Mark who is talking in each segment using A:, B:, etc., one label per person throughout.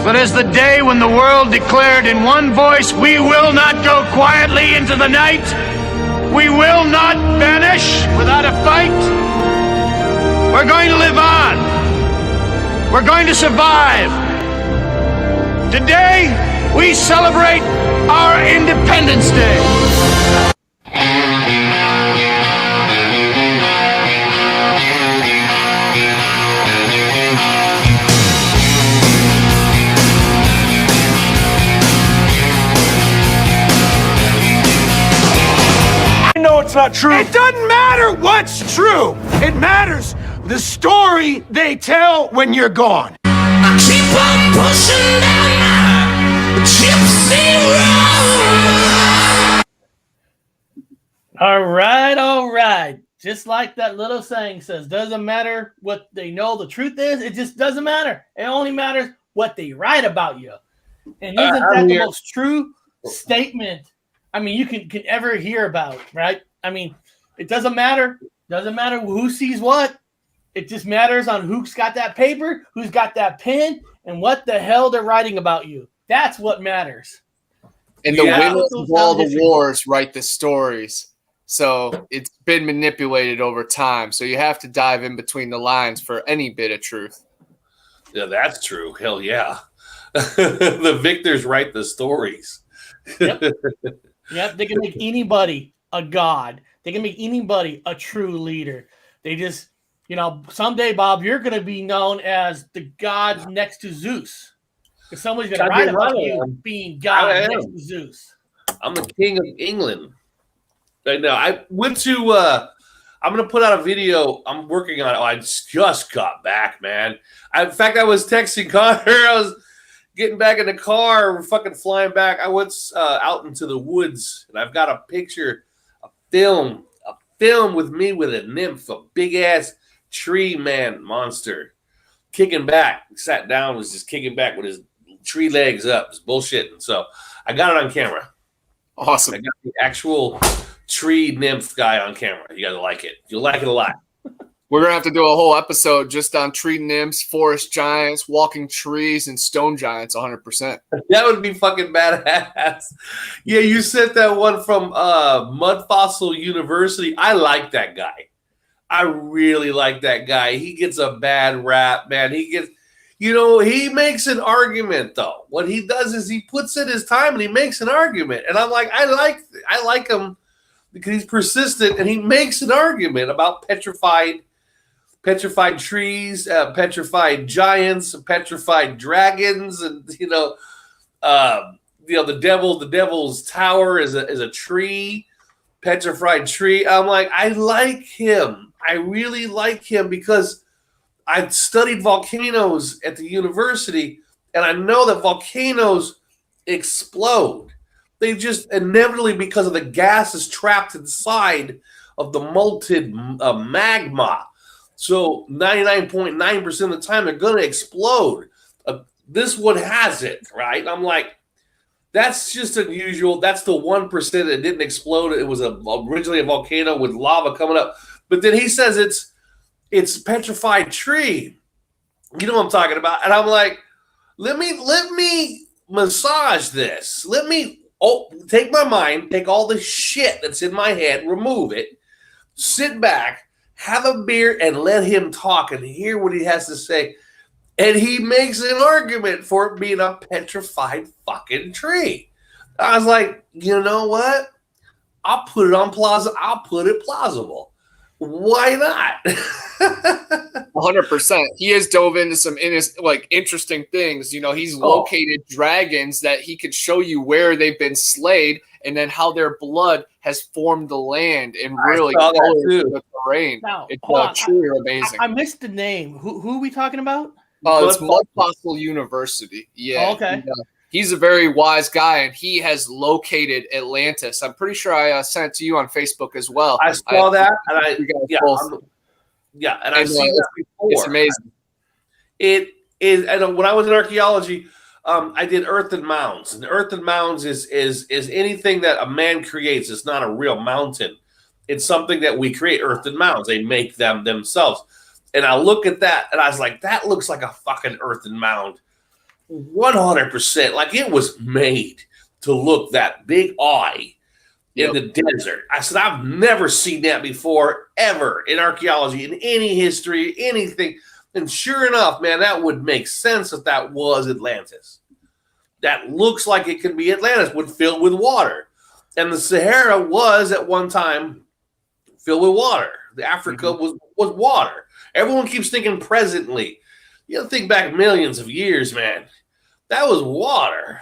A: But as the day when the world declared in one voice, we will not go quietly into the night, we will not vanish without a fight, we're going to live on. We're going to survive. Today, we celebrate our Independence Day.
B: I know it's not true.
C: It doesn't matter what's true. It matters the story they tell when you're gone.
D: I keep on pushing down my gypsy road.
E: All right. Just like that little saying says, doesn't matter what they know the truth is, it just doesn't matter. It only matters what they write about you. And isn't that the most true statement you can ever hear about, right? I mean, it doesn't matter. Doesn't matter who sees what. It just matters on who's got that paper, who's got that pen, and what the hell they're writing about you. That's what matters.
F: And the winners of all the wars write the stories. So it's been manipulated over time. So you have to dive in between the lines for any bit of truth.
B: Yeah, that's true. Hell yeah. The victors write the stories.
E: Yep, they can make anybody a god. They can make anybody a true leader. They just... someday, Bob, you're going to be known as the god next to Zeus. Because somebody's going to write about you being god next to Zeus.
B: I'm the king of England. Right now, I went to, I'm going to put out a video I'm working on. Oh, I just got back, man. In fact, I was texting Connor. I was getting back in the car. We're fucking flying back. I went out into the woods, and I've got a picture, a film with me with a nymph, a big-ass tree man monster kicking back. Sat down, was just kicking back with his tree legs up. It's bullshitting. So I got it on camera.
F: Awesome.
B: I got the actual tree nymph guy on camera. You gotta like it. You'll like it a lot.
F: We're gonna have to do a whole episode just on tree nymphs, forest giants, walking trees, and stone giants 100%.
B: That would be fucking badass. Yeah, you sent that one from Mud Fossil University. I like that guy. I really like that guy. He gets a bad rap, man. He makes an argument, though. What he does is he puts in his time and he makes an argument. And I'm like, I like him because he's persistent and he makes an argument about petrified trees, petrified giants, petrified dragons, and the devil's tower is a tree, petrified tree. I'm like, I like him. I really like him because I studied volcanoes at the university, and I know that volcanoes explode. They just inevitably, because of the gases trapped inside of the molten magma. So 99.9% of the time, they're going to explode. This one has it, right? I'm like, that's just unusual. That's the 1% that didn't explode. It was originally a volcano with lava coming up. But then he says it's petrified tree. You know what I'm talking about? And I'm like, let me massage this. Let me take my mind, take all the shit that's in my head, remove it, sit back, have a beer, and let him talk and hear what he has to say. And he makes an argument for it being a petrified fucking tree. I was like, you know what? I'll put it plausible. Why not?
F: 100%. He has dove into some interesting things. He's located dragons that he could show you where they've been slayed and then how their blood has formed the land and really colored the terrain.
E: Now,
F: it's truly amazing.
E: I missed the name. Who are we talking about?
F: It's Mud Fossil University. Yeah.
E: Okay.
F: He's a very wise guy, and he has located Atlantis. I'm pretty sure I sent it to you on Facebook as well.
B: I saw that, and I've seen that before.
F: It's amazing.
B: It is, and when I was in archaeology, I did earthen mounds, and earthen mounds is anything that a man creates. It's not a real mountain. It's something that we create. Earthen mounds. They make them themselves. And I look at that, and I was like, that looks like a fucking earthen mound. 100%. Like it was made to look that big eye in the desert. I said, I've never seen that before, ever, in archaeology, in any history, anything. And sure enough, man, that would make sense if that was Atlantis. That looks like it could be Atlantis, would fill with water. And the Sahara was at one time filled with water. The Africa was water. Everyone keeps thinking presently. You gotta think back millions of years, man. That was water.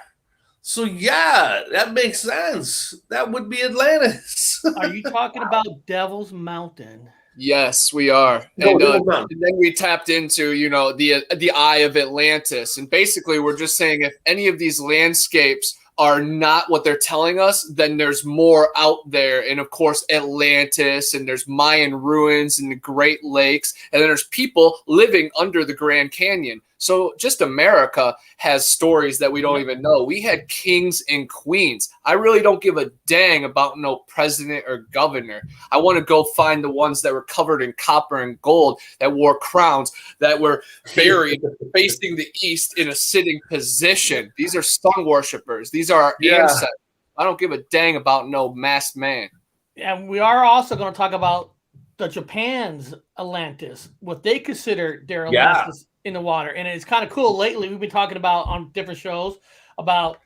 B: So yeah, that makes sense. That would be Atlantis.
E: Are you talking about Devil's Mountain?
F: Yes, we are.
B: No,
F: And then we tapped into, the eye of Atlantis. And basically we're just saying if any of these landscapes are not what they're telling us, then there's more out there. And of course, Atlantis, and there's Mayan ruins and the Great Lakes, and then there's people living under the Grand Canyon. So just America has stories that we don't even know. We had kings and queens. I really don't give a dang about no president or governor. I want to go find the ones that were covered in copper and gold, that wore crowns, that were buried facing the east in a sitting position. These are sun worshipers. These are our ancestors. I don't give a dang about no masked man.
E: And we are also going to talk about the Japan's Atlantis, what they consider their Atlantis in the water. And it's kind of cool. Lately, we've been talking about on different shows about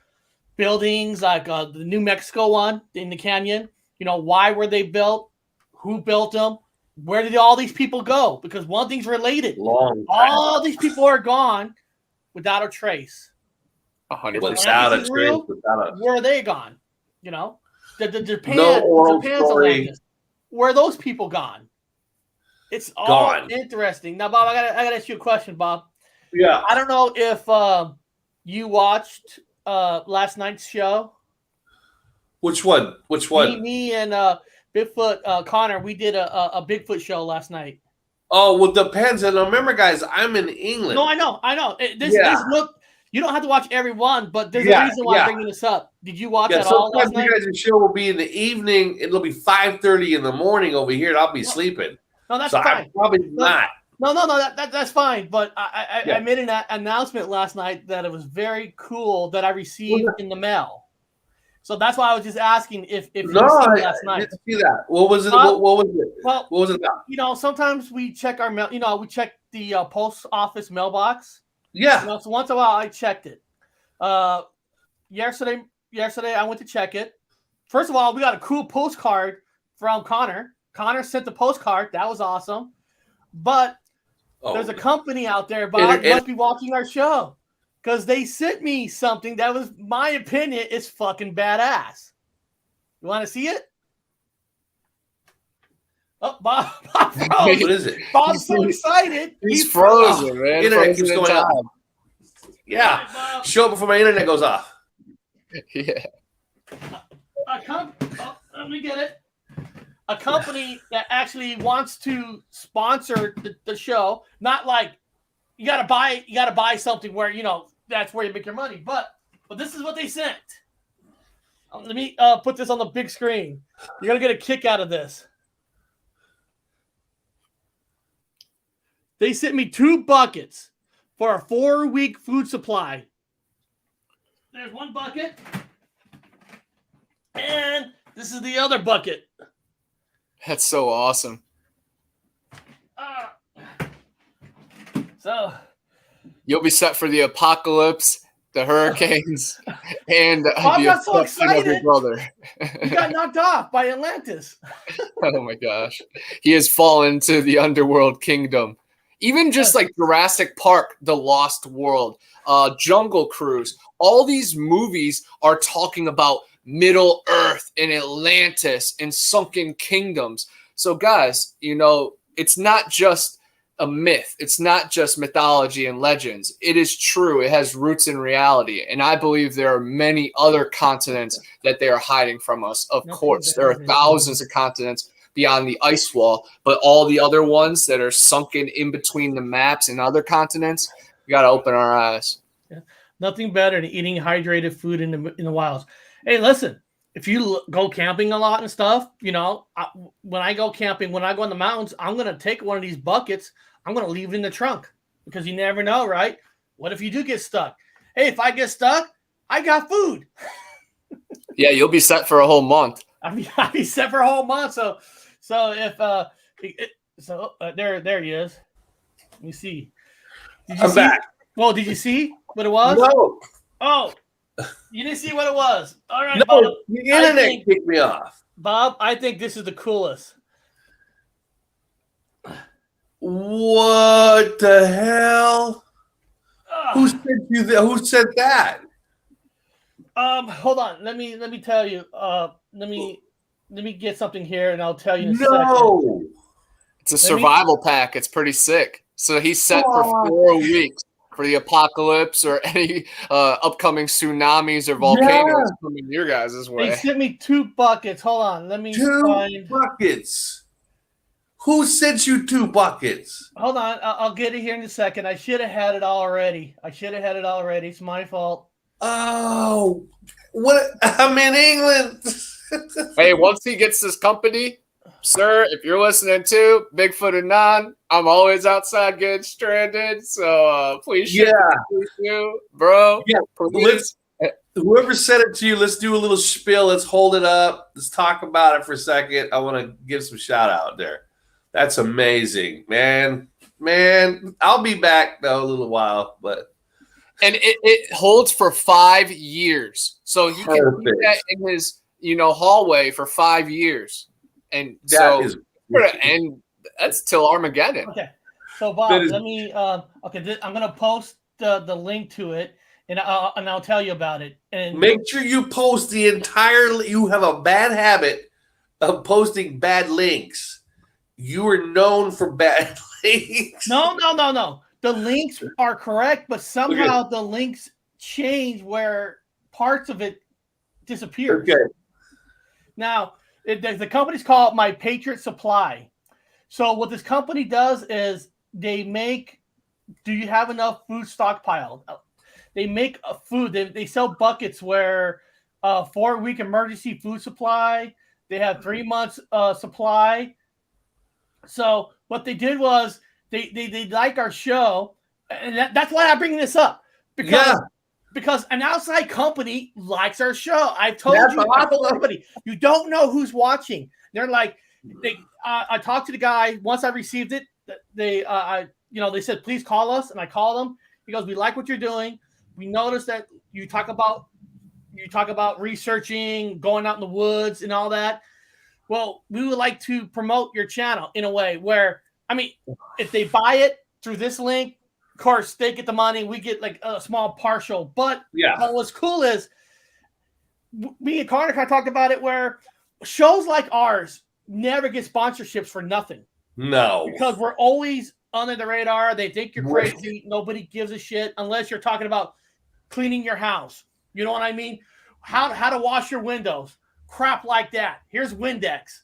E: buildings like the New Mexico one in the canyon. Why were they built? Who built them? Where did all these people go? Because one thing's related. All these people are gone without a trace.
F: 100%.
B: Without a trace.
E: Where are they gone? The Japan's
B: story.
E: Atlantis. Where are those people gone? It's all
B: gone.
E: Interesting. Now, Bob, I gotta ask you a question, Bob.
B: Yeah.
E: I don't know if you watched last night's show.
B: Which one?
E: Me and Bigfoot Connor, we did a Bigfoot show last night.
B: Oh, well, depends. And remember, guys, I'm in England.
E: No, I know. You don't have to watch every one, but there's a reason why I'm bringing this up. Did you watch it all last night?
B: You guys' show will be in the evening. It'll be 5:30 in the morning over here, and I'll be sleeping.
E: No, that's
B: fine.
E: I'm
B: probably not.
E: No, that's fine. But I made an announcement last night that it was very cool that I received in the mail. So that's why I was just asking if you saw it last night.
B: I didn't see that. What was it? What was it?
E: Well,
B: what was it about?
E: Sometimes we check our mail. We check the post office mailbox.
B: Yeah.
E: So once in a while, I checked it. Yesterday, I went to check it. First of all, we got a cool postcard from Connor. Connor sent the postcard. That was awesome. But there's a company out there, Bob, must be watching our show, because they sent me something that was, my opinion, is fucking badass. You want to see it? Oh, Bob froze.
B: What is it?
E: Bob's so excited.
F: He's frozen, man.
B: Internet keeps going off. Yeah. Show up before my internet goes off.
F: Yeah.
E: Let me get it. A company that actually wants to sponsor the show, not like you gotta buy something where that's where you make your money. But this is what they sent. Let me put this on the big screen. You're gonna get a kick out of this. They sent me 2 buckets for a 4-week food supply. There's one bucket, and this is the other bucket.
F: That's so awesome.
E: So
F: you'll be set for the apocalypse, the hurricanes, and
E: I'm not so excited.
F: Of your brother.
E: He got knocked off by Atlantis.
F: Oh my gosh. He has fallen to the underworld kingdom. Even just like Jurassic Park, The Lost World, Jungle Cruise, all these movies are talking about Middle Earth and Atlantis and sunken kingdoms. So guys, it's not just a myth. It's not just mythology and legends. It is true. It has roots in reality. And I believe there are many other continents that they are hiding from us. Of course, there are thousands of continents beyond the ice wall, but all the other ones that are sunken in between the maps and other continents, we got to open our eyes.
E: Yeah. Nothing better than eating hydrated food in the wilds. Hey, listen, if you go camping a lot and stuff, when I go camping, when I go in the mountains, I'm going to take one of these buckets. I'm going to leave it in the trunk because you never know, right? What if you do get stuck? hey, if I get stuck, I got food.
F: Yeah, you'll be set for a whole month.
E: I'll be set for a whole month. So if there he is. Let me see.
B: I'm back.
E: Well, did you see what it was?
B: No.
E: Oh, you didn't see what it was. All right,
B: No,
E: Bob.
B: the internet kicked me off.
E: Bob, I think this is the coolest.
B: What the hell? Who sent you that? Who said that?
E: Hold on. Let me tell you. Let me get something here, and I'll tell you in a second.
B: No.
F: It's a survival pack. It's pretty sick. So he's set for 4 weeks for the apocalypse or any upcoming tsunamis or volcanoes coming your guys' way.
E: They sent me 2 buckets. Hold on. Let me
B: 2 buckets. Who sent you 2 buckets?
E: Hold on. I'll get it here in a second. I should have had it already. It's my fault.
B: Oh, what? I'm in England.
F: Hey, once he gets this company, sir, if you're listening to Bigfoot and Non, I'm always outside getting stranded. So please, bro.
B: Yeah,
F: please.
B: Whoever sent it to you, let's do a little spiel. Let's hold it up. Let's talk about it for a second. I want to give some shout out there. That's amazing, man. I'll be back though a little while, but
F: it holds for 5 years, so he can do that in his hallway for 5 years, and and that's till Armageddon.
E: Okay, so Bob, let me. I'm gonna post the link to it, and I'll tell you about it. And
B: make sure you post the entire. You have a bad habit of posting bad links. You are known for bad links.
E: No. The links are correct, but somehow the links change where parts of it disappear.
B: Okay.
E: Now, the company's called My Patriot Supply. So what this company does is they make. Do you have enough food stockpiled? They make a food. They sell buckets where 4-week emergency food supply. They have 3 months supply. So what they did was they like our show, and that's why I'm bringing this up because an outside company likes our show. I told everybody, you don't know who's watching. They're like, I talked to the guy once I received it. They said please call us, and I called him. He goes, we like what you're doing. We noticed that you talk about researching, going out in the woods, and all that. Well, we would like to promote your channel in a way where, if they buy it through this link, of course, they get the money. We get like a small partial. But what's cool is, me and Conan kind of talked about it, where shows like ours never get sponsorships for nothing.
B: No.
E: Because we're always under the radar. They think you're crazy. Nobody gives a shit unless you're talking about cleaning your house. You know what I mean? How to wash your windows. Crap like that. Here's Windex.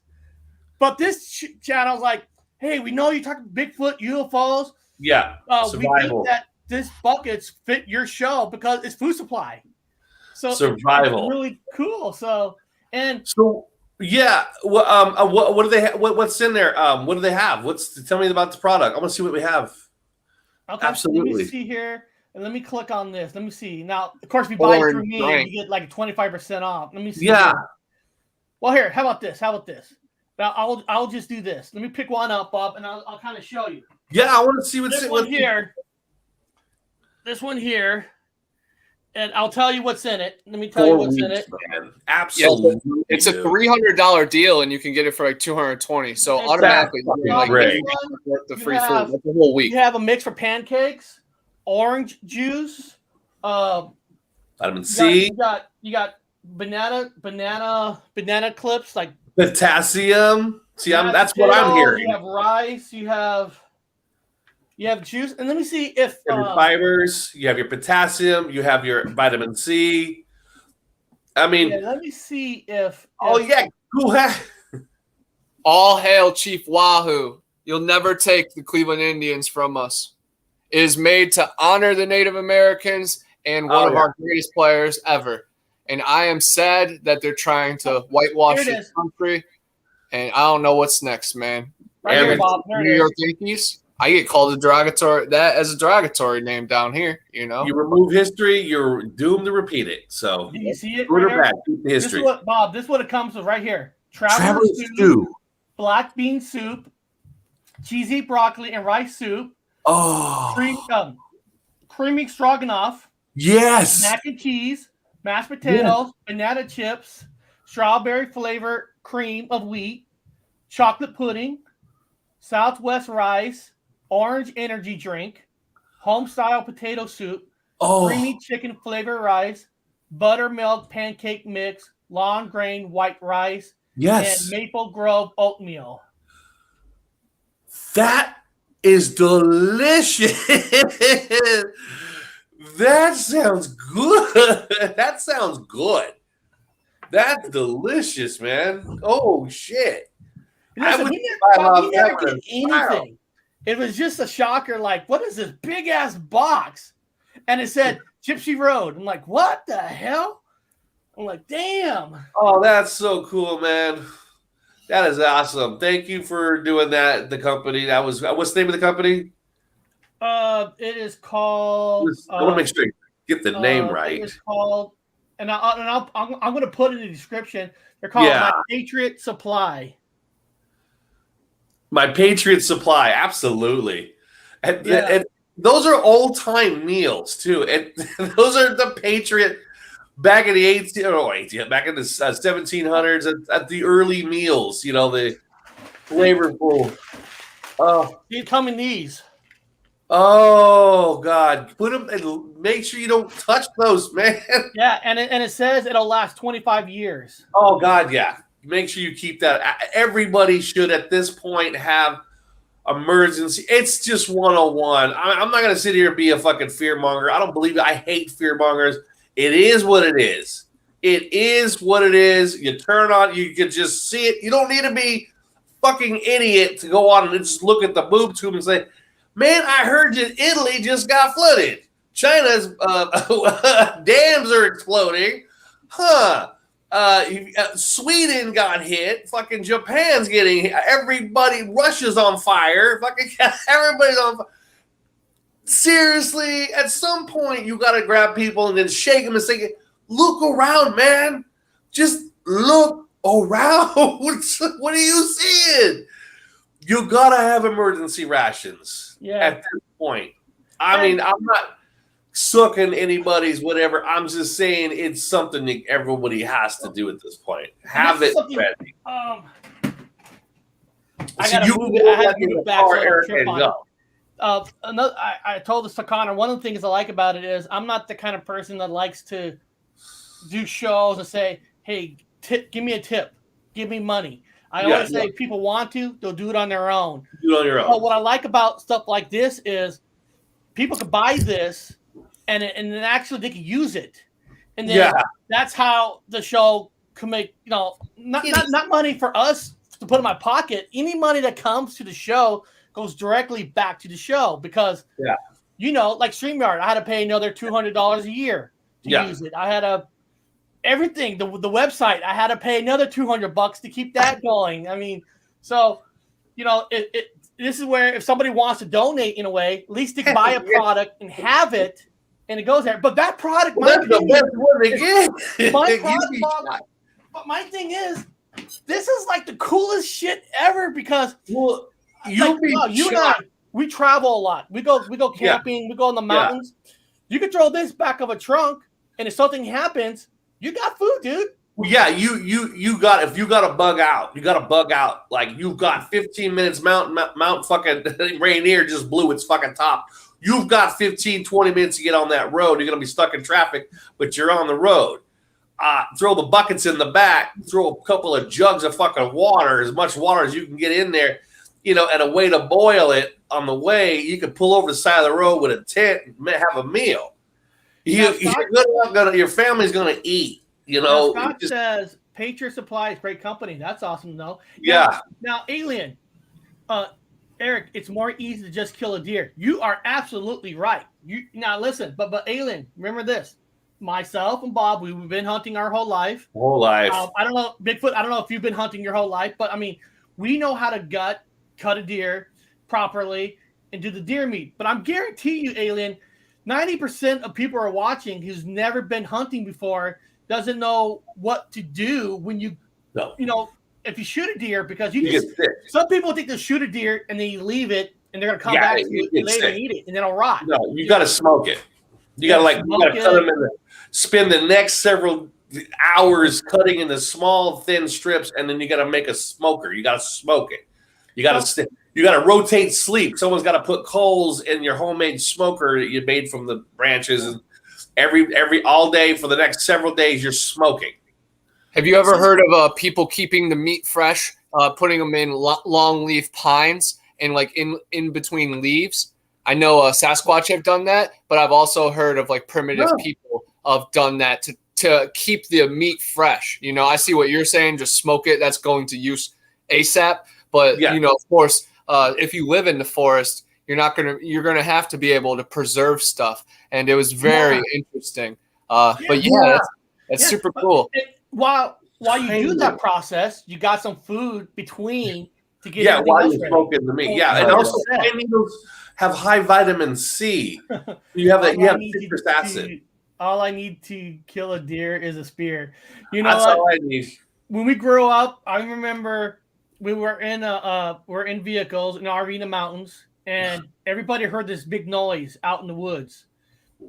E: But this channel's like, hey, we know you talk Bigfoot, UFOs.
B: Yeah.
E: We think that this buckets fit your show because it's food supply. So
B: survival.
E: It's really cool. So
B: yeah. What do they have? What's in there? What do they have? Tell me about the product. I want to see what we have.
E: Okay.
B: Absolutely.
E: Let me see here. And let me click on this. Let me see. Now, of course, if you buy it through me, you get like 25% off. Let me see.
B: Yeah.
E: Here. Well, here, how about this? Now, I'll just do this. Let me pick one up, Bob, and I'll kind of show you.
B: Yeah, I want to see what's
E: this one here. This one here, and I'll tell you what's in it. Let me tell you what's in it.
B: Man. Absolutely,
F: it's a $300 deal, and you can get it for like $220. So automatically, the free food. That's the whole week.
E: You have a mix for pancakes, orange juice,
B: vitamin C.
E: You got banana clips, like
B: potassium. See, that's what I'm hearing.
E: You have rice. You have juice, and let me see if
B: you have your fibers. You have your potassium. You have your vitamin C. Let
E: me see if.
B: Go ahead.
F: All hail Chief Wahoo! You'll never take the Cleveland Indians from us. It is made to honor the Native Americans and one of our greatest players ever. And I am sad that they're trying to whitewash this country. And I don't know what's next, man.
E: Right here, Bob.
F: New York Yankees. I get called a derogatory name down here. You know,
B: You remove history, you're doomed to repeat it. So,
E: Do you see it
B: good
E: right
B: or
E: here?
B: bad, keep the
E: This
B: history.
E: is what, Bob, this is what it comes with right here. Traveler
B: Traveler's
E: stew,
B: stew.
E: black bean soup, cheesy broccoli and rice soup,
B: Oh,
E: creamy stroganoff,
B: yes.
E: mac and cheese, mashed potatoes, banana chips, strawberry flavor cream of wheat, chocolate pudding, Southwest rice, orange energy drink, home style potato soup, creamy chicken flavor rice, buttermilk pancake mix, long grain white rice,
B: Yes.
E: and Maple Grove oatmeal.
B: That is delicious. That sounds good. That sounds good. That's delicious, man. Oh shit.
E: Listen,
B: would
E: we
B: buy a lot of
E: never
B: pepper.
E: get anything. It was just a shocker. Like, what is this big ass box? And it said Gypsy Road. I'm like, what the hell? I'm like, damn.
B: Oh, that's so cool, man. That is awesome. Thank you for doing that. The company. That was what's the name of the company?
E: It is called.
B: I want to make sure you get the name right.
E: It is called, I'm going to put it in the description. They're called My Patriot Supply.
B: My Patriot Supply, absolutely. And those are old time meals too, and those are the Patriot back in the back in the 1700s at the early meals. You know, the flavorful.
E: They come in these.
B: Oh God, put them and make sure you don't touch those, man.
E: Yeah, and it says it'll last 25 years.
B: Oh God, yeah. Make sure you keep that. Everybody should at this point have emergency. It's just 101. I'm not gonna sit here and be a fucking fear monger. I don't believe it. I hate fear mongers. It is what it is. It is what it is. You turn on, you can just see it. You don't need to be fucking idiot to go on and just look at the boob tube and say, man, I heard that Italy just got flooded. China's dams are exploding. Huh. Sweden got hit. Fucking Japan's getting hit. Everybody, Russia's on fire. Fucking everybody's on fire. Seriously, at some point, you got to grab people and then shake them and say, look around, man. Just look around. What are you seeing? You got to have emergency rations at this point. I mean, I'm not sucking anybody's whatever. I'm just saying it's something that everybody has to do at this point. Have it ready.
E: I had to move back. I told this to Connor. One of the things I like about it is I'm not the kind of person that likes to do shows and say, hey, give me a tip. Give me money. I always say if people want to, they'll do it on their own.
B: Do it on your own.
E: But what I like about stuff like this is people can buy this and then actually they can use it. And then that's how the show can make, not money for us to put in my pocket. Any money that comes to the show goes directly back to the show because, like StreamYard, I had to pay another $200 a year to use it. I had everything, the website, I had to pay another $200 to keep that going. I mean, so, this is where if somebody wants to donate in a way, at least they can buy a product and have it and it goes there. But that product,
B: that's the best one to get.
E: But my thing is, this is like the coolest shit ever because you and I, we travel a lot. We go camping. We go in the mountains. You could throw this back of a trunk, and if something happens, you got food, dude.
B: Yeah, you got if you got to bug out, like you've got 15 minutes. Mount fucking Rainier just blew its fucking top. You've got 15, 20 minutes to get on that road. You're gonna be stuck in traffic, but you're on the road. Throw the buckets in the back. Throw a couple of jugs of fucking water, as much water as you can get in there. And a way to boil it on the way. You can pull over the side of the road with a tent and have a meal. Your family's gonna eat.
E: Scott says Patriot Supply is great company. That's awesome to know. Now, Alien, Eric, it's more easy to just kill a deer. You are absolutely right. Now listen, but Alien, remember this. Myself and Bob, we've been hunting our whole life. I don't know, Bigfoot. I don't know if you've been hunting your whole life, but I mean, we know how to cut a deer properly and do the deer meat. But I'm guarantee you, Alien, 90% of people are watching who's never been hunting before, doesn't know what to do when you know, if you shoot a deer, because some people think they'll shoot a deer and then you leave it and they're gonna come back to it later and eat it and then it'll rot.
B: No, you got to smoke it. You got to cut them spend the next several hours cutting into small thin strips, and then you got to make a smoker. You got to smoke it. You got to rotate sleep. Someone's got to put coals in your homemade smoker that you made from the branches, and every all day for the next several days you're smoking.
F: Have you ever heard of people keeping the meat fresh, putting them in long leaf pines and like in between leaves? I know Sasquatch have done that, but I've also heard of like primitive people have done that to keep the meat fresh. You know, I see what you're saying, just smoke it. That's going to use ASAP. But you know, of course, if you live in the forest, you're gonna have to be able to preserve stuff. And it was very interesting. But that's super cool.
E: While you do that process, you got some food between to get
B: while you're smoking the meat. And also pine needles have high vitamin C. You have citrus acid.
E: All I need to kill a deer is a spear. You know,
B: that's all I need.
E: When we grew up, I remember we were in vehicles in an RV in the mountains, and everybody heard this big noise out in the woods.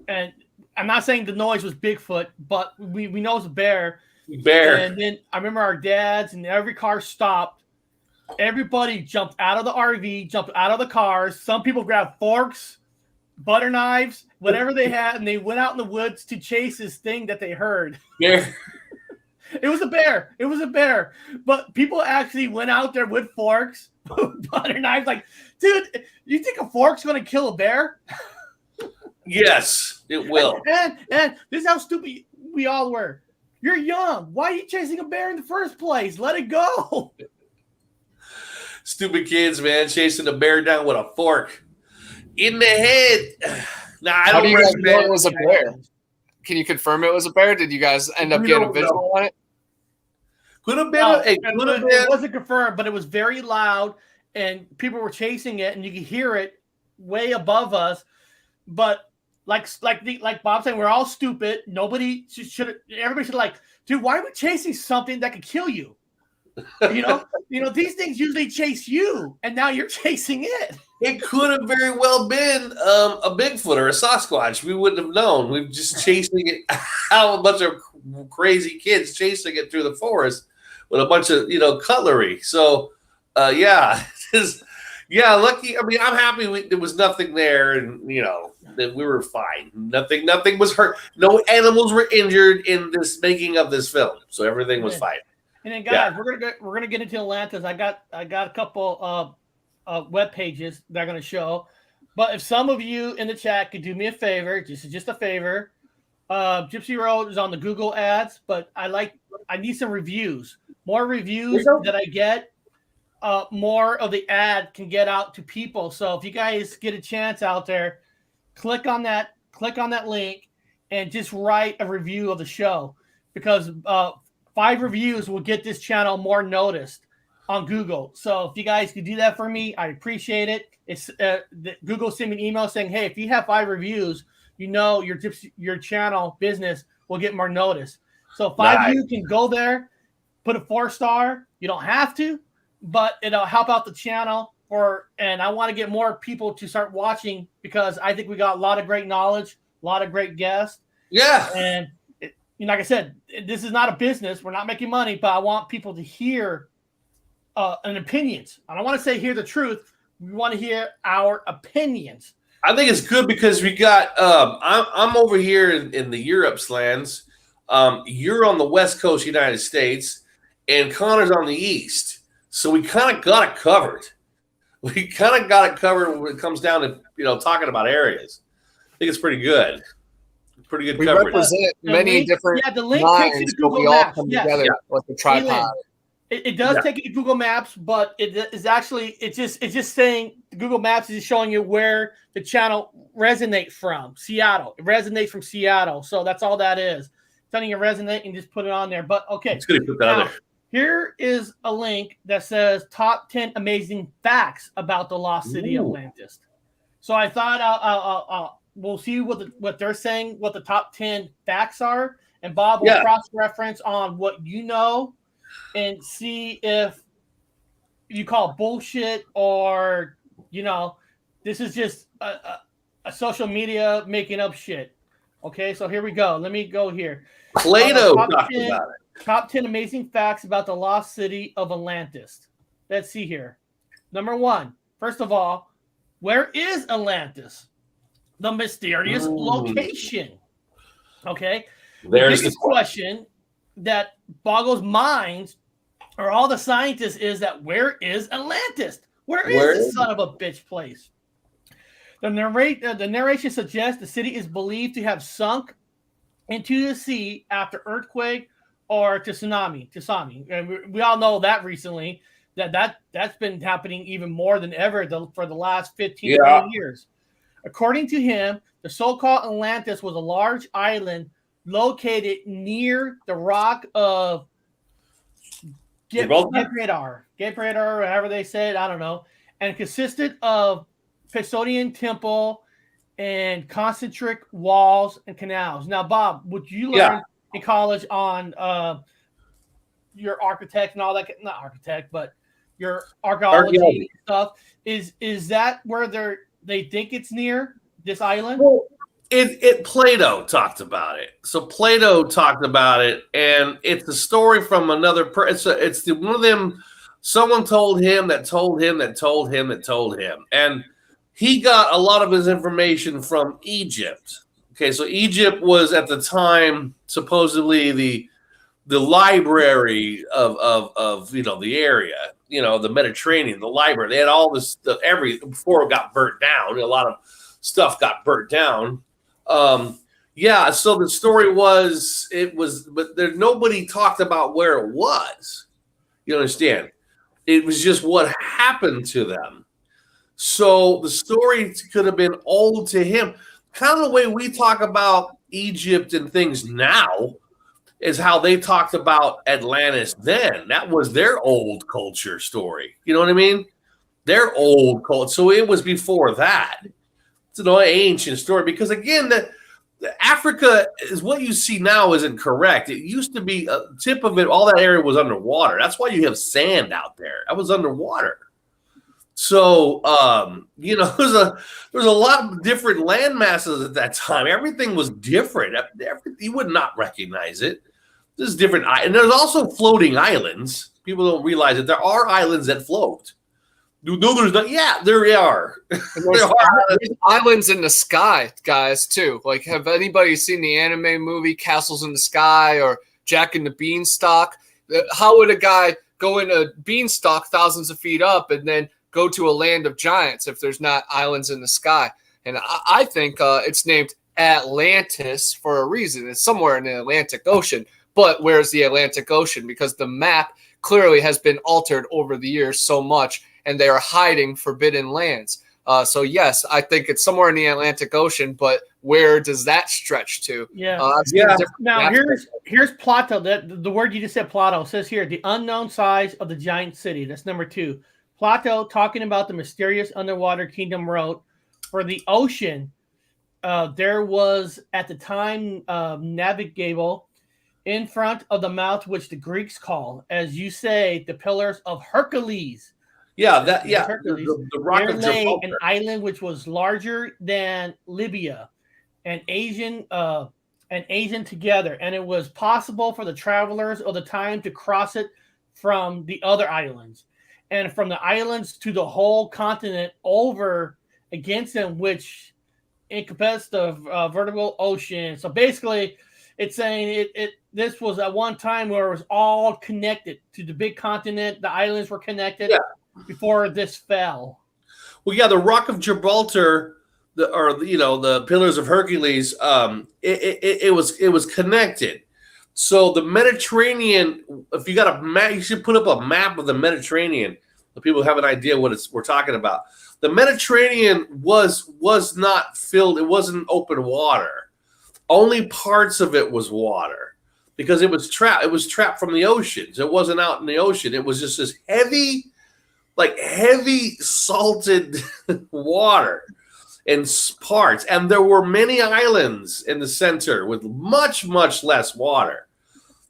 E: And I'm not saying the noise was Bigfoot, but we know it's a bear. And then I remember our dads, and every car stopped. Everybody jumped out of the RV, jumped out of the cars. Some people grabbed forks, butter knives, whatever they had, and they went out in the woods to chase this thing that they heard.
B: Yeah.
E: It was a bear. It was a bear. But people actually went out there with forks, butter knives. Like, dude, you think a fork's going to kill a bear?
B: Yes, it will.
E: And this is how stupid we all were. You're young. Why are you chasing a bear in the first place? Let it go.
B: Stupid kids, man, chasing a bear down with a fork in the head. Nah, I don't
F: know it was a bear. Can you confirm it was a bear? Did you guys end up getting a visual on it?
B: Could have been.
E: It wasn't confirmed, but it was very loud, and people were chasing it, and you could hear it way above us. But like Bob saying, we're all stupid. Everybody should dude, why are we chasing something that could kill you? You know, these things usually chase you, and now you're chasing it.
B: It could have very well been a Bigfoot or a Sasquatch. We wouldn't have known. We're just chasing it out, a bunch of crazy kids chasing it through the forest with a bunch of cutlery. So, lucky. I mean, I'm happy there was nothing there, and that we were fine. Nothing was hurt. No animals were injured in this making of this film, so everything was fine.
E: And then, guys, we're gonna get into Atlantis. I got a couple web pages that are gonna show. But if some of you in the chat could do me a favor, this is just a favor. Gypsy Road is on the Google ads, but I need some reviews. More reviews that I get, more of the ad can get out to people. So if you guys get a chance out there, click on that link and just write a review of the show, because 5 reviews will get this channel more noticed on Google. So if you guys could do that for me, I appreciate it. It's Google sent me an email saying, hey, if you have 5 reviews, your channel business will get more notice. So 5 of you can go there, put a 4-star. You don't have to, but it'll help out the channel. And I want to get more people to start watching, because I think we got a lot of great knowledge, a lot of great guests.
B: Yeah.
E: And like I said, this is not a business. We're not making money, but I want people to hear an opinions. I don't want to say hear the truth. We want to hear our opinions.
B: I think it's good because we got I'm over here in the Europe's lands. You're on the West Coast United States, and Connor's on the East. So we kind of got it covered. When it comes down to talking about areas. I think it's pretty good. Pretty good coverage.
F: We represent many different minds, but we all come together like a tripod.
E: It does take you to Google Maps, but it's just saying Google Maps is showing you where the channel resonates from. Seattle. It resonates from Seattle. So that's all that is. Telling you resonate and just put it on there. But okay.
B: It's good to put that on there.
E: Here is a link that says top 10 amazing facts about the Lost City of Atlantis. So I thought we'll see what they're saying, what the top 10 facts are, and Bob will cross-reference on what you know and see if you call it bullshit or, this is just a social media making up shit. Okay, so here we go. Let me go here.
B: Plato talked about it.
E: Top 10 amazing facts about the lost city of Atlantis. Let's see here. Number 1, first of all, where is Atlantis? The mysterious location. Okay.
B: There's
E: the biggest question that boggles minds or all the scientists is that where is Atlantis? Where is this son of a bitch place? The narration suggests the city is believed to have sunk into the sea after earthquake or tsunami. And we all know that recently that's been happening even more than ever for the last 15 years. According to him, the so-called Atlantis was a large island located near the rock of Gibraltar, however they say it, I don't know, and consisted of Poseidon temple and concentric walls and canals. Now, Bob, would you learn in college on your architect and all that? Not architect, but your archaeology stuff. Is that where they think it's near this island?
B: Well, Plato talked about it. So Plato talked about it, and it's a story from another person. It's one of them. Someone told him that told him that told him that told him, and he got a lot of his information from Egypt. Okay, so Egypt was at the time supposedly the library of the area, the Mediterranean, the library. They had all this before it got burnt down. A lot of stuff got burnt down. So the story was but nobody talked about where it was. You understand? It was just what happened to them. So the story could have been old to him. Kind of the way we talk about Egypt and things now is how they talked about Atlantis then. That was their old culture story. You know what I mean? Their old culture. So it was before that. It's an ancient story because, again, the Africa is what you see now isn't correct. It used to be a tip of it. All that area was underwater. That's why you have sand out there. That was underwater. So, there's a lot of different land masses at that time. Everything was different. You would not recognize it. There's different. And there's also floating islands. People don't realize that there are islands that float. No, there's not. Yeah, there are.
F: There's islands in the sky, guys, too. Like, have anybody seen the anime movie Castles in the Sky or Jack and the Beanstalk? How would a guy go in a beanstalk thousands of feet up and then go to a land of giants if there's not islands in the sky? And I think it's named Atlantis for a reason. It's somewhere in the Atlantic Ocean. But where's the Atlantic Ocean? Because the map clearly has been altered over the years so much, and they are hiding forbidden lands. So yes, I think it's somewhere in the Atlantic Ocean, but where does that stretch to?
E: Now here's Plato. The word you just said, Plato, says here, the unknown size of the giant city. That's number 2. Plato, talking about the mysterious underwater kingdom, wrote, for the ocean, there was at the time navigable in front of the mouth, which the Greeks call, as you say, the pillars of Hercules.
B: Hercules. The rock
E: there
B: of
E: lay
B: Gibraltar.
E: an island which was larger than Libya and Asian together, and it was possible for the travelers of the time to cross it from the other islands, and from the islands to the whole continent over against them, which encompassed the vertical ocean. So basically, it's saying this was at one time where it was all connected to the big continent. The islands were connected before this fell.
B: Well, the Rock of Gibraltar, the Pillars of Hercules. It was connected. So the Mediterranean. If you got a map, you should put up a map of the Mediterranean. So people have an idea what we're talking about. The Mediterranean was not filled. It wasn't open water. Only parts of it was water because it was trapped. It was trapped from the oceans. It wasn't out in the ocean. It was just this heavy salted water. in parts, and there were many islands in the center with much, much less water.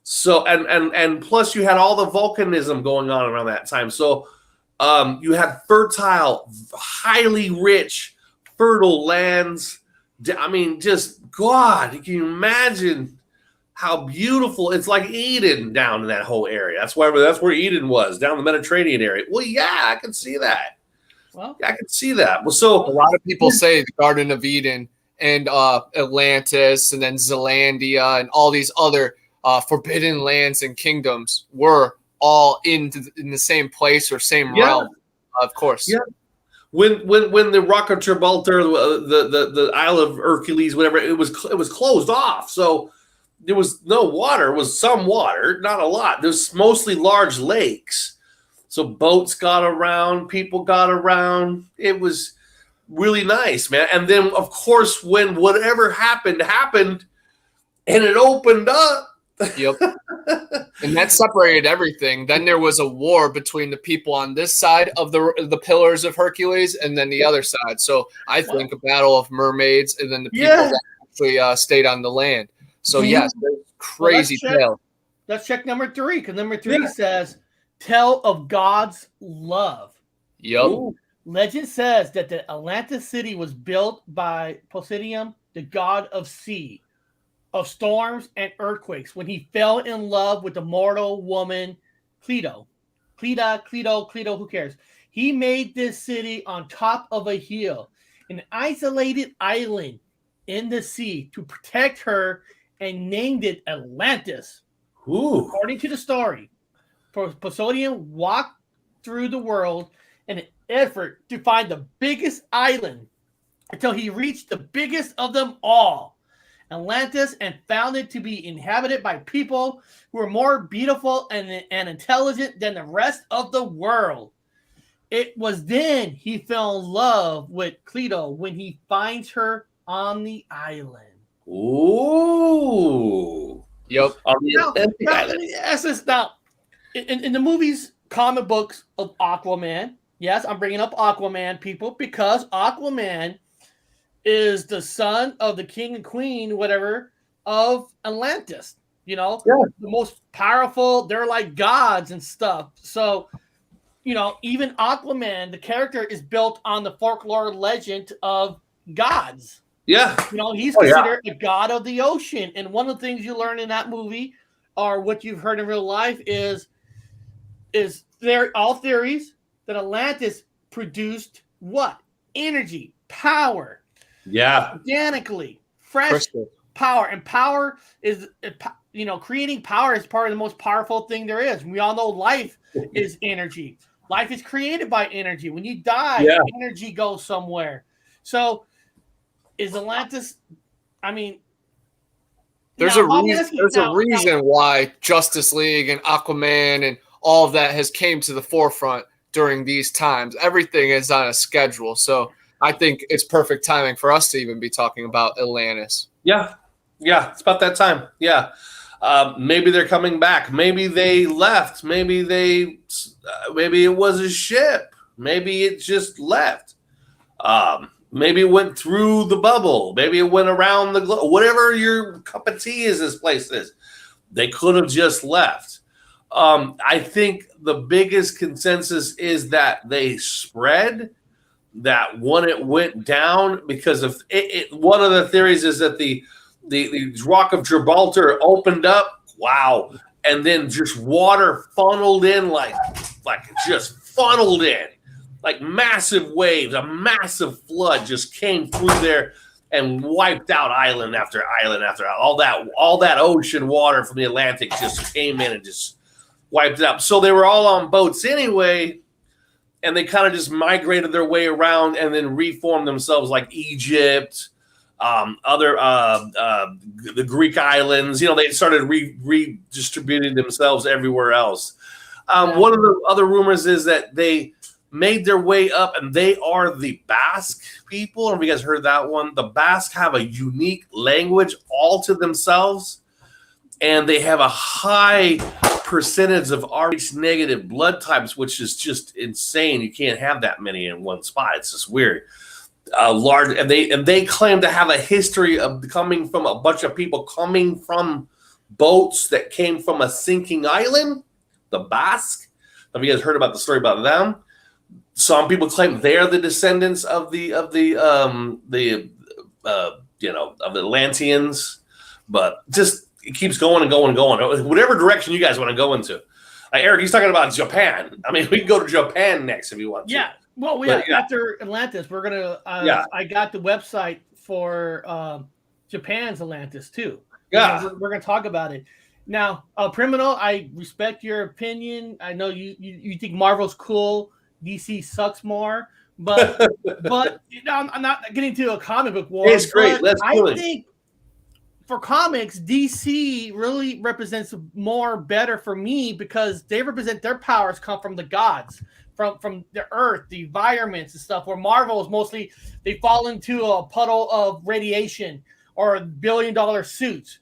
B: So, and plus you had all the volcanism going on around that time. So you had fertile, highly rich, fertile lands. I mean, just God, can you imagine how beautiful? It's like Eden down in that whole area. That's where Eden was, down the Mediterranean area. Well, yeah, I can see that. Well, I can see that. Well, so
F: a lot of people say the Garden of Eden and Atlantis and then Zealandia and all these other forbidden lands and kingdoms were all in the same place or same realm, of course.
B: Yeah. When the Rock of Gibraltar, the Isle of Hercules, whatever, it was closed off. So there was no water. It was some water, not a lot. There's mostly large lakes. So boats got around, people got around. It was really nice, man. And then, of course, when whatever happened, and it opened up.
F: Yep. And that separated everything. Then there was a war between the people on this side of the Pillars of Hercules and then the other side. So I think a battle of mermaids and then the people that actually stayed on the land. So, yes, crazy tale.
E: Let's check number 3, because number 3 says, tell of God's love.
F: Yep.
E: Legend says that the Atlantis city was built by Poseidon, the god of sea, of storms and earthquakes, when he fell in love with the mortal woman Plato, who cares? He made this city on top of a hill, an isolated island in the sea, to protect her, and named it Atlantis. According to the story, Poseidon walked through the world in an effort to find the biggest island until he reached the biggest of them all, Atlantis, and found it to be inhabited by people who are more beautiful and intelligent than the rest of the world. It was then he fell in love with Plato when he finds her on the island.
B: Ooh.
F: Yep.
E: Now, let me ask this now. In the movies, comic books of Aquaman, yes, I'm bringing up Aquaman, people, because Aquaman is the son of the king and queen, whatever, of Atlantis. The most powerful, they're like gods and stuff. So, even Aquaman, the character, is built on the folklore legend of gods.
B: Yeah.
E: He's considered a god of the ocean. And one of the things you learn in that movie, or what you've heard in real life, is there all theories that Atlantis produced what? Energy, power.
B: Yeah.
E: Organically, fresh power. And power is, creating power is part of the most powerful thing there is. We all know life is energy. Life is created by energy. When you die, energy goes somewhere. So is Atlantis,
F: there's a reason why Justice League and Aquaman and all of that has came to the forefront during these times. Everything is on a schedule. So I think it's perfect timing for us to even be talking about Atlantis.
B: Yeah. Yeah. It's about that time. Yeah. Maybe they're coming back. Maybe they left. Maybe it was a ship. Maybe it just left. Maybe it went through the bubble. Maybe it went around the globe. Whatever your cup of tea is, this place is. They could have just left. I think the biggest consensus is that they spread, that when it went down, because of it, one of the theories is that the Rock of Gibraltar opened up, and then just water funneled in like just funneled in. Like massive waves, a massive flood just came through there and wiped out island after island after island. All that ocean water from the Atlantic just came in and just wiped it out. So they were all on boats anyway, and they kind of just migrated their way around and then reformed themselves, like Egypt, the Greek islands. They started redistributing themselves everywhere else. One of the other rumors is that they made their way up, and they are the Basque people. Have you guys heard that one? The Basque have a unique language all to themselves, and they have a high percentage of Rh negative blood types, which is just insane. You can't have that many in one spot. It's just weird. large, and they claim to have a history of coming from a bunch of people coming from boats that came from a sinking island, the Basque. Have you guys heard about the story about them? Some people claim they're the descendants of the Atlanteans, but just it keeps going and going and going. Whatever direction you guys want to go into. Eric, he's talking about Japan. I mean, we can go to Japan next if you want to.
E: Yeah. Well, after Atlantis, we're gonna. I got the website for Japan's Atlantis too.
B: Yeah,
E: we're gonna talk about it now. Criminal, I respect your opinion. I know you think Marvel's cool, DC sucks more, but I'm not getting to a comic book war.
B: It's great.
E: I think for comics, DC really represents more better for me because they represent their powers come from the gods. From the earth, the environments and stuff, where Marvel is mostly they fall into a puddle of radiation or $1 billion suits.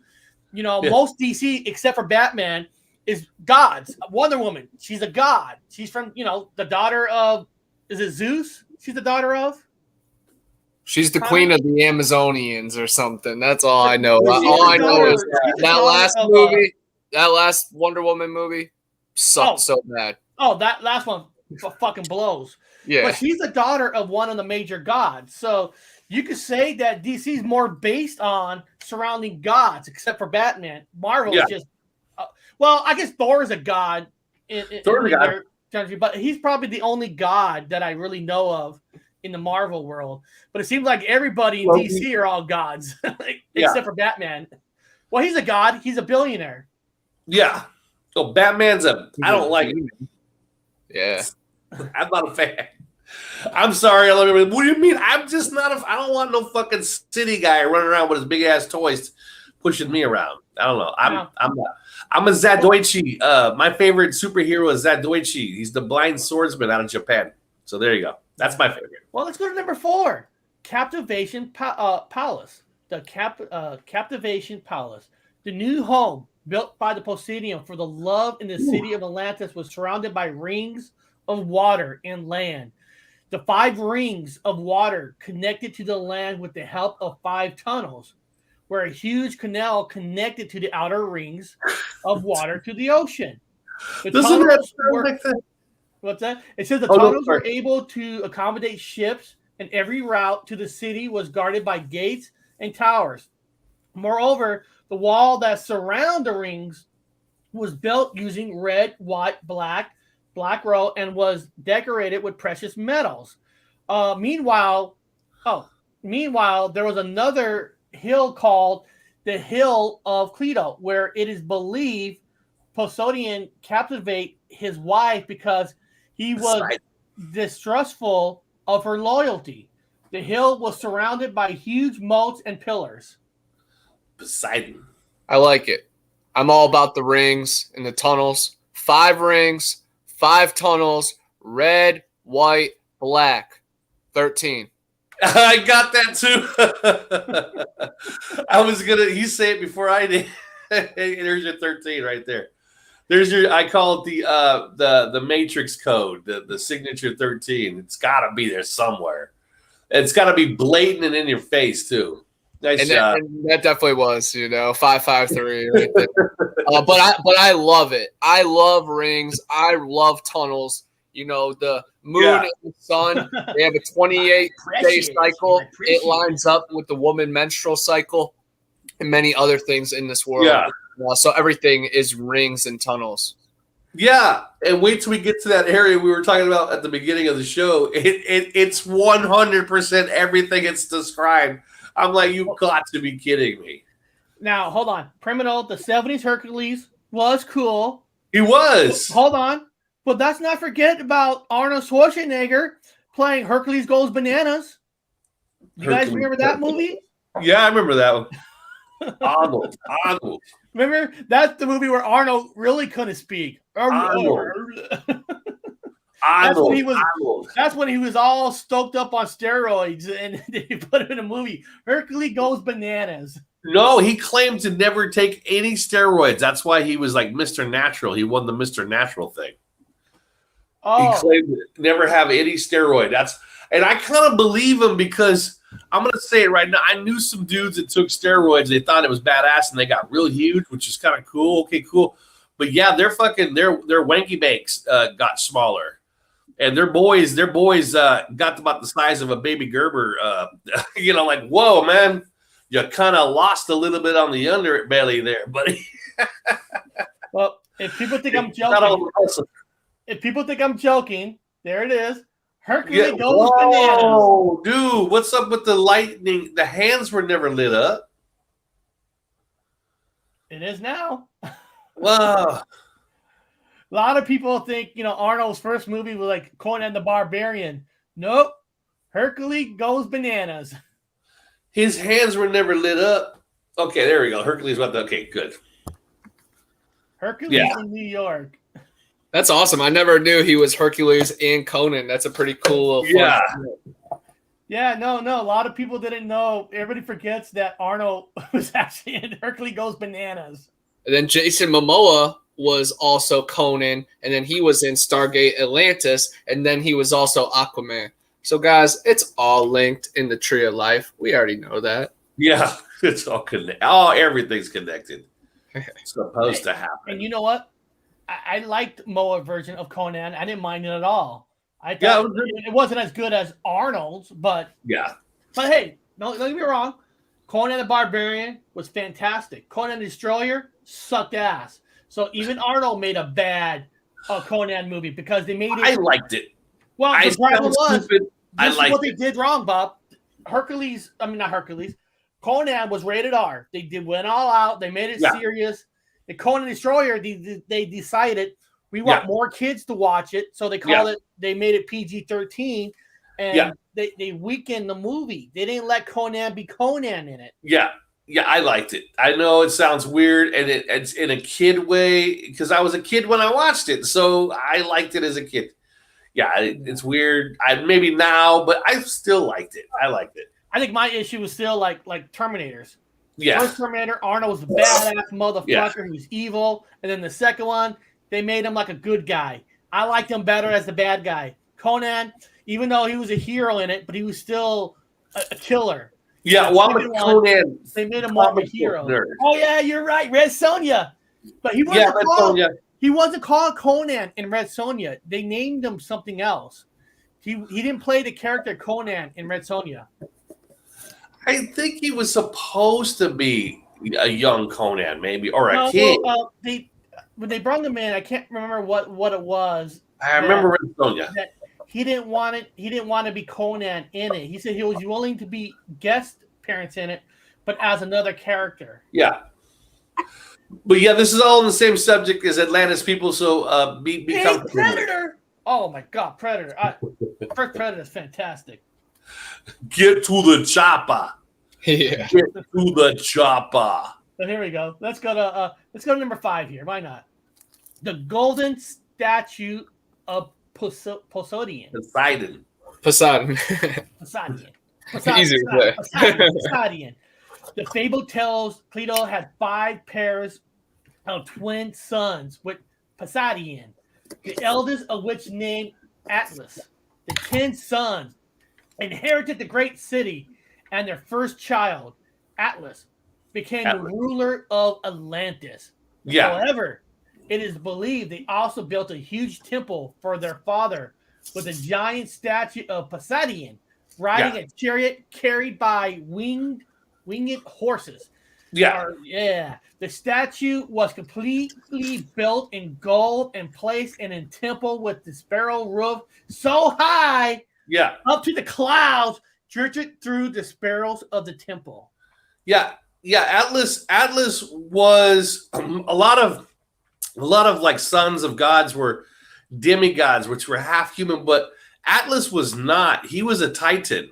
E: Most DC, except for Batman, is gods. Wonder Woman, she's a god. She's from, the daughter of, is it Zeus? She's the daughter of?
F: She's the queen of the Amazonians or something. That's all I know. All I know is that last movie, that last Wonder Woman movie sucked so bad.
E: Oh, that last one fucking blows.
F: Yeah.
E: But she's the daughter of one of the major gods. So you could say that DC is more based on surrounding gods, except for Batman. Marvel is just, I guess Thor is a god.
B: Thor's a god.
E: Country, but he's probably the only god that I really know of in the Marvel world. But it seems like everybody in DC are all gods, except for Batman. Well, he's a god. He's a billionaire.
B: Yeah. So Batman's I don't like it.
F: Yeah.
B: I'm not a fan. I'm sorry. What do you mean? I'm just not I don't want no fucking city guy running around with his big ass toys pushing me around. I don't know. I'm not. I'm a Zadoichi. My favorite superhero is Zadoichi. He's the blind swordsman out of Japan. So there you go. That's my favorite.
E: Well, let's go to number 4. Captivation Palace. The Captivation Palace. The new home built by the Poseidon for the love in the city of Atlantis was surrounded by rings of water and land. The 5 rings of water connected to the land with the help of 5 tunnels, where a huge canal connected to the outer rings of water to the ocean. The tunnels were, what's that? It says the tunnels were able to accommodate ships, and every route to the city was guarded by gates and towers. Moreover, the wall that surround the rings was built using red, white, black row, and was decorated with precious metals. Meanwhile, there was another hill called the Hill of Cleto, where it is believed Poseidon captivate his wife because he was distrustful of her loyalty. The hill was surrounded by huge moats and pillars.
B: Poseidon.
F: I like it. I'm all about the rings and the tunnels. 5 rings, 5 tunnels, red, white, black. 13.
B: I got that too. I was gonna. You say it before I did. There's your 13 right there. There's your. I call it the Matrix code, the signature 13. It's got to be there somewhere. It's got to be blatant and in your face too. Nice job.
F: That definitely was, 553. Right there. But I love it. I love rings. I love tunnels. The moon and the sun. They have a 28-day cycle. It lines up with the woman menstrual cycle and many other things in this world.
B: Yeah.
F: So everything is rings and tunnels.
B: Yeah, and wait till we get to that area we were talking about at the beginning of the show. It's 100% everything it's described. I'm like, you've got to be kidding me.
E: Now, hold on. Criminal, the 70s Hercules was cool.
B: He was.
E: Hold on. But let's not forget about Arnold Schwarzenegger playing Hercules Goes Bananas. You guys remember that movie?
B: Yeah, I remember that one. Arnold.
E: Remember? That's the movie where Arnold really couldn't speak.
B: Arnold.
E: That's when he was all stoked up on steroids, and they put him in a movie. Hercules Goes Bananas.
B: No, he claimed to never take any steroids. That's why he was like Mr. Natural. He won the Mr. Natural thing.
E: Oh.
B: He claimed to never have any steroid. And I kind of believe him because I'm going to say it right now. I knew some dudes that took steroids. They thought it was badass and they got real huge, which is kind of cool. Okay, cool. But yeah, their wanky banks got smaller. And their boys got about the size of a baby Gerber. Like, whoa, man, you kind of lost a little bit on the underbelly there, buddy.
E: Well, if people think I'm joking, there it is. Hercules goes bananas.
B: Oh, dude, what's up with the lightning? The hands were never lit up.
E: It is now.
B: Wow.
E: A lot of people think, Arnold's first movie was like Conan the Barbarian. Nope. Hercules goes bananas.
B: His hands were never lit up. Okay, there we go. Hercules went okay, good.
E: Hercules in New York.
F: That's awesome. I never knew he was Hercules and Conan. That's a pretty cool.
B: Yeah.
E: Yeah, no. A lot of people didn't know. Everybody forgets that Arnold was actually in Hercules Goes Bananas.
F: And then Jason Momoa was also Conan, and then he was in Stargate Atlantis, and then he was also Aquaman. So, guys, it's all linked in the tree of life. We already know that.
B: Yeah, it's all connected. Oh, everything's connected. It's supposed to happen.
E: And you know what? I liked Moa's version of Conan. I didn't mind it at all. I thought it wasn't as good as Arnold's, but
B: yeah.
E: But hey, don't get me wrong. Conan the Barbarian was fantastic. Conan the Destroyer sucked ass. So even Arnold made a bad Conan movie because they made it.
B: I liked it.
E: Well, the problem was
B: stupid.
E: This is what they did wrong, Bob. Not Hercules. Conan was rated R. They went all out. They made it serious. The Conan Destroyer, they decided we want more kids to watch it, so they called it. They made it PG-13, and they weakened the movie. They didn't let Conan be Conan in it.
B: Yeah, I liked it. I know it sounds weird, and it's in a kid way because I was a kid when I watched it, so I liked it as a kid. Yeah, it's weird. Maybe now, but I still liked it. I liked it.
E: I think my issue was still like Terminators.
B: Yeah.
E: First Terminator, Arnold was a badass motherfucker.
B: Yeah.
E: He was evil. And then the second one, they made him like a good guy. I liked him better as the bad guy. Conan, even though he was a hero in it, but he was still a killer.
B: Yeah, Conan.
E: They made him more of a hero. Nerd. Oh, yeah, you're right. Red Sonja. But he wasn't called Conan in Red Sonja. They named him something else. He didn't play the character Conan in Red Sonja.
B: I think he was supposed to be a young Conan, maybe, or a kid.
E: When they brought him in, I can't remember what it was.
B: I remember Red Sonja.
E: He didn't want it. He didn't want to be Conan in it. He said he was willing to be guest appearance in it, but as another character.
B: Yeah. But yeah, this is all on the same subject as Atlantis people. So become
E: Predator. Oh my God, Predator! First Predator is fantastic.
B: Get to the chopper.
F: Yeah.
B: Get to the chopper.
E: So here we go. Let's go to number 5 here. Why not? The golden statue of Poseidon.
F: Poseidon. Easy to play.
E: Poseidon. The fable tells Plato had 5 pairs of twin sons with Poseidon, the eldest of which named Atlas. The 10 sons inherited the great city, and their first child, Atlas, became the ruler of Atlantis.
B: Yeah.
E: However, it is believed they also built a huge temple for their father with a giant statue of Poseidon riding a chariot carried by winged horses.
B: Yeah.
E: The statue was completely built in gold and placed in a temple with the spiral roof so high up to the clouds, drifted through the spirals of the temple.
B: Yeah. Atlas was a lot of like sons of gods were demigods, which were half human, but Atlas was not. He was a Titan.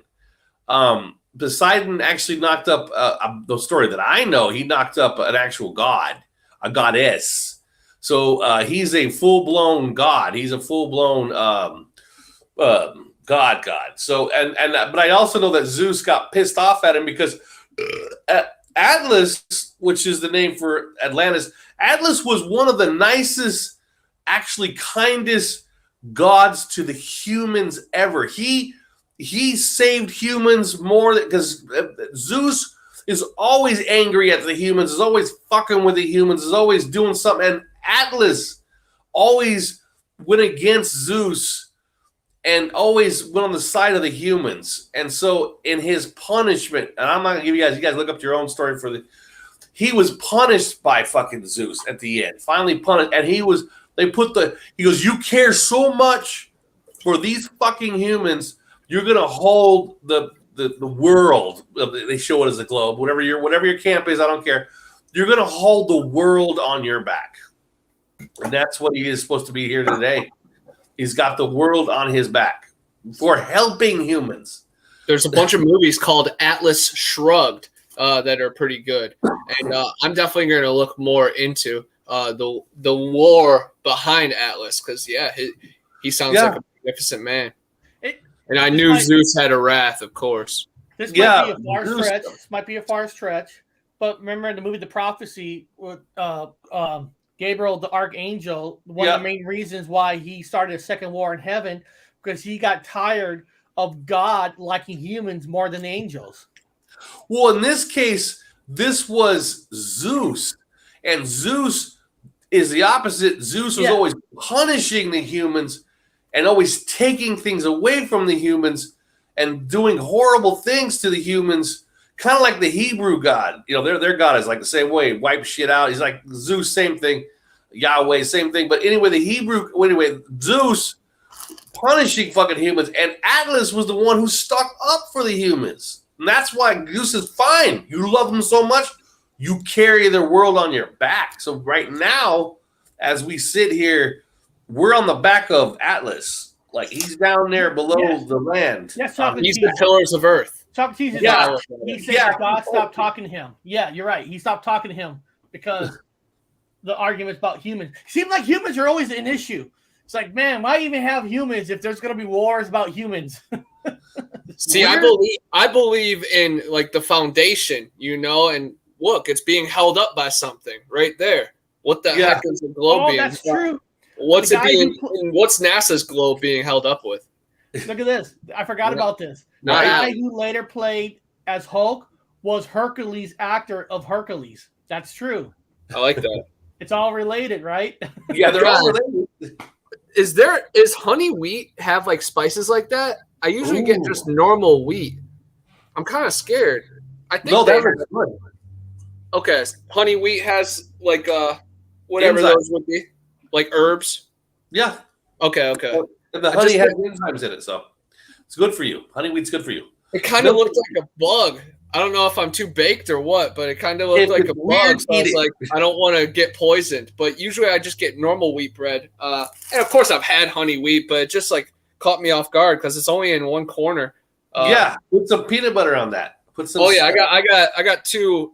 B: Poseidon actually knocked up the story that I know. He knocked up an actual god, a goddess. So he's a full-blown god. He's a full-blown god. So but I also know that Zeus got pissed off at him because Atlas, which is the name for Atlantis, Atlas was one of the nicest, actually kindest gods to the humans ever. He he saved humans more because Zeus is always angry at the humans, is always fucking with the humans, is always doing something. And Atlas always went against Zeus and always went on the side of the humans. And so in his punishment, and I'm not going to give you guys look up your own story he was punished by fucking Zeus at the end, finally punished. And he goes, you care so much for these fucking humans, you're going to hold the world. They show it as a globe, whatever your camp is, I don't care. You're going to hold the world on your back. And that's what he is supposed to be here today. He's got the world on his back for helping humans.
F: There's a bunch of movies called Atlas Shrugged that are pretty good. And I'm definitely going to look more into the war behind Atlas because, he sounds like a magnificent man. And I knew Zeus had a wrath, of course.
E: This might be a far stretch. This might be a far stretch. But remember in the movie The Prophecy with Gabriel the Archangel, one of the main reasons why he started a second war in heaven, because he got tired of God liking humans more than the angels.
B: Well, in this case, this was Zeus. And Zeus is the opposite. Zeus was always punishing the humans and always taking things away from the humans and doing horrible things to the humans, kind of like the Hebrew God. You know, their God is like the same way, wipe shit out. He's like Zeus, same thing. Yahweh, same thing. But anyway, Zeus punishing fucking humans, and Atlas was the one who stuck up for the humans. And that's why Zeus is fine. You love them so much, you carry their world on your back. So right now, as we sit here, we're on the back of Atlas. Like he's down there below the land.
E: Yes,
F: he's the pillars of earth.
E: Socrates he said God stopped talking to him. Yeah, you're right. He stopped talking to him because the arguments about humans. Seems like humans are always an issue. It's like, man, why even have humans if there's going to be wars about humans?
F: See, I believe in like the foundation, and look, it's being held up by something right there. What the heck is the globe being?
E: That's true.
F: What's NASA's globe being held up with?
E: Look at this. I forgot about this. The guy who later played as Hulk was Hercules, actor of Hercules. That's true.
F: I like that.
E: It's all related, right?
B: Yeah, they're all related.
F: Is honey wheat have like spices like that? I usually get just normal wheat. I'm kind of scared. I think
B: that's good.
F: Okay, honey wheat has like whatever those would be, like herbs.
B: Yeah.
F: Okay.
B: And the honey has enzymes in it, so it's good for you. Honey wheat's good for you.
F: It kind of looked like a bug. I don't know if I'm too baked or what, but it kind of looked like a bug. So I was like, I don't want to get poisoned. But usually I just get normal wheat bread. And of course I've had honey wheat, but it just like caught me off guard because it's only in one corner.
B: Put some peanut butter on that. Put some.
F: I got two.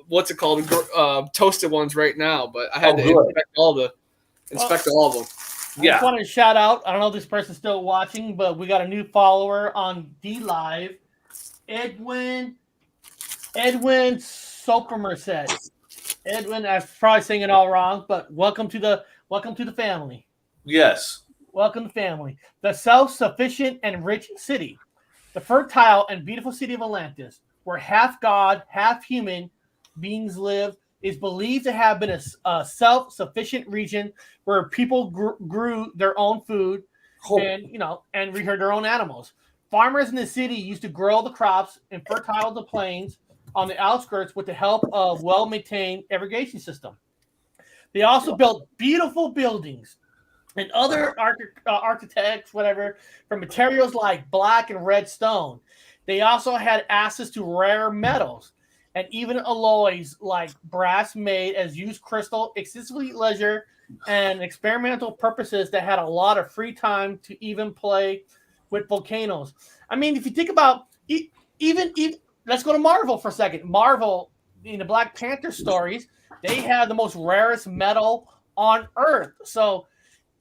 F: What's it called? Toasted ones right now, but I had to inspect all of them.
E: I just want to shout out. I don't know if this person's still watching, but we got a new follower on D Live. Edwin Sopermer. Edwin, I'm probably saying it all wrong, but welcome to the family.
B: Yes.
E: Welcome to the family. The self-sufficient and rich city, the fertile and beautiful city of Atlantis, where half god, half human beings live, is believed to have been a self-sufficient region where people grew their own food and reared their own animals. Farmers in the city used to grow the crops and fertile the plains on the outskirts with the help of well-maintained irrigation system. They also built beautiful buildings and other architects, whatever, from materials like black and red stone. They also had access to rare metals and even alloys like brass made as used crystal, excessively leisure, and experimental purposes that had a lot of free time to even play with volcanoes. I mean, if you think about even let's go to Marvel for a second. Marvel, in the Black Panther stories, they have the most rarest metal on Earth. So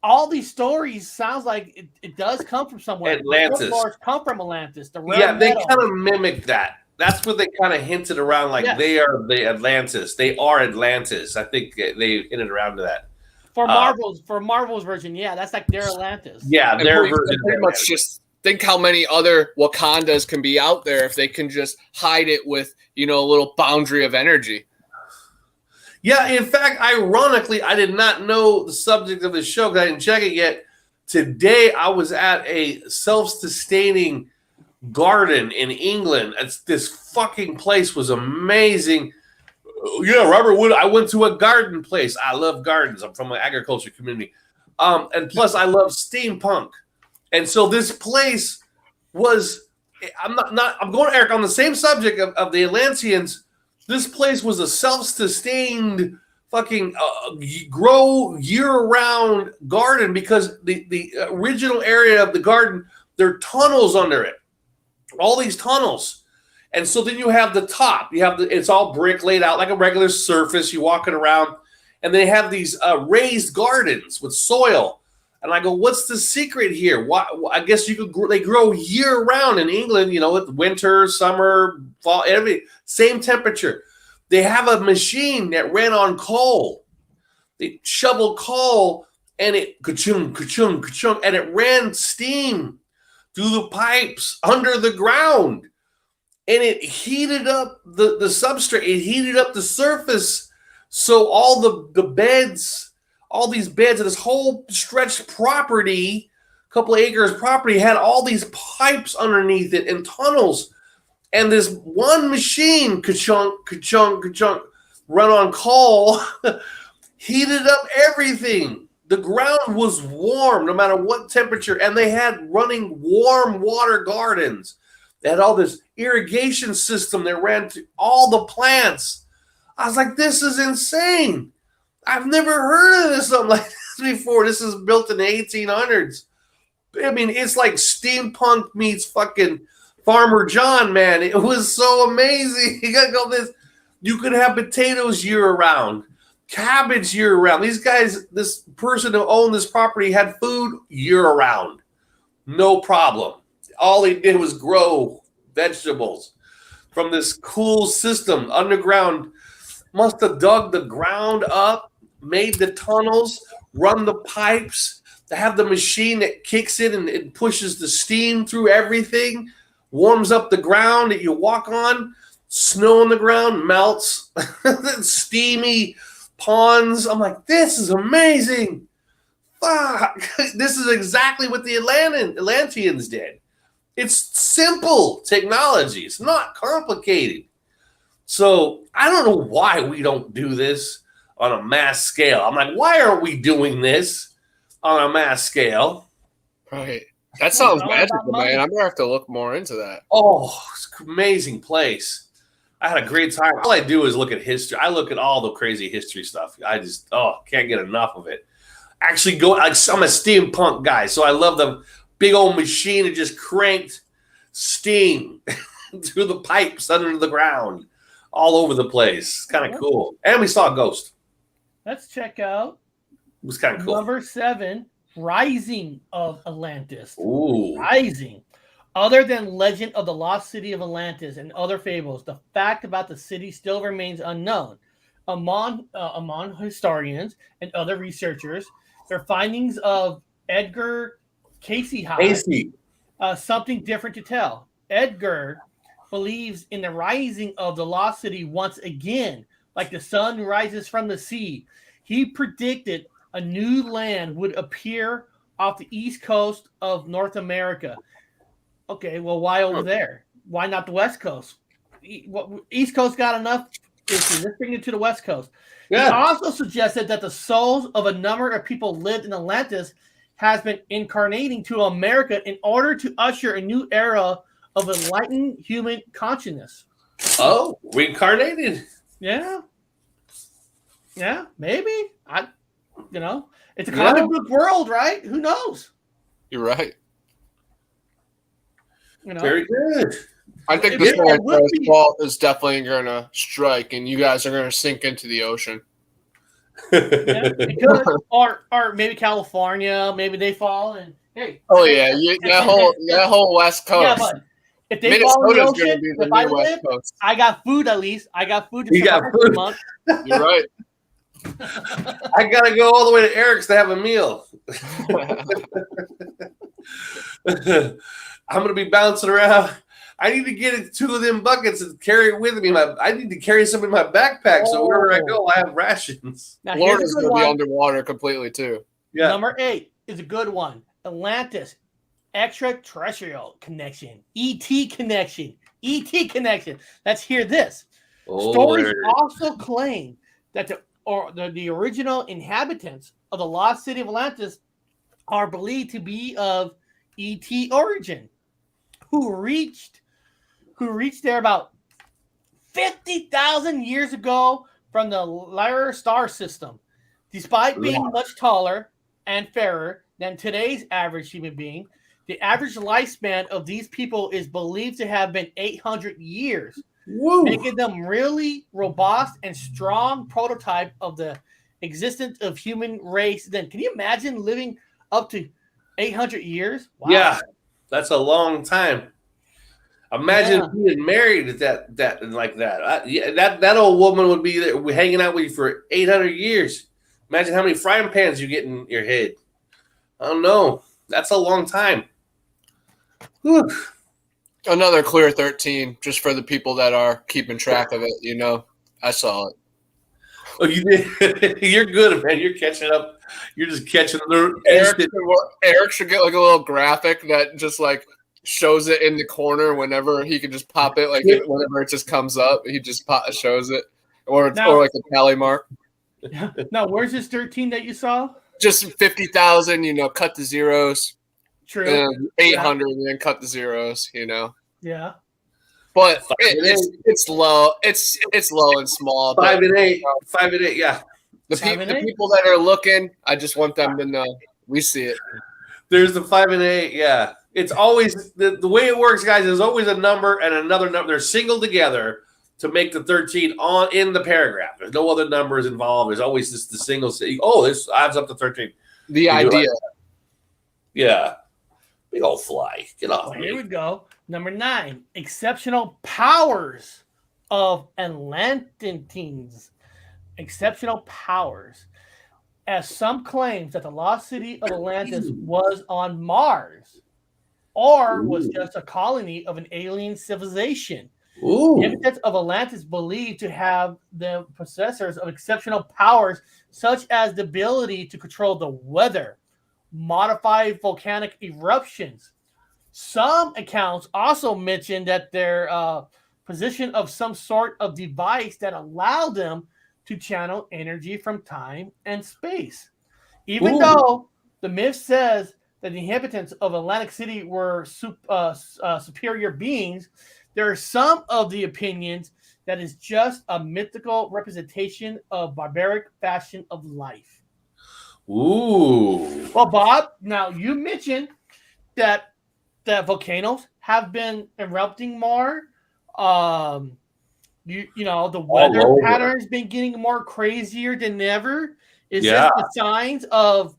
E: all these stories sounds like it does come from somewhere.
B: Atlantis.
E: The folklores come from Atlantis. The rare
B: they
E: metal.
B: kind of mimic that. That's what they kind of hinted around, like they are the Atlantis. They are Atlantis. I think they hinted around to that.
E: For Marvel's version, that's like their Atlantis.
B: Yeah, their version.
F: Pretty much just think how many other Wakandas can be out there if they can just hide it with, a little boundary of energy.
B: Yeah, in fact, ironically, I did not know the subject of the show because I didn't check it yet. Today, I was at a self-sustaining garden in England. This fucking place was amazing. Yeah, Robert Wood. I went to a garden place. I love gardens. I'm from an agriculture community. And plus, I love steampunk. And so this place was, I'm going, Eric, on the same subject of the Atlanteans. This place was a self-sustained fucking grow year-round garden because the original area of the garden, there are tunnels under it. All these tunnels. And so then you have the top. It's all brick laid out like a regular surface. You walk it around. And they have these raised gardens with soil. And I go, what's the secret here? Why, I guess they grow year round in England, with winter, summer, fall, same temperature. They have a machine that ran on coal. They shoveled coal and it ka-chung, ka-chung, ka-chung, and it ran steam through the pipes under the ground. And it heated up the substrate. It heated up the surface. So all the beds, all these beds of this whole stretched property, a couple of acres property, had all these pipes underneath it and tunnels. And this one machine, ka-chunk, ka-chunk, ka-chunk, run on coal, heated up everything. The ground was warm no matter what temperature. And they had running warm water gardens. They had all this irrigation system that ran to all the plants. I was like, this is insane. I've never heard of something like this before. This is built in the 1800s. I mean, it's like steampunk meets fucking Farmer John, man. It was so amazing. You got to go this. You could have potatoes year-round, cabbage year-round. These guys, this person who owned this property had food year-round. No problem. All they did was grow vegetables from this cool system underground. Must have dug the ground up, made the tunnels, run the pipes. They have the machine that kicks in and it pushes the steam through everything, warms up the ground that you walk on. Snow on the ground melts. Steamy ponds. I'm like, this is amazing. Fuck. This is exactly what the Atlanteans did. It's simple technology. It's not complicated. So I don't know why we don't do this on a mass scale. I'm like, why aren't we doing this on a mass scale?
F: Right. That sounds magical, man. I'm going to have to look more into that.
B: Oh, it's an amazing place. I had a great time. All I do is look at history. I look at all the crazy history stuff. I just, can't get enough of it. Actually, I'm a steampunk guy, so I love the big old machine that just cranked steam through the pipes under the ground all over the place. Kind of cool. And we saw a ghost.
E: Let's check out.
B: It was kind of cool.
E: Number 7, Rising of Atlantis.
B: Ooh.
E: Rising. Other than legend of the Lost City of Atlantis and other fables, the fact about the city still remains unknown. Among historians and other researchers, their findings of Edgar Casey something different to tell. Edgar believes in the rising of the lost city once again, like the sun rises from the sea. He predicted a new land would appear off the east coast of North America. Okay, well, why over there? Why not the west coast? East Coast got enough issues. Let's bring it to the west coast. Yeah. He also suggested that the souls of a number of people lived in Atlantis has been incarnating to America in order to usher a new era of enlightened human consciousness.
B: Oh, reincarnated.
E: Yeah. Yeah, maybe. It's a comic book world, right? Who knows?
F: You're right.
B: Very good.
F: I think the fault is definitely going to strike, and you guys are going to sink into the ocean.
E: Yeah, or maybe California, maybe they fall and hey.
F: Oh yeah, that whole West Coast.
E: Yeah, but if they fall in the ocean, if I live, I got food at least. I got food to survive for a month.
F: You're right.
B: I gotta go all the way to Eric's to have a meal. I'm going to be bouncing around. I need to get 2 of them buckets and carry it with me. I need to carry some in my backpack so wherever I go, I have rations.
E: Now,
F: Florida's going to be underwater completely too.
B: Yeah.
E: Number 8 is a good one. Atlantis extraterrestrial connection. ET connection. ET connection. Let's hear this. Stories also claim that the original inhabitants of the lost city of Atlantis are believed to be of ET origin, who reached there about 50,000 years ago from the Lyra star system. Despite being much taller and fairer than today's average human being, the average lifespan of these people is believed to have been 800 years, making them really robust and strong prototype of the existence of human race. Then, can you imagine living up to 800 years? Wow.
B: Yeah, that's a long time. Imagine being married at that like that. That old woman would be there hanging out with you for 800 years. Imagine how many frying pans you get in your head. I don't know. That's a long time. Whew.
F: Another clear 13, just for the people that are keeping track of it. I saw it.
B: Oh, you did. You're good, man. You're catching up. You're just catching
F: Eric should get like a little graphic that just like shows it in the corner whenever he can just pop it, whenever it just comes up, he just shows it, or like a tally mark.
E: Now, where's this 13 that you saw?
F: Just 50,000, cut the zeros.
E: True.
F: 800, and then cut the zeros.
E: Yeah.
F: But it's low. It's low and small.
B: 5 and 8. 5 and 8. Yeah.
F: The people that are looking, I just want them to know we see it.
B: There's the 5 and 8. Yeah. It's always the way it works, guys. There's always a number and another number. They're singled together to make the 13 in the paragraph. There's no other numbers involved. There's always just the single. This adds up to 13.
F: The idea.
B: Yeah. Big old fly. Get off.
E: Well, here we go. Number 9, exceptional powers of Atlanteans. Exceptional powers. As some claims that the lost city of Atlantis was on Mars or was just a colony of an alien civilization. The inhabitants of Atlantis believed to have the possessors of exceptional powers such as the ability to control the weather, modify volcanic eruptions. Some accounts also mention that their position of some sort of device that allowed them to channel energy from time and space. Even though the myth says that the inhabitants of Atlantic City were superior beings, there are some of the opinions that is just a mythical representation of barbaric fashion of life.
B: Ooh.
E: Well, Bob, now you mentioned that volcanoes have been erupting more. The weather pattern has been getting more crazier than ever. Is this the signs of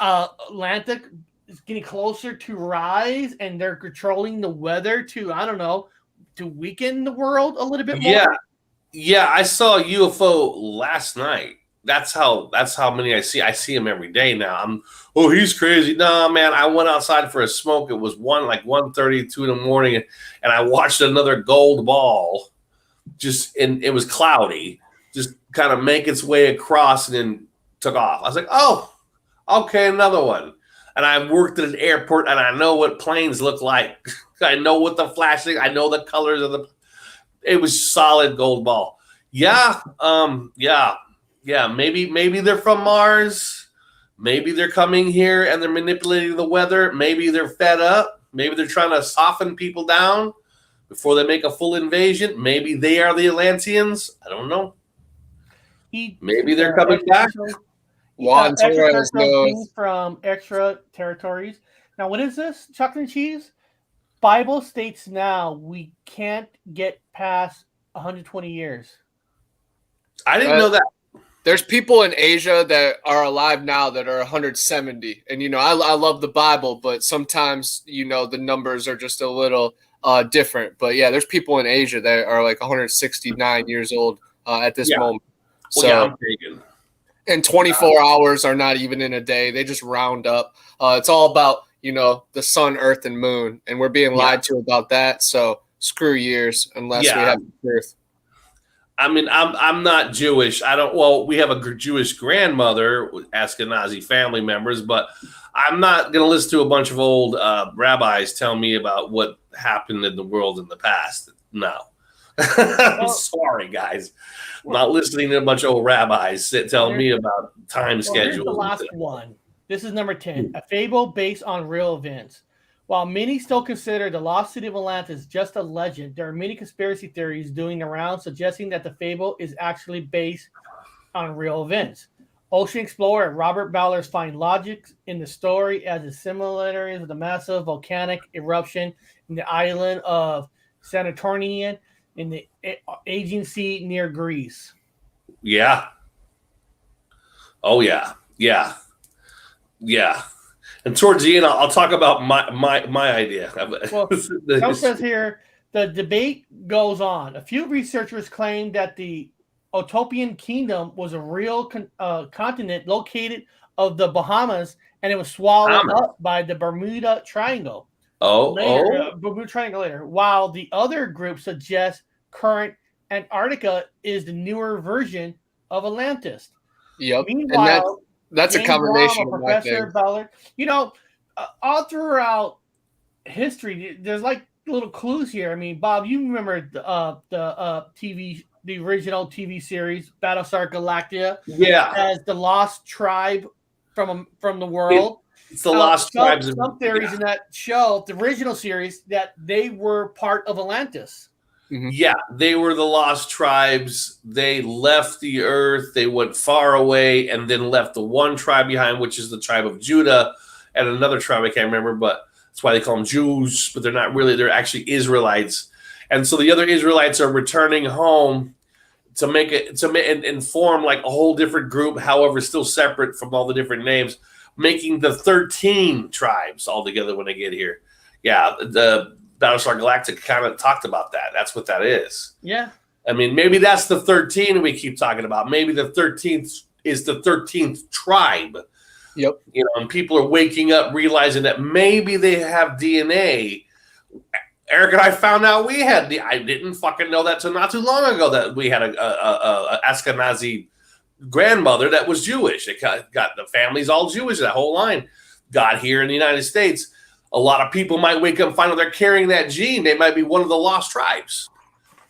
E: Atlantic is getting closer to rise, and they're controlling the weather to weaken the world a little bit more?
B: Yeah. I saw a UFO last night. That's how many I see. I see him every day now. He's crazy. No, man, I went outside for a smoke. It was 1:32 in the morning, and I watched another gold ball and it was cloudy, just kind of make its way across and then took off. I was like, oh, okay, another one. And I worked at an airport, and I know what planes look like. I know what the flashing, I know the colors of it was solid gold ball. Yeah. Maybe they're from Mars. Maybe they're coming here and they're manipulating the weather. Maybe they're fed up. Maybe they're trying to soften people down before they make a full invasion. Maybe they are the Atlanteans. I don't know. Maybe they're coming back.
F: Juan Torres
E: knows from extra territories. Now, what is this? Chocolate and cheese? Bible states now we can't get past 120 years.
B: I didn't know that.
F: There's people in Asia that are alive now that are 170. And, I love the Bible, but sometimes, the numbers are just a little different. But, yeah, there's people in Asia that are like 169 years old at this moment.
B: I'm taken.
F: And 24 hours are not even in a day. They just round up. It's all about, the sun, earth, and moon, and we're being lied to about that. So screw years unless we have the truth.
B: I mean, I'm not Jewish. Well, we have a Jewish grandmother, Ashkenazi family members, but I'm not going to listen to a bunch of old rabbis tell me about what happened in the world in the past. No. I'm sorry, guys. I'm not listening to a bunch of old rabbis telling me about time schedules.
E: Here's the last one. This is number 10. A fable based on real events. While many still consider the Lost City of Atlantis just a legend, there are many conspiracy theories doing around suggesting that the fable is actually based on real events. Ocean explorer Robert Ballard finds logic in the story as the similarities of the massive volcanic eruption in the island of Santorini in the Aegean Sea near Greece.
B: Yeah. Oh, yeah. Yeah. Yeah. And towards the end, I'll talk about my idea.
E: Well, it says here, the debate goes on. A few researchers claim that the utopian kingdom was a real continent located of the Bahamas, and it was swallowed up by the Bermuda Triangle. Bermuda Triangle later. While the other group suggests current Antarctica is the newer version of Atlantis.
F: Yep.
E: Meanwhile,
F: that's a combination.
E: Professor Ballard, all throughout history, there's like little clues here. I mean, Bob, you remember the original TV series Battlestar Galactica?
B: Yeah,
E: as the lost tribe from the world.
B: It's the lost tribes.
E: Some theories in that show, the original series, that they were part of Atlantis.
B: Mm-hmm. Yeah, they were the lost tribes. They left the earth. They went far away and then left the one tribe behind, which is the tribe of Judah, and another tribe I can't remember, but that's why they call them Jews, but they're not really. They're actually Israelites. And so the other Israelites are returning home to make it and form like a whole different group, however, still separate from all the different names, making the 13 tribes all together when they get here. Yeah, the Battlestar Galactica kind of talked about that. That's what that is.
E: Yeah.
B: I mean, maybe that's the 13 we keep talking about. Maybe the 13th is the 13th tribe.
F: Yep.
B: And people are waking up, realizing that maybe they have DNA. Eric and I found out we had I didn't fucking know that till not too long ago that we had a Ashkenazi grandmother that was Jewish. It got the family's all Jewish. That whole line got here in the United States. A lot of people might wake up and find out they're carrying that gene. They might be one of the lost tribes.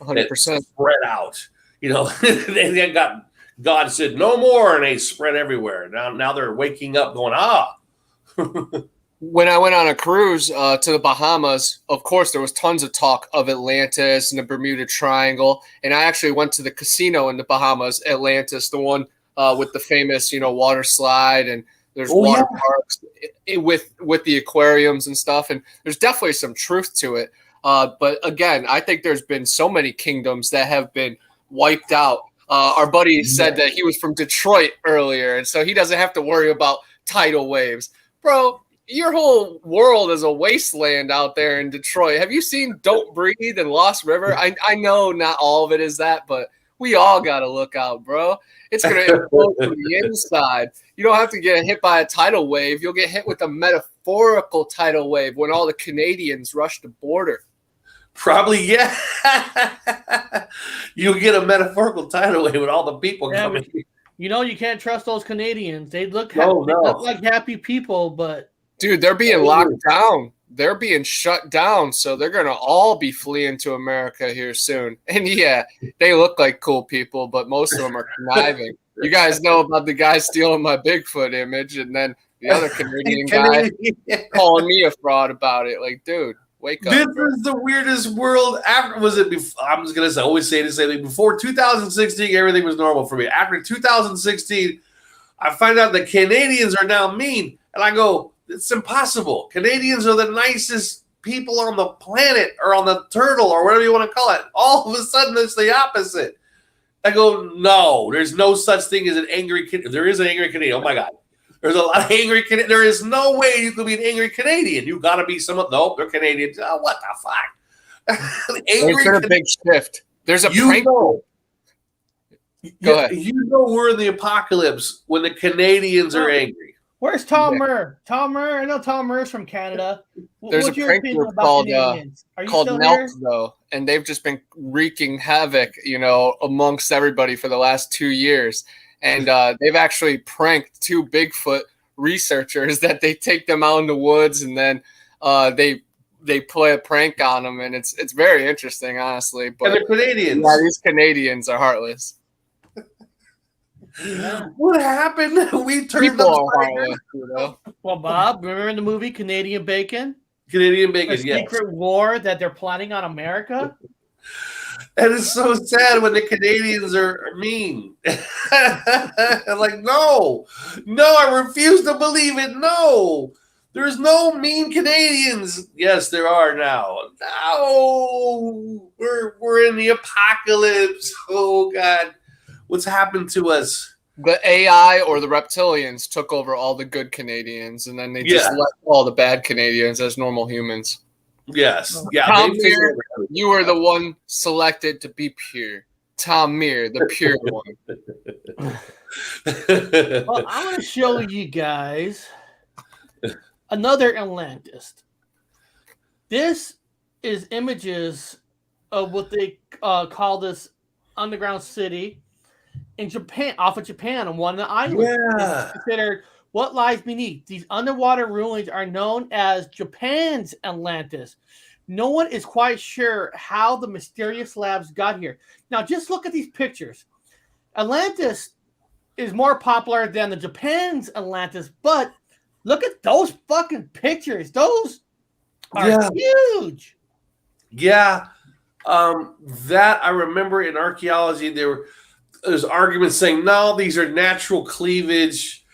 F: 100%
B: spread out. They got God said no more, and they spread everywhere. Now they're waking up, going
F: When I went on a cruise to the Bahamas, of course, there was tons of talk of Atlantis and the Bermuda Triangle. And I actually went to the casino in the Bahamas, Atlantis, the one with the famous, water slide, and there's water parks with the aquariums and stuff. And there's definitely some truth to it. But again, I think there's been so many kingdoms that have been wiped out. Our buddy said that he was from Detroit earlier, and so he doesn't have to worry about tidal waves. Bro, your whole world is a wasteland out there in Detroit. Have you seen Don't Breathe and Lost River? I know not all of it is that, but we all got to look out, bro. It's going to implode from the inside. You don't have to get hit by a tidal wave. You'll get hit with a metaphorical tidal wave when all the Canadians rush the border.
B: Probably, yeah. You'll get a metaphorical tidal wave with all the people coming.
E: You can't trust those Canadians. They look look like happy people, but
F: dude, they're being locked down. They're being shut down, so they're going to all be fleeing to America here soon. And yeah, they look like cool people, but most of them are conniving. You guys know about the guy stealing my Bigfoot image, and then the other Canadian guy calling me a fraud about it. Like, dude, wake up.
B: This is the weirdest world. I'm just going to always say the same thing. Before 2016, everything was normal for me. After 2016, I find out the Canadians are now mean, and I go, it's impossible. Canadians are the nicest people on the planet, or on the turtle, or whatever you want to call it. All of a sudden, it's the opposite. I go, no, there's no such thing as an angry Canadian. There is an angry Canadian. Oh, my God. There's a lot of angry Canadians. There is no way you can be an angry Canadian. You got to be someone. Nope, they're Canadians. Oh, what the fuck?
F: There's been a big shift. There's a prank.
B: Go ahead. You know we're in the apocalypse when the Canadians are angry.
E: Where's Tom Murr? Tom Murr? I know Tom Murr's from Canada.
F: There's
E: What's
F: a
E: your
F: prank
E: opinion
F: group
E: about
F: called
E: Canadians? Are you
F: called
E: still
F: Nymphs,
E: here?
F: though, and they've just been wreaking havoc, amongst everybody for the last 2 years. And they've actually pranked 2 Bigfoot researchers that they take them out in the woods, and then they play a prank on them, and it's very interesting, honestly. But
B: And the Canadians.
F: yeah, these Canadians are heartless.
B: What happened? We turned
F: People are
B: upside
F: heartless,
E: Well, Bob, remember in the movie Canadian Bacon?
B: Canadian
E: A
B: bacon, yes.
E: secret war that they're planning on America?
B: And it's so sad when the Canadians are mean. Like, no, I refuse to believe it. No, there's no mean Canadians. Yes, there are now. No, we're in the apocalypse. Oh God, what's happened to us?
F: The AI or the reptilians took over all the good Canadians, and then they just left all the bad Canadians as normal humans.
B: Yes, yeah.
F: Tom Meir, you were the one selected to be pure. Tom Meir, the pure one.
E: Well, I'm going to show you guys another Atlantis. This is images of what they call this underground city in Japan, off of Japan, on one of the islands.
B: Yeah.
E: It's considered what lies beneath. These underwater ruins are known as Japan's Atlantis. No one is quite sure how the mysterious labs got here. Now, just look at these pictures. Atlantis is more popular than the Japan's Atlantis, but look at those fucking pictures. Those are huge.
B: Yeah. That I remember in archaeology, there's arguments saying, no, these are natural cleavage.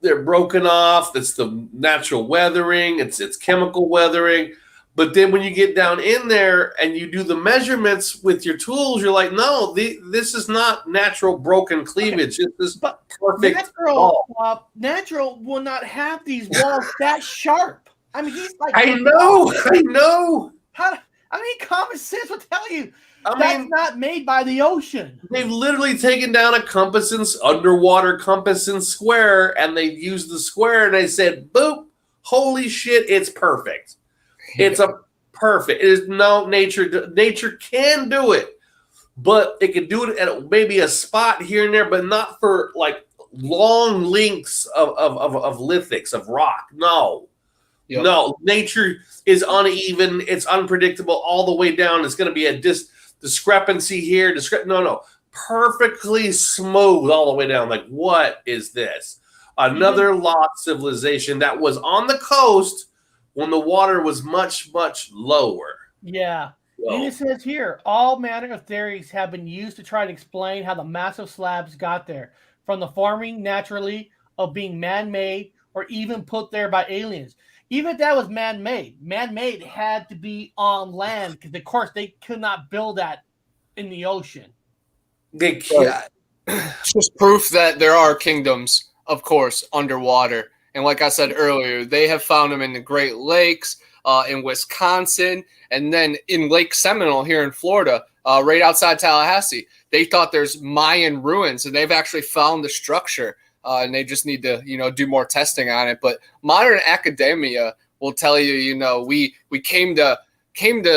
B: They're broken off. That's the natural weathering. It's chemical weathering. But then when you get down in there and you do the measurements with your tools, you're like, no, this is not natural broken cleavage.
E: Okay.
B: This is perfect.
E: Natural will not have these walls that sharp. I mean, he's like,
B: I know.
E: Common sense will tell you that's not made by the ocean.
B: They've literally taken down a underwater compass and square, and they've used the square, and they said, boop, holy shit, it's perfect. It's a perfect. It is no nature. Nature can do it, but it can do it at maybe a spot here and there, but not for like long lengths of lithics, of rock. No. Yep. No, nature is uneven. It's unpredictable all the way down. It's going to be a discrepancy here. No. Perfectly smooth all the way down. Like, what is this? Another lost civilization that was on the coast when the water was much, much lower.
E: Yeah. And it says here, all manner of theories have been used to try to explain how the massive slabs got there, from the forming naturally of being man-made or even put there by aliens. Even if that was man-made, man-made had to be on land because, of course, they could not build that in the ocean.
B: They can't.
F: Just proof that there are kingdoms, of course, underwater. And like I said earlier, they have found them in the Great Lakes, in Wisconsin, and then in Lake Seminole here in Florida, right outside Tallahassee. They thought there's Mayan ruins, and they've actually found the structure. And they just need to, do more testing on it. But modern academia will tell you, we came to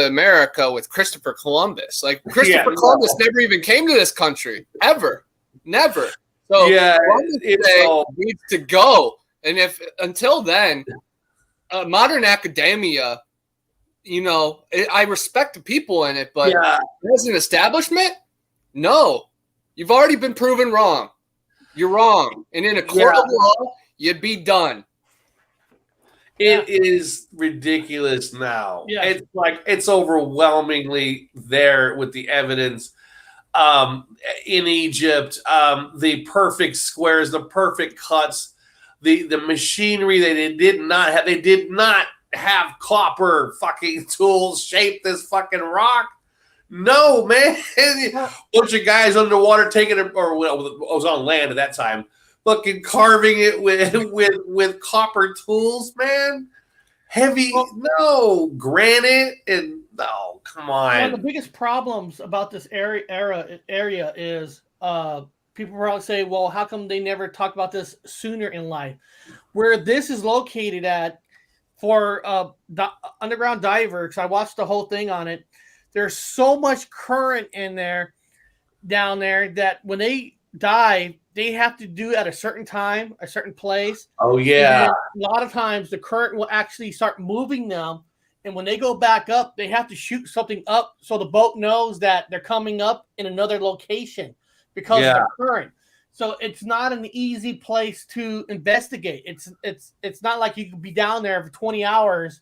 F: America with Christopher Columbus. Like Christopher Columbus never even came to this country ever, never. So Columbus needs to go. And if until then, modern academia, I respect the people in it, but as an establishment, no, you've already been proven wrong. You're wrong. And in a court of law, you'd be done.
B: It is ridiculous now.
E: Yeah.
B: It's like it's overwhelmingly there with the evidence. In Egypt, the perfect squares, the perfect cuts, the machinery that they did not have. They did not have copper fucking tools shape this fucking rock. No, man. Bunch of guys underwater taking it, or I was on land at that time, fucking carving it with copper tools, man. Heavy, granite, and come on.
E: One of the biggest problems about this area is people probably say, well, how come they never talked about this sooner in life? Where this is located at for the underground diver, because I watched the whole thing on it, there's so much current in there, down there, that when they dive, they have to do at a certain time, a certain place.
B: Oh, yeah.
E: And a lot of times the current will actually start moving them. And when they go back up, they have to shoot something up so the boat knows that they're coming up in another location because of the current. So it's not an easy place to investigate. It's not like you can be down there for 20 hours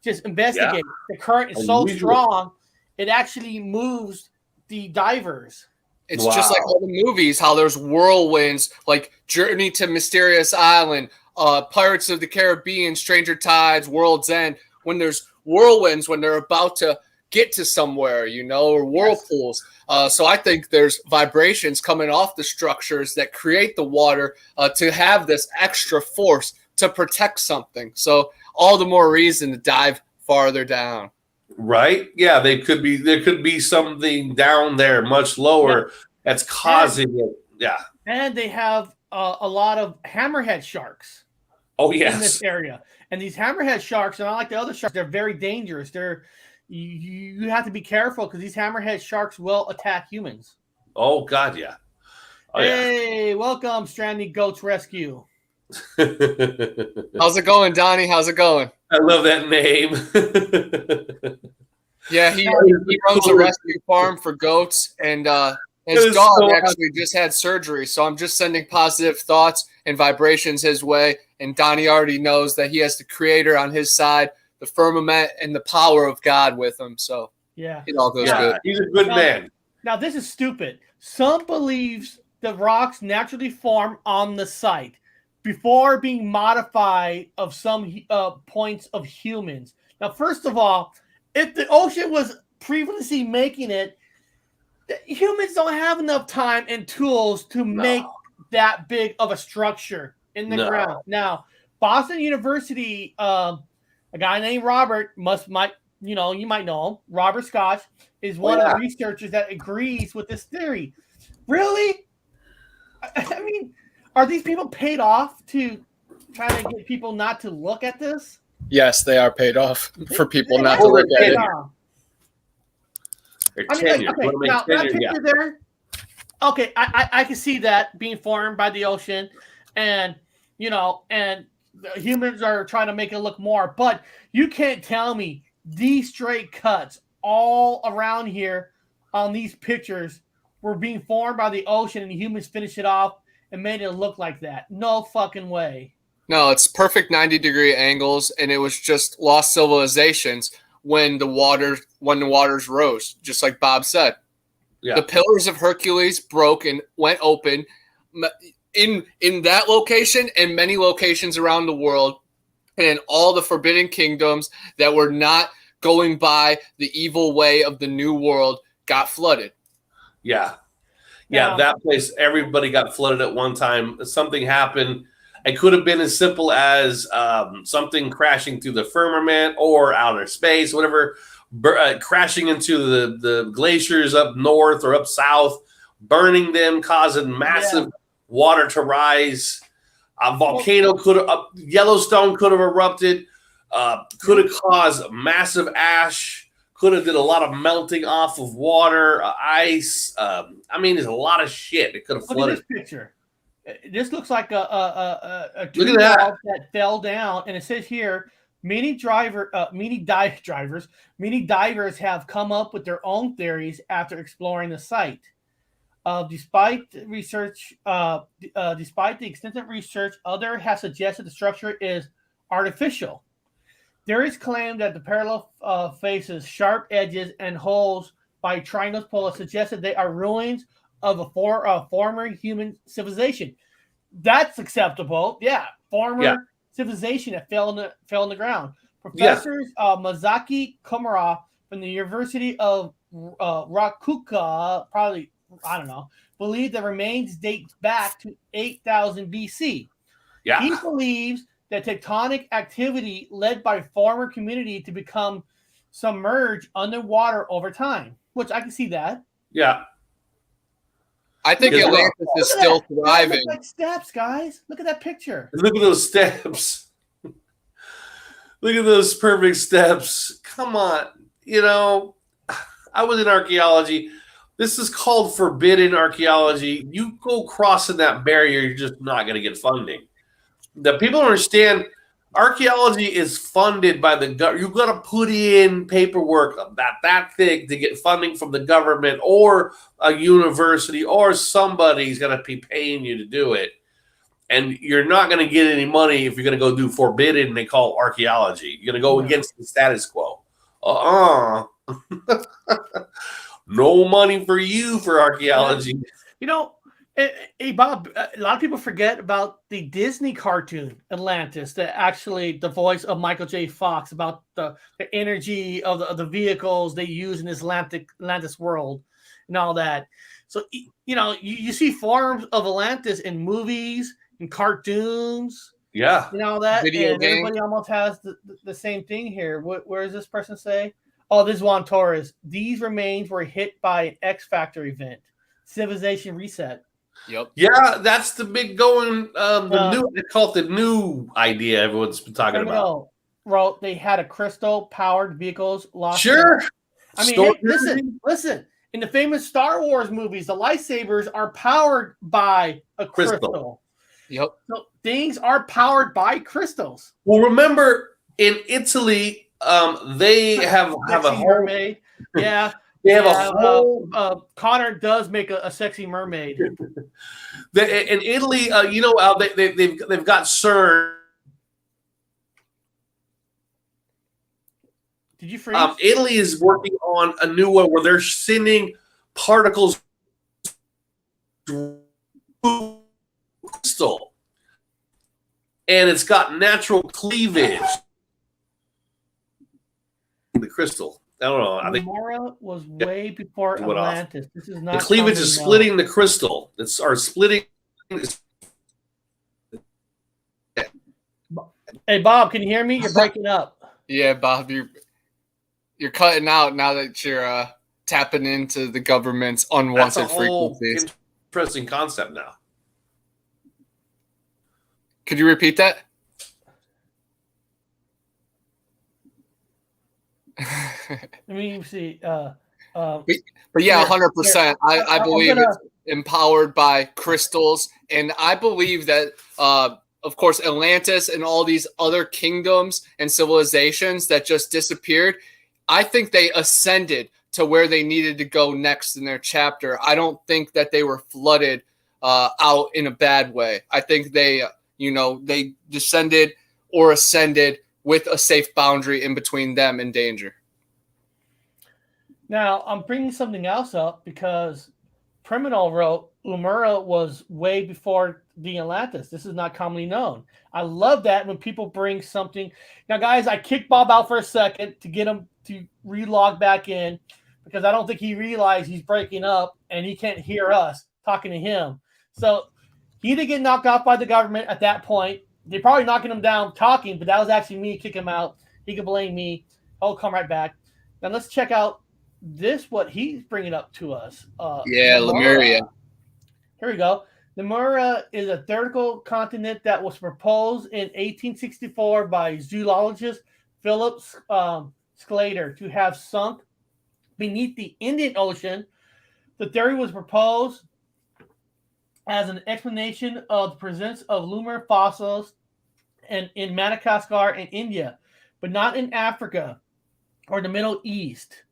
E: just investigate. The current is so strong, it actually moves the divers.
F: It's just like all the movies, how there's whirlwinds, like Journey to Mysterious Island, Pirates of the Caribbean, Stranger Tides, World's End. When there's whirlwinds, when they're about to get to somewhere, you know, or whirlpools. So I think there's vibrations coming off the structures that create the water to have this extra force to protect something. So all the more reason to dive farther down.
B: Right? Yeah, there could be something down there much lower that's causing it. Yeah.
E: And they have a lot of hammerhead sharks.
B: Oh, yes.
E: In this area. And these hammerhead sharks, and unlike the other sharks, they're very dangerous. You have to be careful because these hammerhead sharks will attack humans.
B: Oh, God, yeah. Oh,
E: hey, welcome, Stranded Goats Rescue.
F: How's it going, Donnie? How's it going?
B: I love that name.
F: Yeah, he runs a rescue farm for goats, and his dog actually just had surgery. So I'm just sending positive thoughts and vibrations his way. And Donnie already knows that he has the Creator on his side, the firmament, and the power of God with him. So it all goes good.
B: He's a good man.
E: Now, this is stupid. Some believes the rocks naturally form on the site before being modified of some points of humans. Now, first of all, if the ocean was previously making it, humans don't have enough time and tools to make that big of a structure in the ground. Now, Boston University, a guy named Robert, you might know him, Robert Scott, is one of the researchers that agrees with this theory. Really? I mean, are these people paid off to try to get people not to look at this?
F: Yes, they are paid off for people not to look at it.
E: I can see that being formed by the ocean, and humans are trying to make it look more. But you can't tell me these straight cuts all around here on these pictures were being formed by the ocean, and humans finished it off and made it look like that. No fucking way.
F: No, it's perfect 90-degree angles, and it was just lost civilizations when the waters rose, just like Bob said. Yeah. The pillars of Hercules broke and went open in that location and many locations around the world, and in all the forbidden kingdoms that were not going by the evil way of the new world got flooded.
B: Yeah. Yeah, that place, everybody got flooded at one time. Something happened. It could have been as simple as something crashing through the firmament or outer space, whatever, crashing into the glaciers up north or up south, burning them, causing massive water to rise. A volcano Yellowstone could have erupted, could have caused massive ash, could have did a lot of melting off of water, ice. There's a lot of shit that could have flooded.
E: Look at this picture. This looks like a tree that fell down, and it says here, many divers have come up with their own theories after exploring the site. Despite the extensive research, others have suggested the structure is artificial. There is claim that the parallel faces, sharp edges, and holes by triangles polar suggested they are ruins of a former human civilization. That's acceptable. Yeah, civilization that fell in the ground. Professors Mazaki Komara from the University of Rakuka, believe the remains date back to 8,000 BC. Yeah. He believes that tectonic activity led by former community to become submerged underwater over time, which I can see that.
B: Yeah.
F: I think
B: Guess what?
F: Atlantis is still
E: That
F: thriving.
E: looks like steps, guys. Look at that picture.
B: Look at those steps. Look at those perfect steps. Come on. You know, I was in archaeology. This is called forbidden archaeology. You go crossing that barrier, you're just not going to get funding. The people don't understand archaeology is funded by the government. You've got to put in paperwork about that thick to get funding from the government or a university or somebody's going to be paying you to do it. And you're not going to get any money if you're going to go do forbidden and they call it archaeology. You're going to go against the status quo. No money for you for archaeology.
E: You know, hey, Bob, a lot of people forget about the Disney cartoon Atlantis, the voice of Michael J. Fox, about the energy of the vehicles they use in this Atlantis world and all that. So, you know, you see forms of Atlantis in movies and cartoons.
B: Yeah.
E: And all that.
F: Video
E: and
F: game.
E: everybody almost has the same thing here. Where does this person say? Oh, this is Juan Torres. These remains were hit by an X Factor event. Civilization reset.
F: Yep.
B: Yeah, that's the big going. They call it the new idea everyone's been talking about.
E: Well, they had a crystal-powered vehicles lost.
B: Sure.
E: I mean, hey, listen. In the famous Star Wars movies, the lightsabers are powered by a crystal.
F: Yep.
E: So things are powered by crystals.
B: Well, remember in Italy, they have a whole
E: mermaid. Yeah.
B: They have a whole.
E: Connor does make a sexy mermaid.
B: In Italy, you know, they've got CERN.
E: Did you freeze?
B: Italy is working on a new one where they're sending particles to crystal, and it's got natural cleavage in the crystal. I don't know. I think
E: Mora was way before Atlantis. This is not
B: the cleavage is splitting the crystal. It's splitting.
E: Hey, Bob, can you hear me? You're breaking up.
F: Yeah, Bob, you're cutting out now that you're tapping into the government's unwanted frequencies.
B: Interesting concept now.
F: Could you repeat that?
E: Let me see.
F: But yeah, 100%. I believe it's empowered by crystals, and I believe that, of course, Atlantis and all these other kingdoms and civilizations that just disappeared, I think they ascended to where they needed to go next in their chapter. I don't think that they were flooded out in a bad way. I think they descended or ascended with a safe boundary in between them and danger.
E: Now, I'm bringing something else up because Priminal wrote Umura was way before the Atlantis. This is not commonly known. I love that when people bring something. Now, guys, I kicked Bob out for a second to get him to relog back in because I don't think he realized he's breaking up and he can't hear us talking to him. So he didn't get knocked off by the government at that point. They're probably knocking him down talking, but that was actually me kicking him out. He could blame me. I'll come right back. Now let's check out what he's bringing up to us.
F: Lemuria.
E: Here we go. Lemuria is a theoretical continent that was proposed in 1864 by zoologist Philip Sclater to have sunk beneath the Indian Ocean. The theory was proposed as an explanation of the presence of lemur fossils in Madagascar and India, but not in Africa or the Middle East.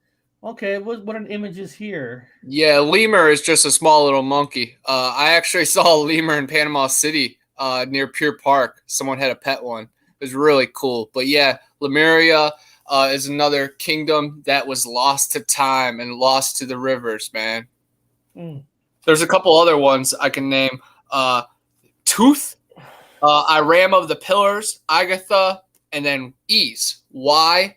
E: Okay, what are the images here?
F: Yeah, lemur is just a small little monkey. I actually saw a lemur in Panama City near Pier Park. Someone had a pet one. It was really cool. But yeah, Lemuria is another kingdom that was lost to time and lost to the rivers, man. There's a couple other ones I can name. Tooth, Iram of the Pillars, Agatha, and then Ease. Y''S.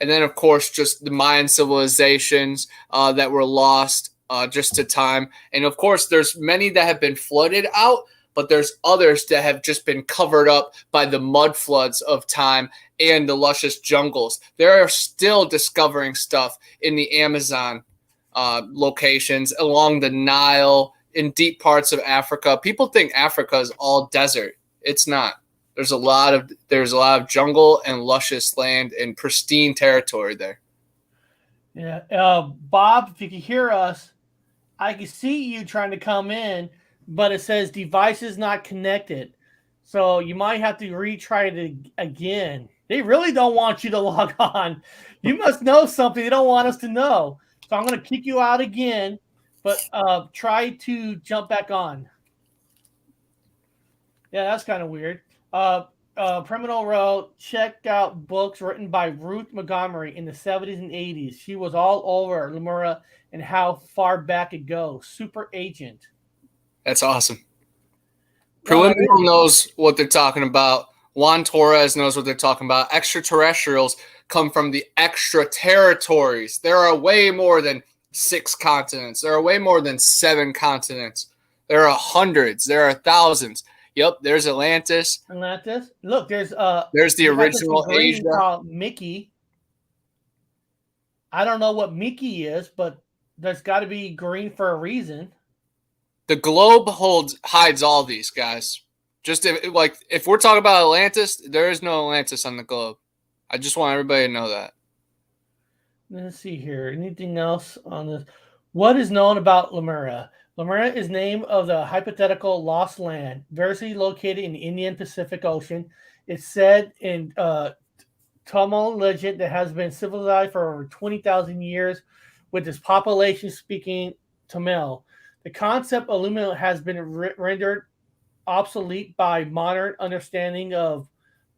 F: And then, of course, just the Mayan civilizations that were lost just to time. And, of course, there's many that have been flooded out, but there's others that have just been covered up by the mud floods of time and the luscious jungles. They're still discovering stuff in the Amazon locations along the Nile, in deep parts of Africa. People think Africa is all desert. It's not. There's a lot of jungle and luscious land and pristine territory there.
E: Yeah, Bob, if you can hear us, I can see you trying to come in, but it says devices not connected. So you might have to retry it again. They really don't want you to log on. You must know something they don't want us to know. So I'm going to kick you out again, but try to jump back on. Yeah, that's kind of weird. Criminal wrote, check out books written by Ruth Montgomery in the 70s and 80s. She was all over Lemura and how far back it goes. Super agent.
F: That's awesome. Preliminary knows what they're talking about. Juan Torres knows what they're talking about. Extraterrestrials come from the extra territories. There are way more than 6 continents. There are way more than 7 continents. There are hundreds. There are thousands. Yep, there's Atlantis.
E: Atlantis. Look, there's
F: the original Asia
E: called Mickey. I don't know what Mickey is, but there's got to be green for a reason.
F: The globe hides all these guys. Just if we're talking about Atlantis, there is no Atlantis on the globe. I just want everybody to know that.
E: Let's see here. Anything else on this? What is known about Lemura? Lemura is name of the hypothetical lost land, variously located in the Indian Pacific Ocean. It's said in Tamil legend that has been civilized for over 20,000 years, with its population speaking Tamil. The concept of Lemura has been rendered obsolete by modern understanding of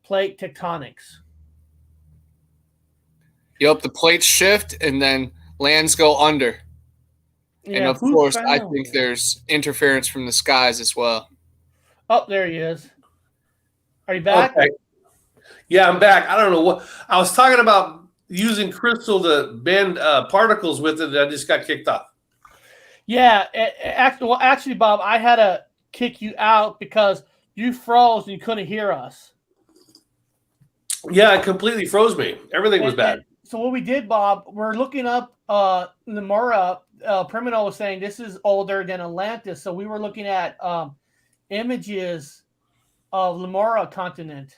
E: plate tectonics.
F: Yep, the plates shift and then lands go under. Yeah, and of course, I think there's interference from the skies as well.
E: Oh, there he is. Are you back?
B: Okay. Yeah, I'm back. I don't know what I was talking about, using crystal to bend particles with it. I just got kicked off.
E: Yeah, actually, Bob, I had to kick you out because you froze and you couldn't hear us.
B: Yeah, it completely froze me. Everything was bad.
E: So what we did, Bob, we're looking up Lemura. Primino was saying this is older than Atlantis, so we were looking at images of Lemura continent.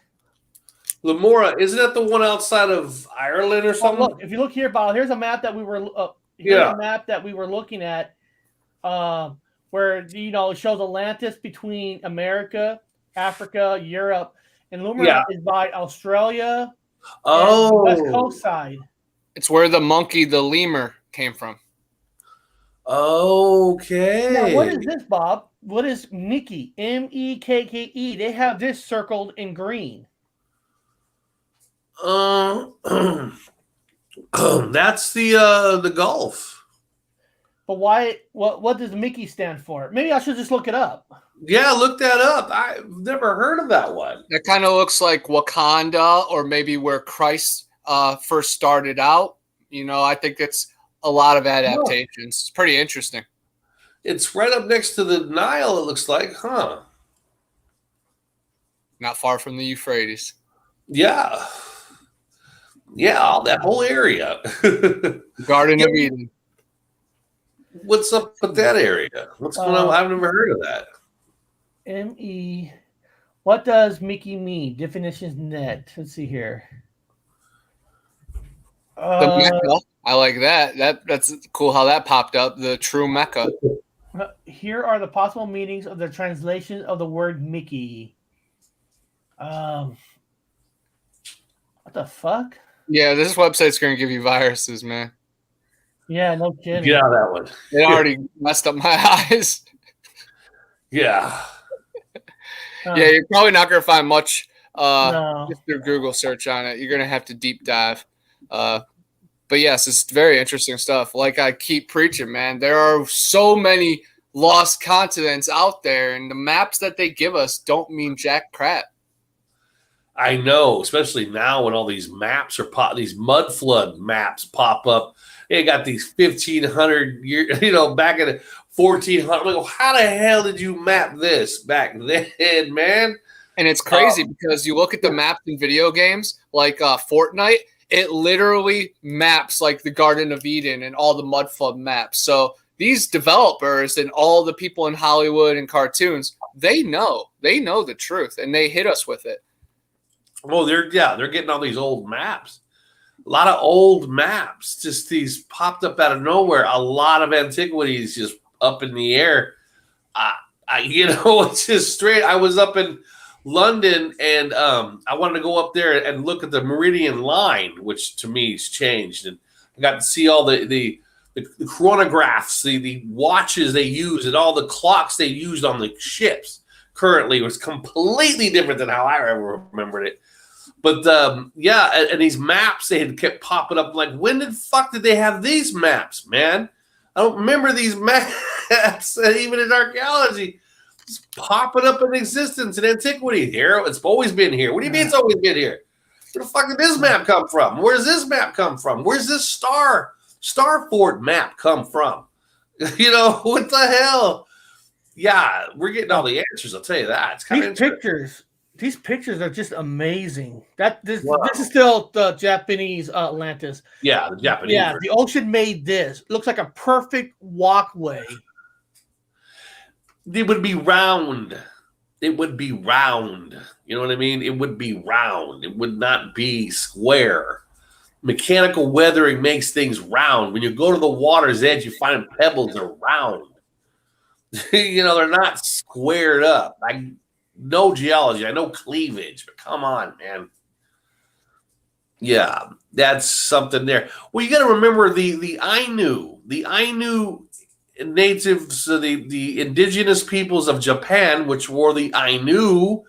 B: Lemura, isn't that the one outside of Ireland or something?
E: Look, if you look here, Bob, here's a map that we were looking at, where it shows Atlantis between America, Africa, Europe, and Lemura is by Australia.
B: Oh,
E: the West Coast side.
F: It's where the monkey, the lemur, came from.
B: Okay.
E: Now, what is this, Bob? What is Mickey? M-E-K-K-E. They have this circled in green.
B: That's the Gulf.
E: But why? What does Mickey stand for? Maybe I should just look it up.
B: Yeah, look that up. I've never heard of that one.
F: That kind of looks like Wakanda, or maybe where Christ first started out. I think it's a lot of adaptations. It's pretty interesting.
B: It's right up next to the Nile, it looks like, huh?
F: Not far from the Euphrates.
B: Yeah. Yeah, that whole area.
F: Garden of Eden.
B: What's up with that area? What's going on? I've never heard of that.
E: M-E. What does Mickey mean? Definitions net. Let's see here.
F: The Mecca. I like that. That's cool how that popped up. The true Mecca.
E: Here are the possible meanings of the translation of the word Mickey. What the fuck?
F: Yeah, this website's going to give you viruses, man.
E: Yeah, no kidding.
B: Get out of that one.
F: It already messed up my eyes.
B: Yeah.
F: Yeah, you're probably not going to find much just through Google search on it. You're going to have to deep dive. But yes, it's very interesting stuff. Like I keep preaching, man, there are so many lost continents out there, and the maps that they give us don't mean jack crap.
B: I know, especially now when all these maps are these mud flood maps pop up. They got these 1,500 years, back in 1,400. I'm like, how the hell did you map this back then, man?
F: And it's crazy because you look at the maps in video games like Fortnite, it literally maps like the Garden of Eden and all the mud flood maps. So these developers and all the people in Hollywood and cartoons, they know the truth, and they hit us with it.
B: Well, they're getting all these old maps. A lot of old maps, just these popped up out of nowhere. A lot of antiquities just up in the air. It's just straight. I was up in London, and I wanted to go up there and look at the Meridian Line, which to me has changed. And I got to see all the chronographs, the watches they use, and all the clocks they used on the ships. Currently, was completely different than how I ever remembered it. But and these maps, they had kept popping up. Like, when the fuck did they have these maps, man? I don't remember these maps, even in archaeology. It's popping up in existence in antiquity. Here, it's always been here. What do you mean it's always been here? Where the fuck did this map come from? Where's this map come from? Where's this Starfort map come from? What the hell? Yeah, we're getting all the answers. I'll tell you that. It's kind of
E: These pictures are just amazing. This is still the Japanese Atlantis.
B: Yeah, the Japanese.
E: Yeah,
B: version.
E: the ocean made this. It looks like a perfect walkway.
B: It would be round. It would be round. You know what I mean? It would be round. It would not be square. Mechanical weathering makes things round. When you go to the water's edge, you find pebbles are round. They're not squared up. I know geology. I know cleavage, but come on, man. Yeah, that's something there. Well, you got to remember the Ainu. The Ainu natives, the indigenous peoples of Japan, which were the Ainu,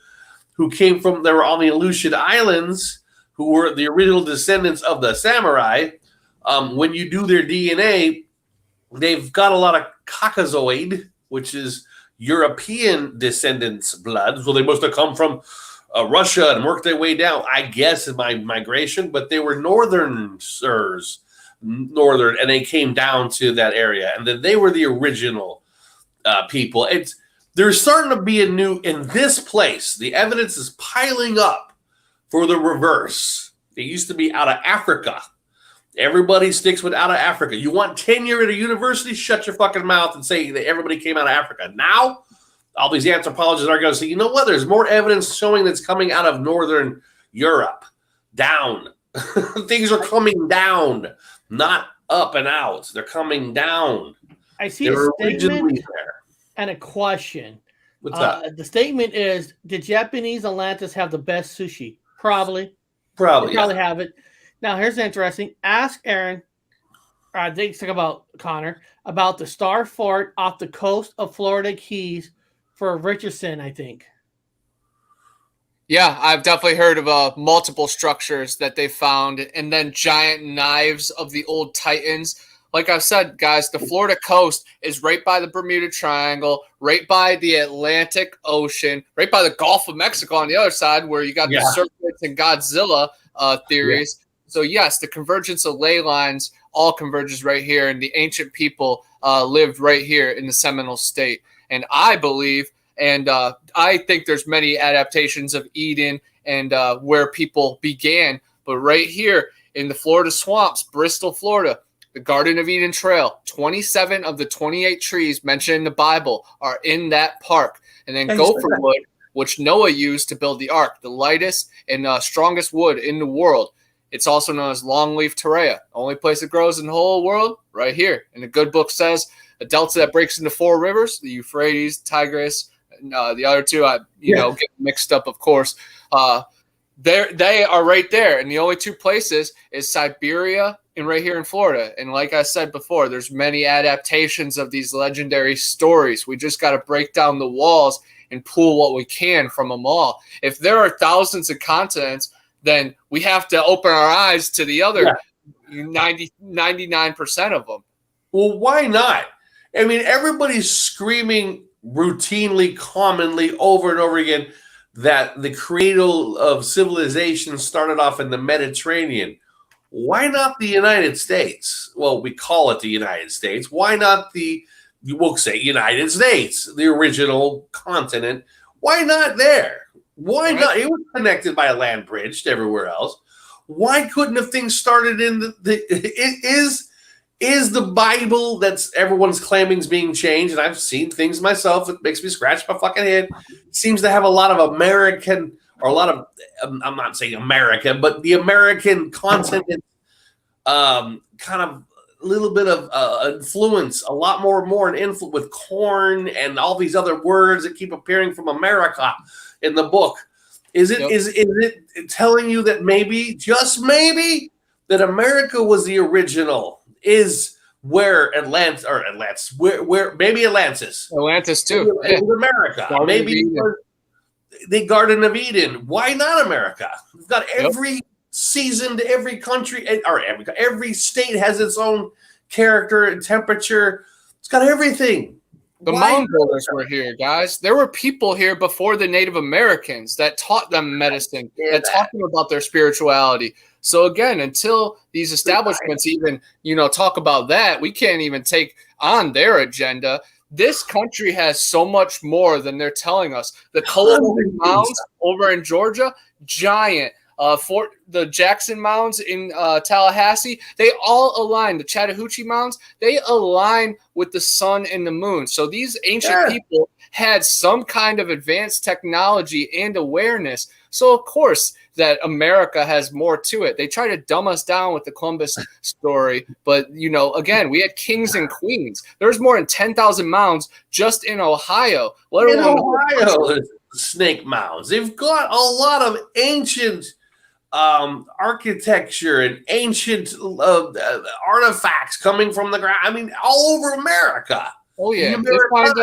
B: who they were on the Aleutian Islands, who were the original descendants of the samurai. When you do their DNA, they've got a lot of Caucasoid, which is European descendants' blood. So they must have come from Russia and worked their way down, I guess, in my migration. But they were northern, and they came down to that area. And then they were the original people. There's starting to be in this place, the evidence is piling up for the reverse. It used to be out of Africa. Everybody sticks with out of Africa. You want tenure at a university? Shut your fucking mouth and say that everybody came out of Africa. Now, all these anthropologists are going to say, you know what? There's more evidence showing that's coming out of Northern Europe. Down. Things are coming down, not up and out. They're coming down.
E: I see a statement and a question.
B: What's that?
E: The statement is, did Japanese Atlantis have the best sushi? Probably.
B: They probably
E: have it. Now, here's interesting. Ask Aaron, or I think about Connor, about the Star Fort off the coast of Florida Keys for Richardson, I think.
F: Yeah, I've definitely heard of multiple structures that they found, and then giant knives of the old Titans. Like I said, guys, the Florida coast is right by the Bermuda Triangle, right by the Atlantic Ocean, right by the Gulf of Mexico on the other side, where you got the serpents and Godzilla theories. Yeah. So, yes, the convergence of ley lines all converges right here, and the ancient people lived right here in the Seminole State. And I believe, and I think there's many adaptations of Eden and where people began, but right here in the Florida swamps, Bristol, Florida, the Garden of Eden Trail, 27 of the 28 trees mentioned in the Bible are in that park. And then gopher wood, which Noah used to build the ark, the lightest and strongest wood in the world. It's also known as longleaf terrea. Only place it grows in the whole world, right here. And the good book says a delta that breaks into 4 rivers, the Euphrates, Tigris, the other two, get mixed up, of course. They are right there. And the only 2 places is Siberia and right here in Florida. And like I said before, there's many adaptations of these legendary stories. We just got to break down the walls and pull what we can from them all. If there are thousands of continents, then we have to open our eyes to the other 99% of them.
B: Well, why not? I mean, everybody's screaming routinely, commonly, over and over again that the cradle of civilization started off in the Mediterranean. Why not the United States? Well, we call it the United States. Why not we'll say United States, the original continent? Why not there? Why not? It was connected by a land bridge to everywhere else. Why couldn't have things started in is the Bible that's everyone's claiming is being changed? And I've seen things myself that makes me scratch my fucking head. It seems to have a lot of American, or a lot of, I'm not saying American, but the American content, kind of a little bit of influence, a lot more an influence with corn and all these other words that keep appearing from America in the book. Is it is it telling you that maybe, just maybe, that America was the original? Is where Atlantis, where maybe Atlantis
F: too.
B: It was America.
F: Garden
B: maybe the Garden of Eden. Why not America? We've got every season, every country, or every state has its own character and temperature. It's got everything.
F: The mound builders were here, guys. There were people here before the Native Americans that taught them medicine, that taught them about their spirituality. So again, until these establishments even, talk about that, we can't even take on their agenda. This country has so much more than they're telling us. The colorful mounds over in Georgia, giant. Fort the Jackson Mounds in Tallahassee, they all align. The Chattahoochee Mounds, they align with the sun and the moon. So these ancient people had some kind of advanced technology and awareness. So of course that America has more to it. They try to dumb us down with the Columbus story, but again, we had kings and queens. There's more than 10,000 mounds just in Ohio.
B: Ohio, snake mounds. They've got a lot of ancient architecture and ancient artifacts coming from the ground. I mean, all over America.
F: Oh yeah, they find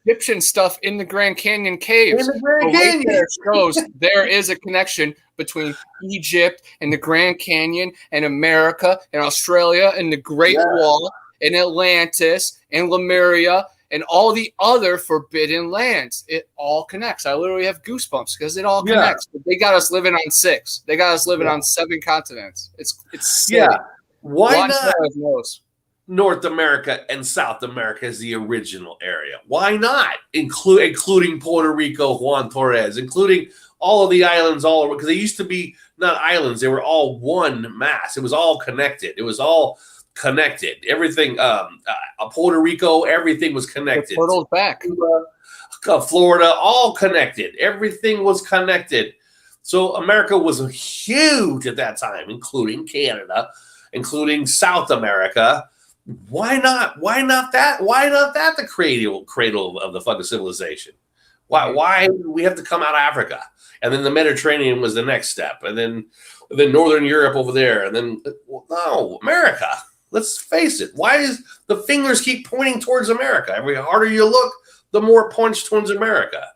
F: Egyptian stuff in the Grand Canyon caves.
B: In the Grand Canyon
F: shows there is a connection between Egypt and the Grand Canyon and America and Australia and the Great Wall and Atlantis and Lemuria and all the other forbidden lands. It all connects. I literally have goosebumps because it all connects. But they got us living on 6. They got us living on 7 continents. It's silly.
B: Why not North America and South America is the original area? Why not including Puerto Rico, Juan Torres, including all of the islands all over? Because they used to be not islands; they were all one mass. It was all connected. It was all connected. Everything, Puerto Rico, everything was connected.
F: Turtles back.
B: Florida, all connected. Everything was connected. So America was huge at that time, including Canada, including South America. Why not? Why not that? Why not that the cradle of the fucking civilization? Why do we have to come out of Africa? And then the Mediterranean was the next step. And then Northern Europe over there. And then, no, America. Let's face it. Why does the fingers keep pointing towards America? Every harder you look, the more punch towards America.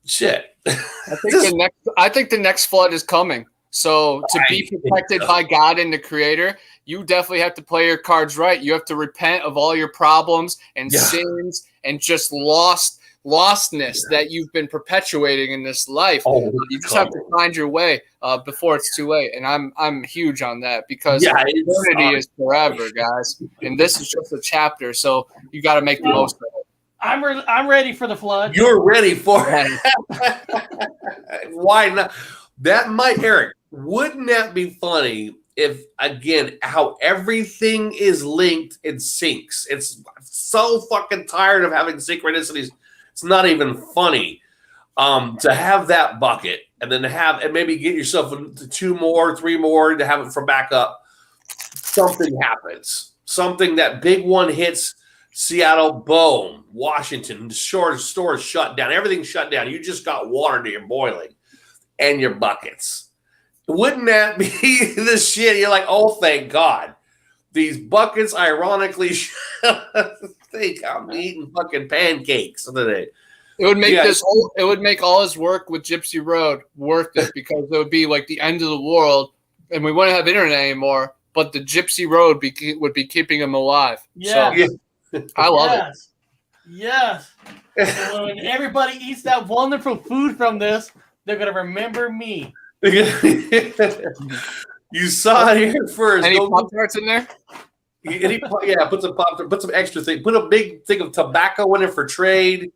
B: Shit.
F: I think the next flood is coming. So to be protected by God and the Creator, you definitely have to play your cards right. You have to repent of all your problems and sins and just lostness that you've been perpetuating in this life. You just have to find your way before it's too late. And I'm huge on that because eternity is forever, guys. And this is just a chapter, so you got to make the most of it.
E: I'm ready for the flood.
B: You're ready for it. Why not? Eric, wouldn't that be funny if, again, how everything is linked and syncs? It's so fucking tired of having synchronicities. It's not even funny to have that bucket and then and maybe get yourself 2 more, 3 more to have it for backup. Something happens. Something, that big one hits Seattle, boom, Washington, stores shut down. Everything's shut down. You just got water to your boiling and your buckets. Wouldn't that be the shit? You're like, oh, thank God. These buckets, ironically, think I'm eating fucking pancakes today.
F: It would make it would make all his work with Gypsy Road worth it because it would be like the end of the world and we wouldn't have internet anymore, but the Gypsy Road would be keeping him alive.
E: Yeah.
F: So, I love it.
E: Yes. So when everybody eats that wonderful food from this, they're going to remember me.
B: You saw it here first.
F: Any Pop-Tarts in there?
B: Put some extra thing. Put a big thing of tobacco in it for trade.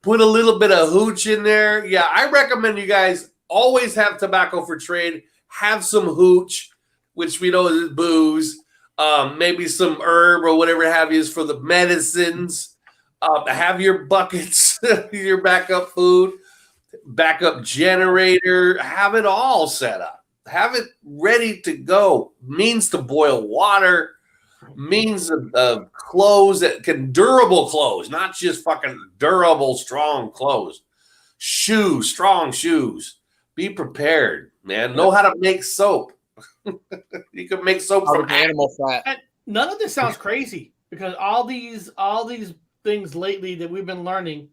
B: Put a little bit of hooch in there. Yeah, I recommend you guys always have tobacco for trade. Have some hooch. which we know is booze. Maybe some herb or whatever have you is for the medicines. Have your buckets, your backup food, backup generator. Have it all set up. Have it ready to go. Means to boil water. Means of clothes that can durable clothes, not just fucking durable, strong clothes. Shoes, strong shoes. Be prepared, man. Know how to make soap. You can make soap from
F: animal fat.
E: And none of this sounds crazy because all these things lately that we've been learning,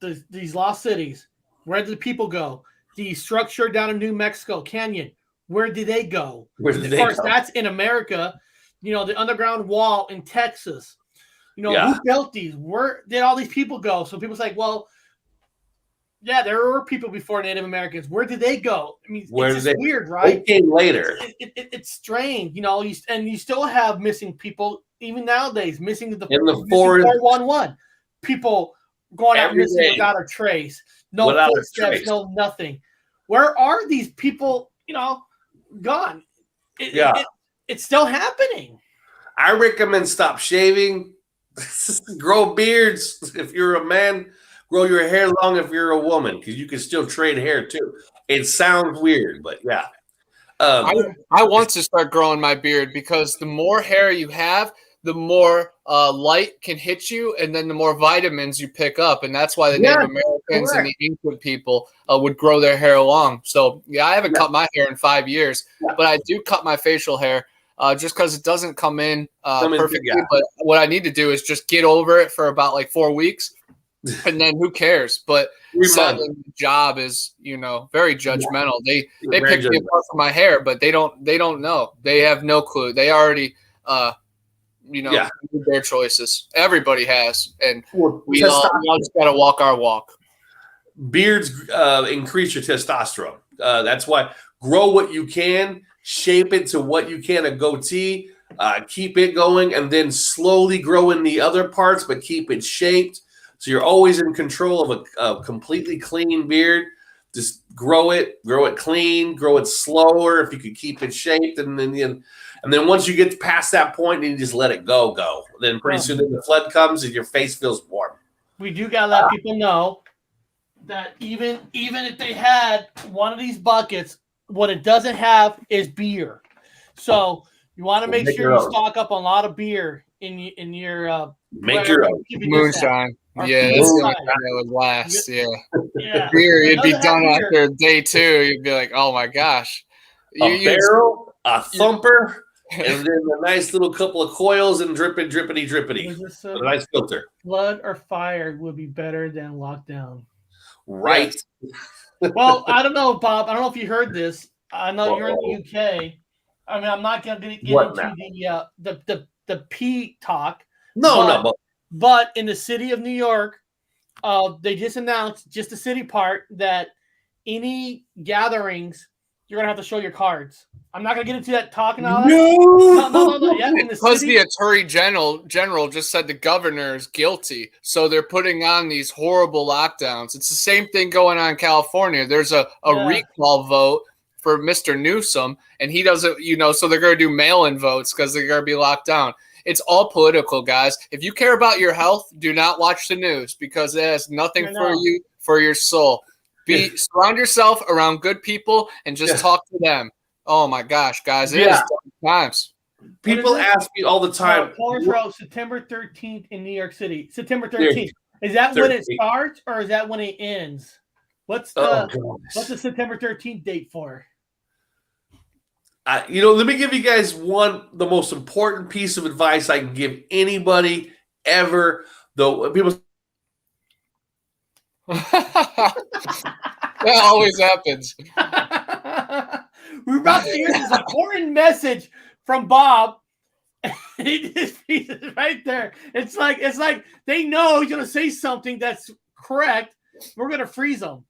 E: these lost cities, where did the people go? The structure down in New Mexico Canyon, where did they go? Of course, that's in America. You know, the underground wall in Texas. You know, who built these? Where did all these people go? So people's like, well, yeah, there were people before Native Americans. Where did they go? I mean, it's just weird, right?
B: They came later.
E: It's strange, you know. You still have missing people even nowadays. Missing
B: in the forest.
E: 411. People going out missing without a trace. No footsteps. No nothing. Where are these people? You know, gone. It's still happening.
B: I recommend stop shaving. Grow beards if you're a man. Grow your hair long if you're a woman, because you can still trade hair too. It sounds weird, but yeah.
F: I want to start growing my beard because the more hair you have, the more light can hit you, and then the more vitamins you pick up. And that's why the Native Americans and the ancient people would grow their hair long. So, yeah, I haven't cut my hair in 5 years, but I do cut my facial hair just because it doesn't come in perfectly. But what I need to do is just get over it for about like 4 weeks. And then who cares? But sadly, the job is, you know, very judgmental. They pick me apart for my hair, but they don't know. They have no clue. They already made their choices. Everybody has, and we all just gotta walk our walk.
B: Beards increase your testosterone. That's why grow what you can, shape it to what you can, a goatee, keep it going, and then slowly grow in the other parts, but keep it shaped. So you're always in control of a completely clean beard. Just grow it clean, grow it slower if you could keep it shaped, and then once you get past that point, then you just let it go. Then pretty soon the flood comes and your face feels warm.
E: We do gotta let people know that even if they had one of these buckets, what it doesn't have is beer. So you want to make sure you stock up on a lot of beer in your
B: make your own
F: moonshine. Yeah, that's the only time that would last. Yeah. Beer, you'd be done after day 2. You'd be like, oh my gosh.
B: Barrel, a thumper, and then a nice little couple of coils and drippity. A nice filter.
E: Flood or fire would be better than lockdown.
B: Right.
E: Well, I don't know, Bob. I don't know if you heard this. I know you're in the UK. I mean, I'm not going to get into the P talk.
B: No.
E: But in the city of New York, they just announced, just the city part, that any gatherings, you're going to have to show your cards. I'm not going to get into that talk and all that. No. Yeah,
F: because the attorney general just said the governor is guilty. So they're putting on these horrible lockdowns. It's the same thing going on in California. There's a recall vote for Mr. Newsom, and he doesn't, so they're going to do mail-in votes because they're going to be locked down. It's all political, guys. If you care about your health, do not watch the news because it has nothing for you, for your soul. Surround yourself around good people and just talk to them. Oh my gosh, guys, it is times.
B: People ask me all the time.
E: September 13th in New York City. September 13th. Is that when it starts or is that when it ends? What's the September 13th date for?
B: Let me give you guys the most important piece of advice I can give anybody ever. Though people,
F: that always happens.
E: We're about to hear this important message from Bob. He's right there. It's like they know he's gonna say something that's correct. We're gonna freeze them.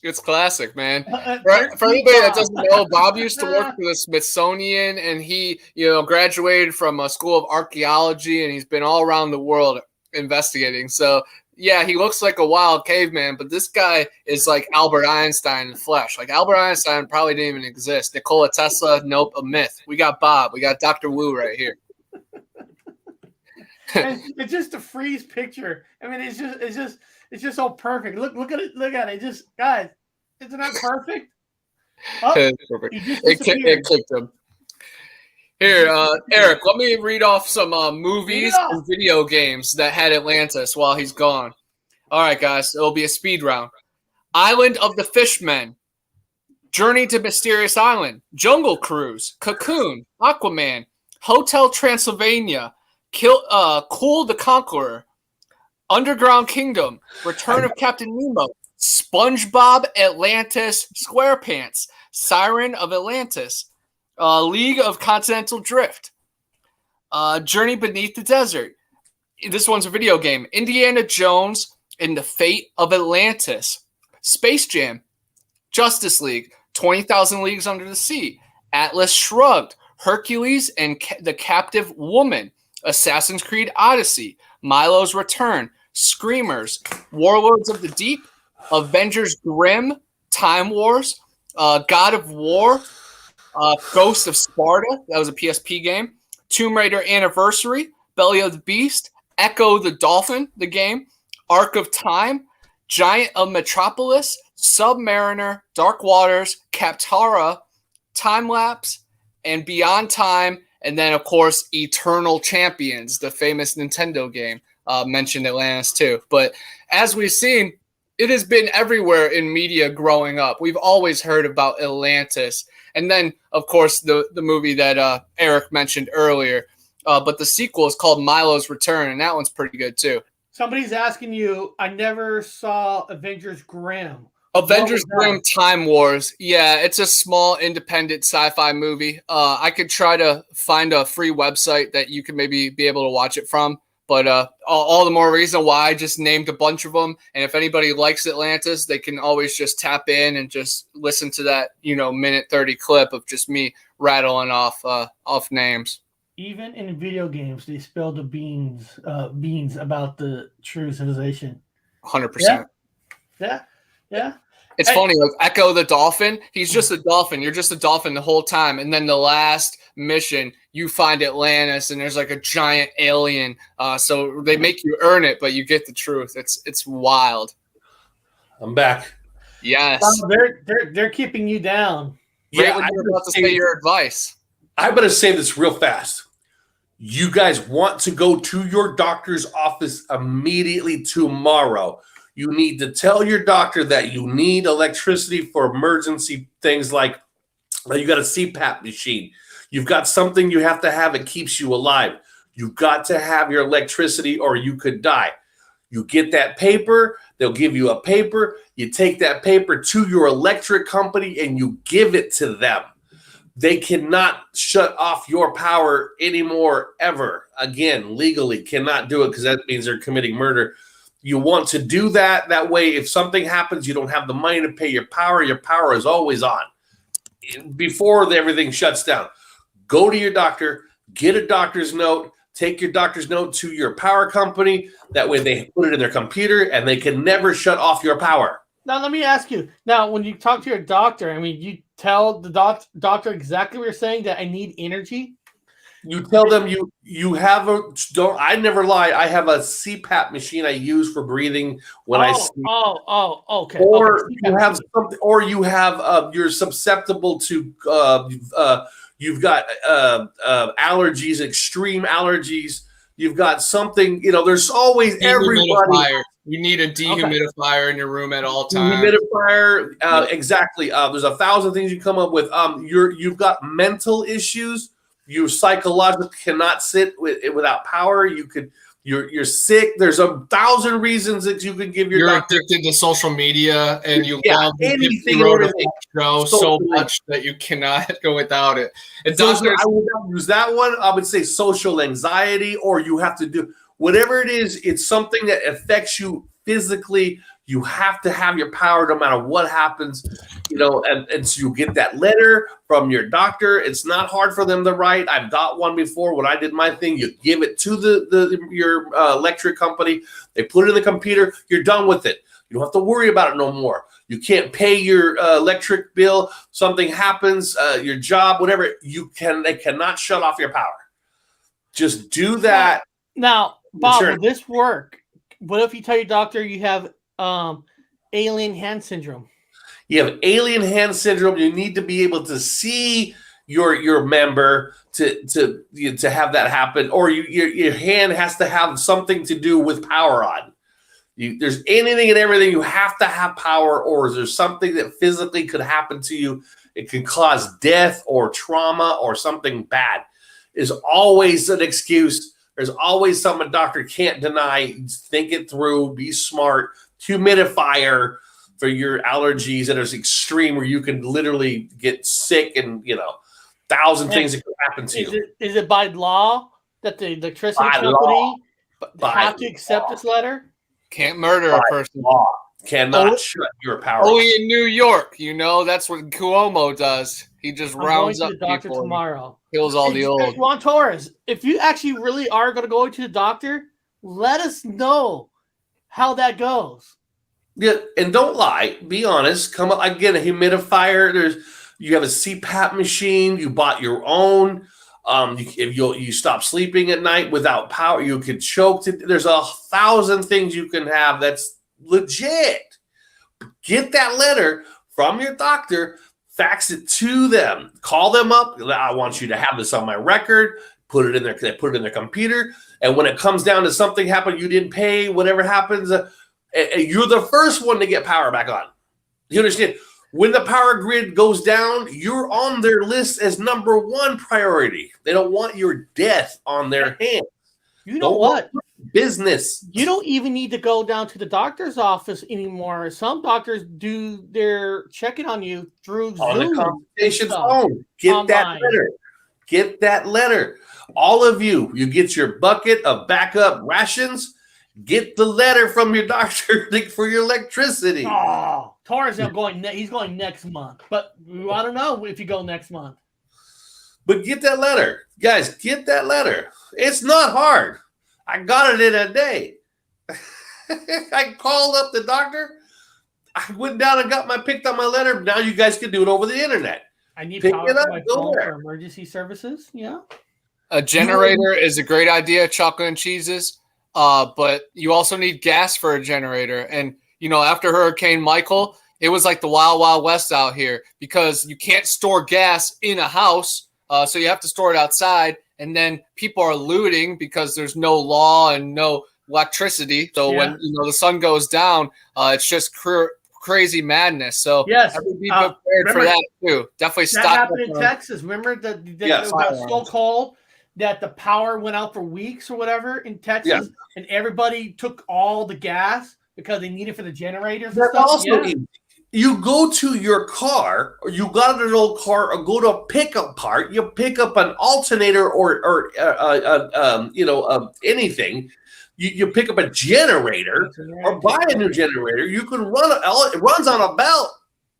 F: It's classic, man. For anybody that doesn't know, Bob used to work for the Smithsonian, and he, graduated from a school of archaeology, and he's been all around the world investigating. So yeah, he looks like a wild caveman, but this guy is like Albert Einstein in the flesh. Like Albert Einstein probably didn't even exist. Nikola Tesla, nope, a myth. We got Bob. We got Dr. Wu right here.
E: And it's just a freeze picture. I mean, it's just so perfect. Look at it. Look at it. Just guys, isn't that perfect? Oh,
F: it clicked him. Here, Eric, let me read off some movies and video games that had Atlantis while he's gone. All right, guys, it'll be a speed round. Island of the Fishmen, Journey to Mysterious Island, Jungle Cruise, Cocoon, Aquaman, Hotel Transylvania, Cool the Conqueror, Underground Kingdom, Return of Captain Nemo, SpongeBob Atlantis SquarePants, Siren of Atlantis, League of Continental Drift, Journey Beneath the Desert. This one's a video game. Indiana Jones and the Fate of Atlantis, Space Jam, Justice League, 20,000 Leagues Under the Sea, Atlas Shrugged, Hercules and the Captive Woman, Assassin's Creed Odyssey, Milo's Return, Screamers, Warlords of the Deep, Avengers Grimm, Time Wars, God of War, Ghost of Sparta, that was a PSP game, Tomb Raider Anniversary, Belly of the Beast, Echo the Dolphin, the game, Arc of Time, Giant of Metropolis, Submariner, Dark Waters, Captara, Time Lapse, and Beyond Time, and then, of course, Eternal Champions, the famous Nintendo game, mentioned Atlantis too. But as we've seen, it has been everywhere in media growing up. We've always heard about Atlantis. And then, of course, the movie that Eric mentioned earlier. But the sequel is called Milo's Return, and that one's pretty good too.
E: Somebody's asking you, I never saw Avengers Grimm.
F: Avengers Grimm Time Wars. Yeah, it's a small independent sci-fi movie. I could try to find a free website that you could maybe be able to watch it from. But all the more reason why I just named a bunch of them. And if anybody likes Atlantis, they can always just tap in and just listen to that, minute 30 clip of just me rattling off names.
E: Even in video games, they spill the beans about the true civilization.
F: 100%.
E: Yeah.
F: It's funny, like Echo the Dolphin, he's just a dolphin. You're just a dolphin the whole time. And then the last mission, you find Atlantis, and there's like a giant alien. So they make you earn it, but you get the truth. It's wild.
B: I'm back.
F: Yes.
E: They're keeping you down.
F: Right when you're about to say your advice.
B: I better say this real fast. You guys want to go to your doctor's office immediately tomorrow. You need to tell your doctor that you need electricity for emergency things like you got a CPAP machine. You've got something you have to have. It keeps you alive. You've got to have your electricity or you could die. You get that paper. They'll give you a paper. You take that paper to your electric company and you give it to them. They cannot shut off your power anymore, ever. Again, legally cannot do it because that means they're committing murder. You want to do that. That way, if something happens, you don't have the money to pay your power. Your power is always on. Before everything shuts down, go to your doctor, get a doctor's note, take your doctor's note to your power company. That way they put it in their computer and they can never shut off your power.
E: Now, let me ask you. Now, when you talk to your doctor, you tell the doctor exactly what you're saying, that I need energy?
B: You tell them you have I never lie. I have a CPAP machine I use for breathing when I sleep.
E: Okay.
B: Or you have something, or you have you're susceptible to you've got allergies, extreme allergies. You've got something. There's always everybody.
F: You need a dehumidifier in your room at all times.
B: Humidifier, exactly. There's 1,000 things you come up with. You've got mental issues. You psychologically cannot sit without power. You're sick. There's 1,000 reasons that you can give your doctor.
F: Addicted to social media, and you love
B: anything
F: so much that you cannot go without it. And
B: I would not use that one. I would say social anxiety, or you have to do whatever it is. It's something that affects you physically. You have to have your power no matter what happens, and so you get that letter from your doctor. It's not hard for them to write. I've got one before when I did my thing. You give it to your electric company. They put it in the computer. You're done with it. You don't have to worry about it no more. You can't pay your electric bill. Something happens, your job, whatever. They cannot shut off your power. Just do that.
E: Now, Bob, will this work? What if you tell your doctor you have alien hand syndrome?
B: You have alien hand syndrome. You need to be able to see your member to have that happen, or your hand has to have something to do with power on. There's anything and everything. You have to have power, or is there something that physically could happen to you? It can cause death or trauma or something bad. Is always an excuse. There's always something a doctor can't deny. Think it through. Be smart. Humidifier for your allergies that is extreme, where you can literally get sick, and 1,000 things that could happen to you.
E: Is it by law that the electricity company have to accept this letter?
F: Can't murder a person.
B: Law cannot shut your power.
F: Only in New York, that's what Cuomo does. He just rounds up
E: the doctor
F: people
E: tomorrow.
F: Kills all the old.
E: Juan Torres, if you actually really are going to go to the doctor, let us know how that goes.
B: Yeah, and don't lie. Be honest. Come up again. A humidifier. You have a CPAP machine. You bought your own. If you stop sleeping at night without power, you could choke. There's 1,000 things you can have that's legit. Get that letter from your doctor. Fax it to them. Call them up. I want you to have this on my record. Put it in their. They put it in their computer. And when it comes down to something happened, you didn't pay. Whatever happens, you're the first one to get power back on. You understand? When the power grid goes down, you're on their list as number one priority. They don't want your death on their hands.
E: You know what?
B: Business.
E: You don't even need to go down to the doctor's office anymore. Some doctors do their checking on you through
B: on
E: Zoom
B: the consultation phone. Get that letter. Get that letter. All of you get your bucket of backup rations. Get the letter from your doctor for your electricity.
E: Oh, Torres is going. He's going next month, but we want to know if you go next month.
B: But get that letter, guys. Get that letter. It's not hard. I got it in a day. I called up the doctor. I went down and picked up my letter. Now you guys can do it over the internet.
E: I need power to my phone for emergency services. Yeah.
F: A generator is a great idea. Chocolate and cheeses. But you also need gas for a generator. And, after Hurricane Michael, it was like the Wild Wild West out here because you can't store gas in a house. So you have to store it outside. And then people are looting because there's no law and no electricity. So when the sun goes down, it's just crazy madness. So
E: yes,
F: be prepared for that too. Definitely stop.
E: That happened in Texas. Remember that it got so cold that the power went out for weeks or whatever in Texas, and everybody took all the gas because they needed for the generators and stuff.
B: Also, you go to your car, or you got an old car, or go to a pickup part. You pick up an alternator or anything. You pick up a generator or buy a new generator. You can run it runs on a belt.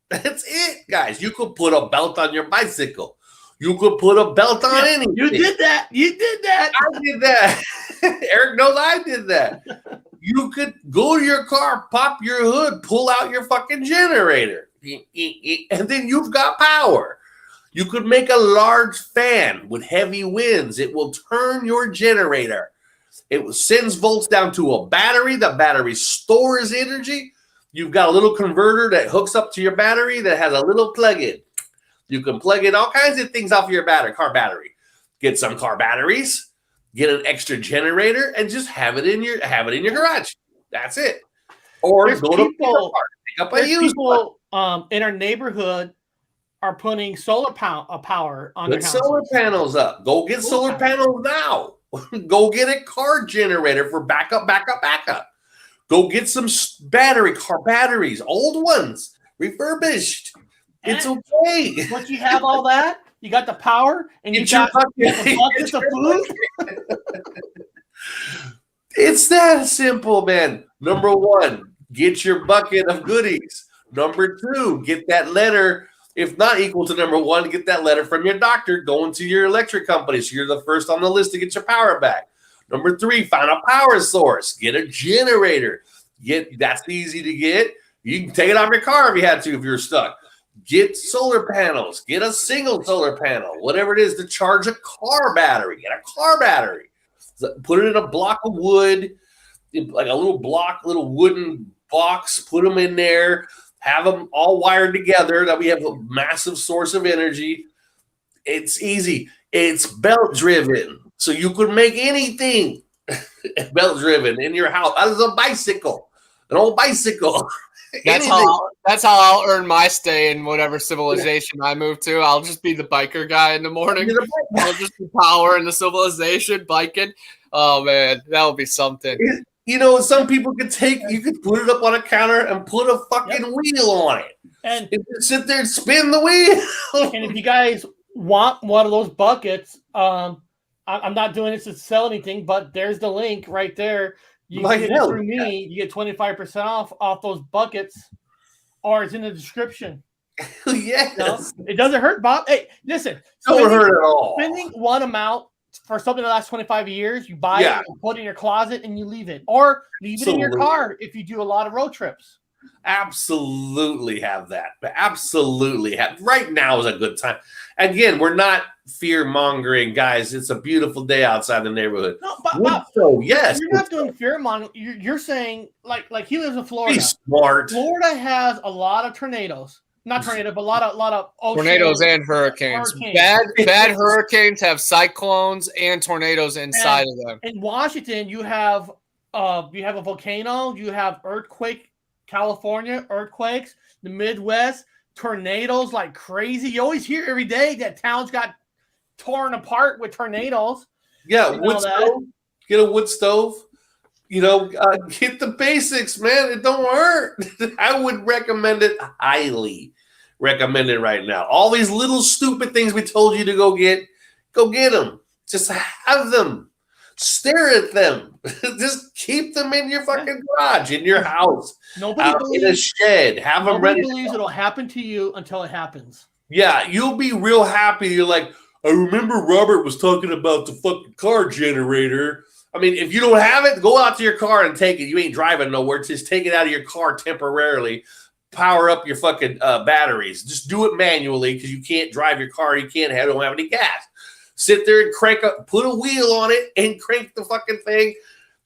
B: That's it, guys. You could put a belt on your bicycle. You could put a belt on anything.
E: You did that.
B: I did that. Eric knows I did that. You could go to your car, pop your hood, pull out your fucking generator, and then you've got power. You could make a large fan with heavy winds. It will turn your generator. It sends volts down to a battery. The battery stores energy. You've got a little converter that hooks up to your battery that has a little plug-in. You can plug in all kinds of things off your car battery. Get some car batteries, get an extra generator, and just have it in your garage. That's it. Or
E: there's
B: go to pick up a used one.
E: In our neighborhood are putting solar power on their houses.
B: Solar panels up. Go get solar panels now. Go get a car generator for backup. Go get some car batteries, old ones, refurbished. It's okay.
E: Once you have all that, you got the power, and you got buckets of food.
B: It's that simple, man. Number one, get your bucket of goodies. Number 2, get that letter. If not equal to number 1, get that letter from your doctor going to your electric company. So you're the first on the list to get your power back. Number 3, find a power source. Get a generator. That's easy to get. You can take it off your car if you had to, if you're stuck. Get solar panels. Get a single solar panel, whatever it is, to charge a car battery. Get a car battery. Put it in a block of wood, like a little wooden box. Put them in there. Have them all wired together. That we have a massive source of energy. It's easy. It's belt driven, so you could make anything belt driven in your house. That is a bicycle, an old bicycle.
F: That's how I'll earn my stay in whatever civilization I move to. I'll just be the biker guy in the morning. I'll just be powering the civilization, biking. Oh man, that would be something.
B: You know, some people you could put it up on a counter and put a fucking wheel on it. And just sit there and spin the wheel.
E: And if you guys want one of those buckets, I'm not doing this to sell anything, but there's the link right there. You get it through me, you get 25% off those buckets, or it's in the description.
B: Yes.
E: You know? It doesn't hurt, Bob. Hey, listen.
B: Don't hurt at all.
E: Spending one amount for something that lasts 25 years, you buy it, you put it in your closet, and you leave it. Or leave it in your car if you do a lot of road trips.
B: Absolutely have that. Absolutely have. Right now is a good time. Again, we're not fear-mongering, guys. It's a beautiful day outside the neighborhood.
E: No, but
B: so, yes.
E: You're not doing fear-mongering. You're saying, like he lives in Florida.
B: Be smart.
E: Florida has a lot of tornadoes. Not tornadoes, but a lot of
F: tornadoes and hurricanes. Bad hurricanes have cyclones and tornadoes inside of them.
E: In Washington, you have a volcano, you have earthquake, California earthquakes, the Midwest, tornadoes like crazy. You always hear every day that towns got torn apart with tornadoes.
B: Yeah, wood stove. Get a wood stove. You know, get the basics, man. It don't hurt. I would recommend it, highly recommend it right now. All these little stupid things we told you to go get them. Just have them. Stare at them. Just keep them in your fucking garage, in your house, in a shed. Have them ready.
E: Nobody believes it'll happen to you until it happens.
B: Yeah, you'll be real happy. You're like, I remember Robert was talking about the fucking car generator. I mean, if you don't have it, go out to your car and take it. You ain't driving nowhere. Just take it out of your car temporarily. Power up your fucking batteries. Just do it manually because you can't drive your car. You don't have any gas. Sit there and put a wheel on it and crank the fucking thing.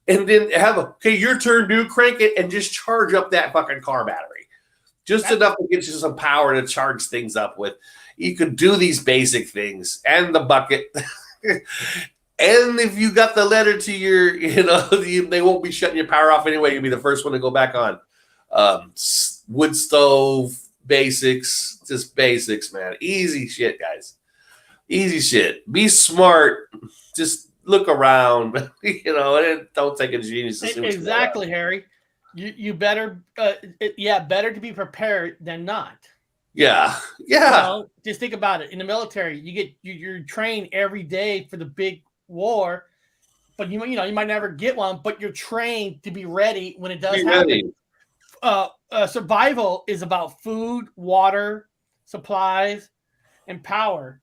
B: And then your turn, dude. Crank it and just charge up that fucking car battery. Just enough to get you some power to charge things up with. You could do these basic things and the bucket. And if you got the letter to your, they won't be shutting your power off anyway. You'll be the first one to go back on. Wood stove, basics, just basics, man. Easy shit, guys. Easy shit. Be smart. Just look around, and don't take a genius.
E: Exactly, Harry. You better, better to be prepared than not.
B: Yeah.
E: Just think about it. In the military, you're trained every day for the big war, but you might never get one, but you're trained to be ready when it does happen. Survival is about food, water, supplies, and power.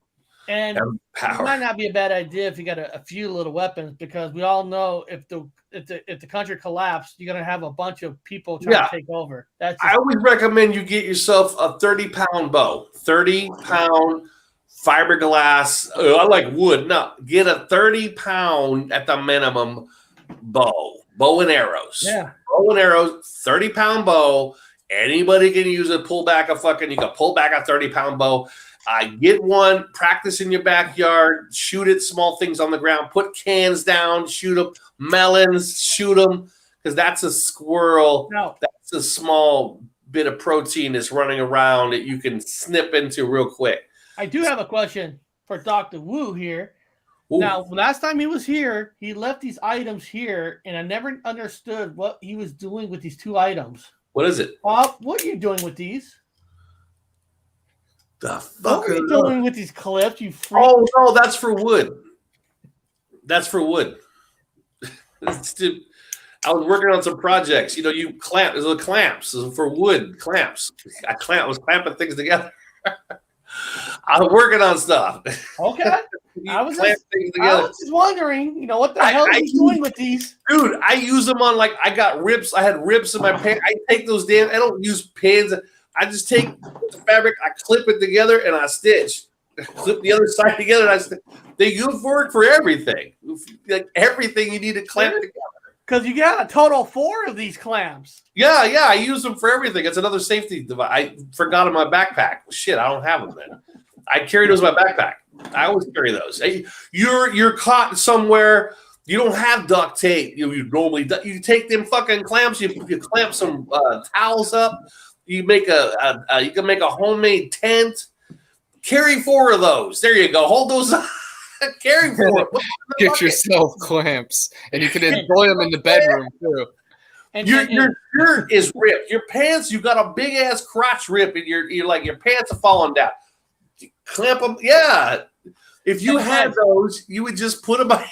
E: And it might not be a bad idea if you got a few little weapons, because we all know if the country collapsed, you're gonna have a bunch of people trying to take over.
B: I would recommend you get yourself a 30-pound bow, 30-pound fiberglass. I like wood. No, get a 30-pound at the minimum bow and arrows.
E: Yeah,
B: bow and arrows, 30-pound bow. Anybody can use it. You can pull back a 30-pound bow. Get one, practice in your backyard, shoot at small things on the ground, put cans down, shoot them, melons, shoot them, because that's a squirrel.
E: No.
B: That's a small bit of protein that's running around that you can snip into real quick.
E: I do have a question for Dr. Wu here.
B: Ooh.
E: Now, last time he was here, he left these items here, and I never understood what he was doing with these 2 items.
B: What is it?
E: Bob, what are you doing with these?
B: The fuck
E: what are you doing with these clips? You freak?
B: Oh no, that's for wood. That's for wood. I was working on some projects. You clamp. There's the clamps for wood clamps. I was clamping things together. I was working on stuff.
E: Okay. I was
B: things together.
E: just wondering, what the hell are you doing with these?
B: Dude, I use them on I got rips. I had rips in my pants. I take those I don't use pins. I just take the fabric, I clip it together, and I stitch. Clip the other side together, and they use work for everything. Like everything you need to clamp together.
E: Because you got a total 4 of these clamps.
B: Yeah, I use them for everything. It's another safety device. I forgot in my backpack. Shit, I don't have them then. I carry those in my backpack. I always carry those. You're caught somewhere. You don't have duct tape. You normally you take them fucking clamps. You clamp some towels up. You make you can make a homemade tent. Carry 4 of those. There you go. Hold those up. Carry 4.
F: Get yourself clamps, and you can enjoy them in the bedroom too.
E: And
B: your shirt is ripped. Your pants, you got a big ass crotch rip, and you're like your pants are falling down. Clamp them. Yeah. If you had those, you would just put them on.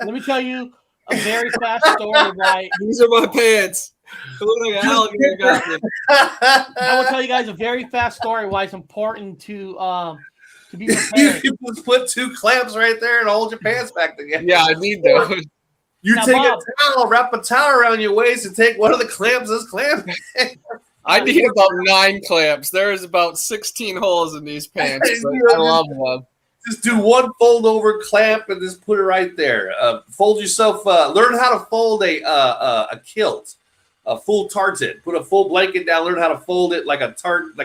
E: Let me tell you a very fast story why.
F: These are my pants. I
E: will tell you guys a very fast story why it's important to be prepared.
B: You just put 2 clamps right there and hold your pants back together.
F: Yeah, I need those.
B: You
E: now,
B: take
E: Bob,
B: a towel, wrap a towel around your waist, and take one of the clamps as clamp.
F: I need about 9 clamps. There's about 16 holes in these pants. I love them.
B: Just do one fold over clamp and just put it right there. Fold yourself. Learn how to fold a kilt, a full tartan. Put a full blanket down. Learn how to fold it like a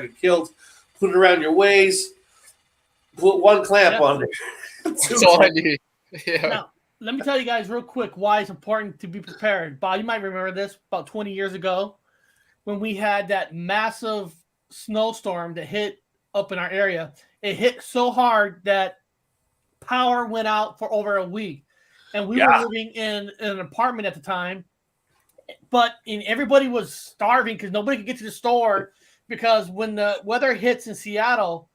B: kilt. Put it around your waist. Put 1 clamp on there.
F: That's all I need. Yeah.
E: Now, let me tell you guys real quick why it's important to be prepared. Bob, you might remember this about 20 years ago when we had that massive snowstorm that hit up in our area. It hit so hard that power went out for over a week. And we were living in an apartment at the time. But everybody was starving because nobody could get to the store because when the weather hits in Seattle,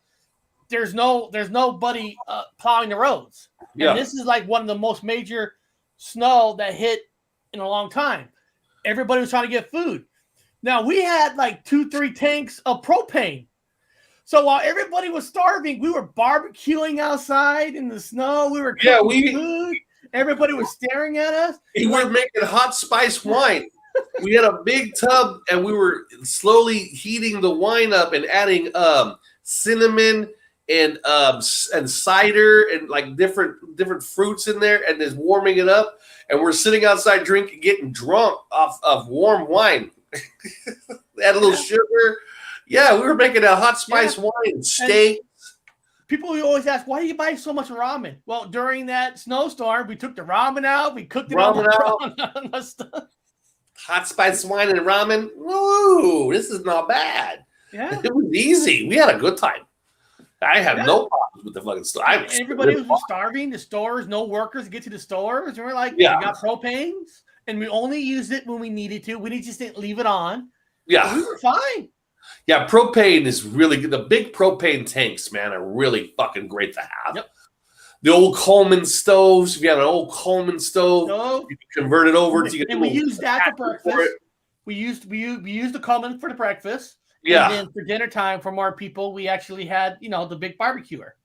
E: there's nobody plowing the roads.
B: Yeah.
E: And this is like one of the most major snow that hit in a long time. Everybody was trying to get food. Now we had like 2-3 tanks of propane. So while everybody was starving, we were barbecuing outside in the snow. We were cooking food. Everybody was staring at us.
B: We were making hot spice wine. We had a big tub, and we were slowly heating the wine up and adding cinnamon and cider and like different fruits in there, and just warming it up. And we're sitting outside drinking, getting drunk off of warm wine. Add a little sugar. Yeah, we were making a hot spice wine, steak.
E: People always ask, why do you buy so much ramen? Well, during that snowstorm, we took the ramen out. We cooked it on the stuff.
B: Hot spice wine and ramen. Woo, this is not bad.
E: Yeah.
B: It was easy. We had a good time. I had no problems with the fucking store.
E: Everybody was starving. The stores, no workers to get to the stores. And we're like, we got propanes. And we only used it when we needed to. We just didn't leave it on.
B: Yeah.
E: We were fine.
B: Yeah, propane is really good. The big propane tanks, man, are really fucking great to have.
E: Yep.
B: The old Coleman stoves. If you have an old Coleman stove, you can convert it over to.
E: And we used that for breakfast. We used the Coleman for the breakfast.
B: Yeah.
E: And then for dinner time for more people, we actually had the big barbecuer.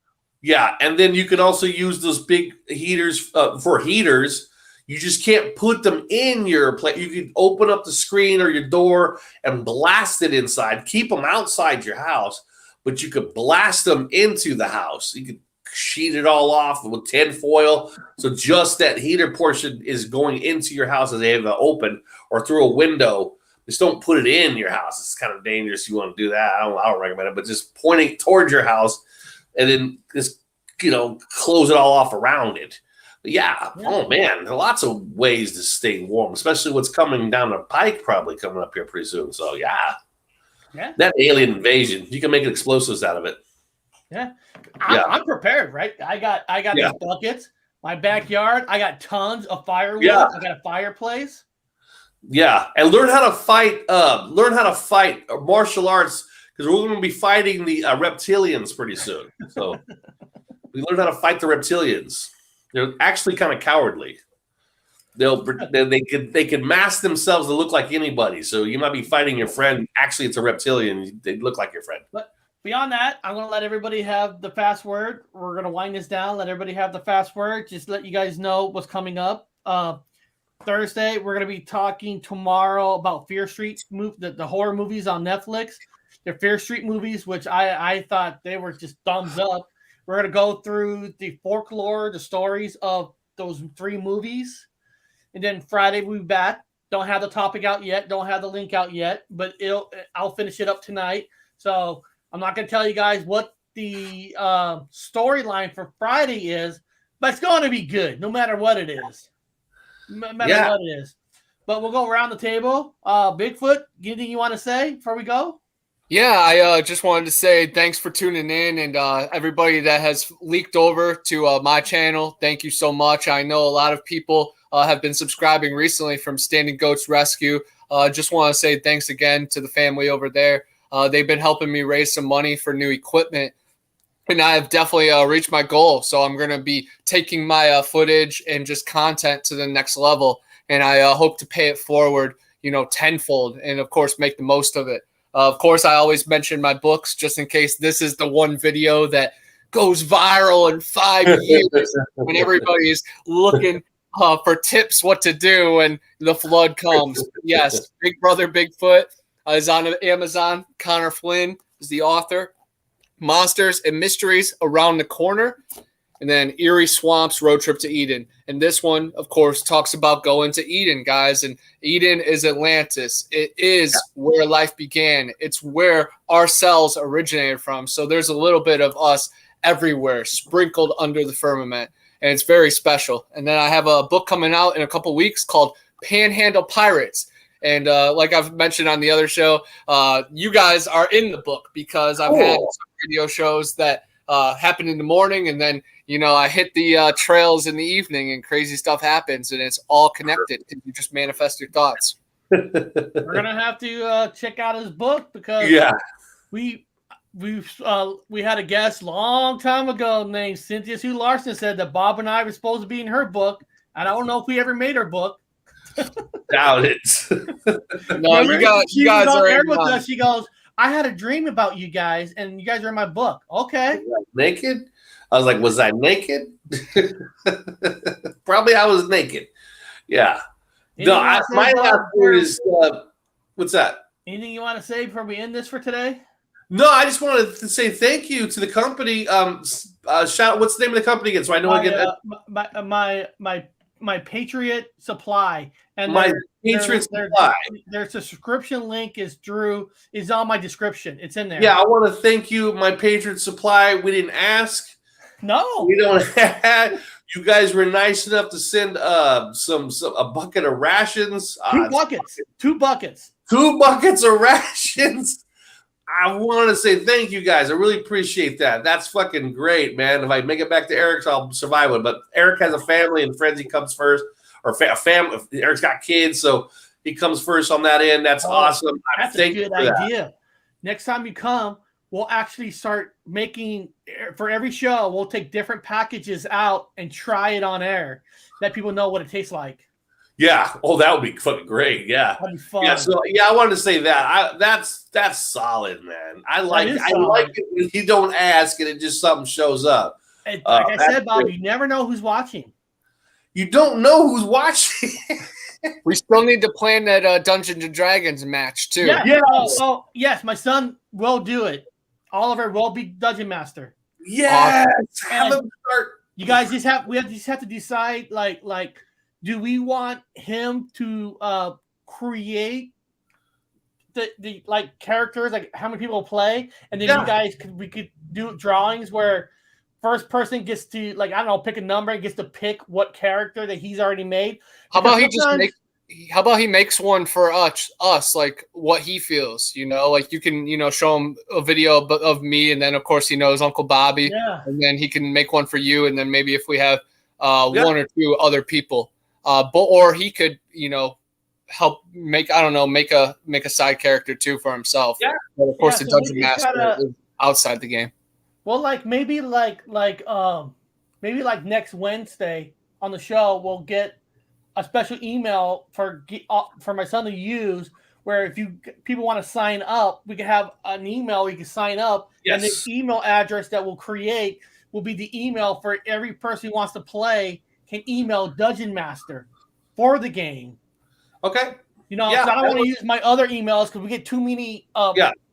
B: Yeah, and then you can also use those big heaters for heaters. You just can't put them in your plate. You can open up the screen or your door and blast it inside. Keep them outside your house, but you could blast them into the house. You could sheet it all off with tin foil. So just that heater portion is going into your house as they have it open or through a window. Just don't put it in your house. It's kind of dangerous. You want to do that. I don't recommend it, but just pointing towards your house and then just, close it all off around it. Yeah. Oh man, there are lots of ways to stay warm, especially what's coming down the pike, probably coming up here pretty soon. So yeah. That alien invasion, you can make explosives out of it.
E: Yeah, I'm prepared, right? I got these buckets, my backyard. I got tons of firewood.
B: Yeah.
E: I got a fireplace.
B: Yeah, and learn how to fight. Martial arts because we're going to be fighting the reptilians pretty soon. So we learn how to fight the reptilians. They're actually kind of cowardly. They can mask themselves to look like anybody. So you might be fighting your friend. Actually, it's a reptilian. They look like your friend.
E: But beyond that, I'm going to let everybody have the fast word. We're going to wind this down. Let everybody have the fast word. Just let you guys know what's coming up. Thursday, we're going to be talking tomorrow about Fear Street, the horror movies on Netflix. They're Fear Street movies, which I thought they were just thumbs up. We're going to go through the folklore, the stories of those 3 movies. And then Friday we'll be back. Don't have the topic out yet. Don't have the link out yet. But I'll finish it up tonight. So I'm not going to tell you guys what the storyline for Friday is. But it's going to be good, no matter what it is. No matter what it is. But we'll go around the table. Bigfoot, anything you want to say before we go?
F: Yeah, I just wanted to say thanks for tuning in, and everybody that has leaked over to my channel, thank you so much. I know a lot of people have been subscribing recently from Standing Goats Rescue. Just want to say thanks again to the family over there. They've been helping me raise some money for new equipment, and I have definitely reached my goal. So I'm going to be taking my footage and just content to the next level, and I hope to pay it forward, tenfold, and of course make the most of it. Of course, I always mention my books just in case this is the one video that goes viral in 5 years when everybody's looking for tips what to do when the flood comes. Yes, Big Brother Bigfoot is on Amazon. Connor Flynn is the author. Monsters and Mysteries Around the Corner. And then Eerie Swamps, Road Trip to Eden. And this one, of course, talks about going to Eden, guys. And Eden is Atlantis. It is where life began. It's where our cells originated from. So there's a little bit of us everywhere, sprinkled under the firmament. And it's very special. And then I have a book coming out in a couple weeks called Panhandle Pirates. And like I've mentioned on the other show, you guys are in the book because I've had some radio shows that happen in the morning, and then I hit the trails in the evening, and crazy stuff happens, and it's all connected. You just manifest your thoughts.
E: We're gonna have to check out his book because we had a guest long time ago named Cynthia Sue Larson said that Bob and I were supposed to be in her book, and I don't know if we ever made her book.
B: Doubt it.
F: No, you guys are
E: there with us. She goes, I had a dream about you guys, and you guys are in my book. Okay.
B: Naked? I was like, was I naked? Probably I was naked. Yeah. No, my last word is, what's that?
E: Anything you want to say before we end this for today?
B: No, I just wanted to say thank you to the company. Shout, what's the name of the company again? So I know I get that.
E: My Patriot Supply. And
B: Patriot Supply.
E: Their subscription link is on my description. It's in there.
B: Yeah, I want to thank you, my Patriot Supply. We didn't ask.
E: No,
B: we don't. You guys were nice enough to send a bucket of rations.
E: 2 buckets. 2 buckets.
B: 2 buckets of rations. I want to say thank you guys. I really appreciate that. That's fucking great, man. If I make it back to Eric's, I'll survive it. But Eric has a family and friends. He comes first. Or family. Eric's got kids, so he comes first on that end. That's awesome.
E: That's a good idea. Next time you come, we'll actually start making, for every show, we'll take different packages out and try it on air. Let people know what it tastes like.
B: Yeah. Oh, that would be fucking great. Yeah.
E: That'd be fun.
B: Yeah. So I wanted to say that. That's solid, man. I like it when you don't ask and it just something shows up.
E: And like I said, Bob, you never know who's watching.
B: You don't know who's watching.
F: We still need to plan that Dungeons and Dragons match too.
E: Yeah. Yes, my son will do it. Oliver will be Dungeon Master.
B: Yes.
E: Have them start. You guys just have to decide like do we want him to create the like characters, like how many people play, and then you guys we could do drawings where first person gets to, like, I don't know, pick a number and gets to pick what character that he's already made.
F: How about he makes one for us, like what he feels, like you can, show him a video of me, and then of course he knows Uncle Bobby, and then he can make one for you, and then maybe if we have 1 or 2 other people, or he could, help make a side character too for himself. Yeah. But of course the Dungeon Master is outside the game.
E: Well, maybe next Wednesday on the show, we'll get a special email for my son to use, where if people want to sign up, we can have an email where you can sign up, and the email address that we'll create will be the email for every person who wants to play can email Dungeon Master for the game.
B: Okay.
E: You know, I don't want to use my other emails because we get too many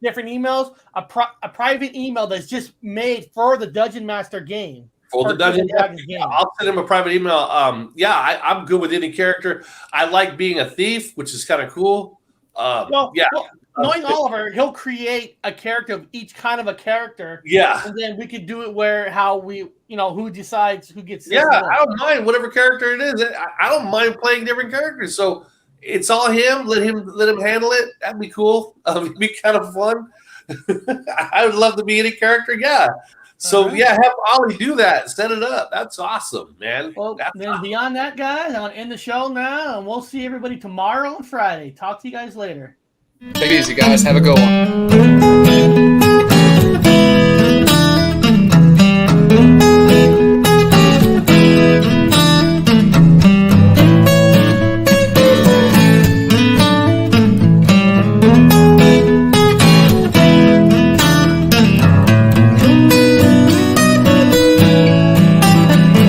E: different emails. A private email that's just made for the Dungeon Master game.
B: For the Dungeon Master game. I'll send him a private email. I'm good with any character. I like being a thief, which is kind of cool.
E: Knowing Oliver, he'll create a character of each kind of a character.
B: Yeah.
E: And then we could do it who decides who gets
B: I don't mind whatever character it is. I don't mind playing different characters. So it's all him. Let him handle it. That'd be cool. It'd be kind of fun. I would love to be any character. Yeah. So have Ollie do that. Set it up. That's awesome, man.
E: Well, beyond that, guys, I'm gonna end the show now, and we'll see everybody tomorrow and Friday. Talk to you guys later.
F: Take it easy, guys. Have a good one.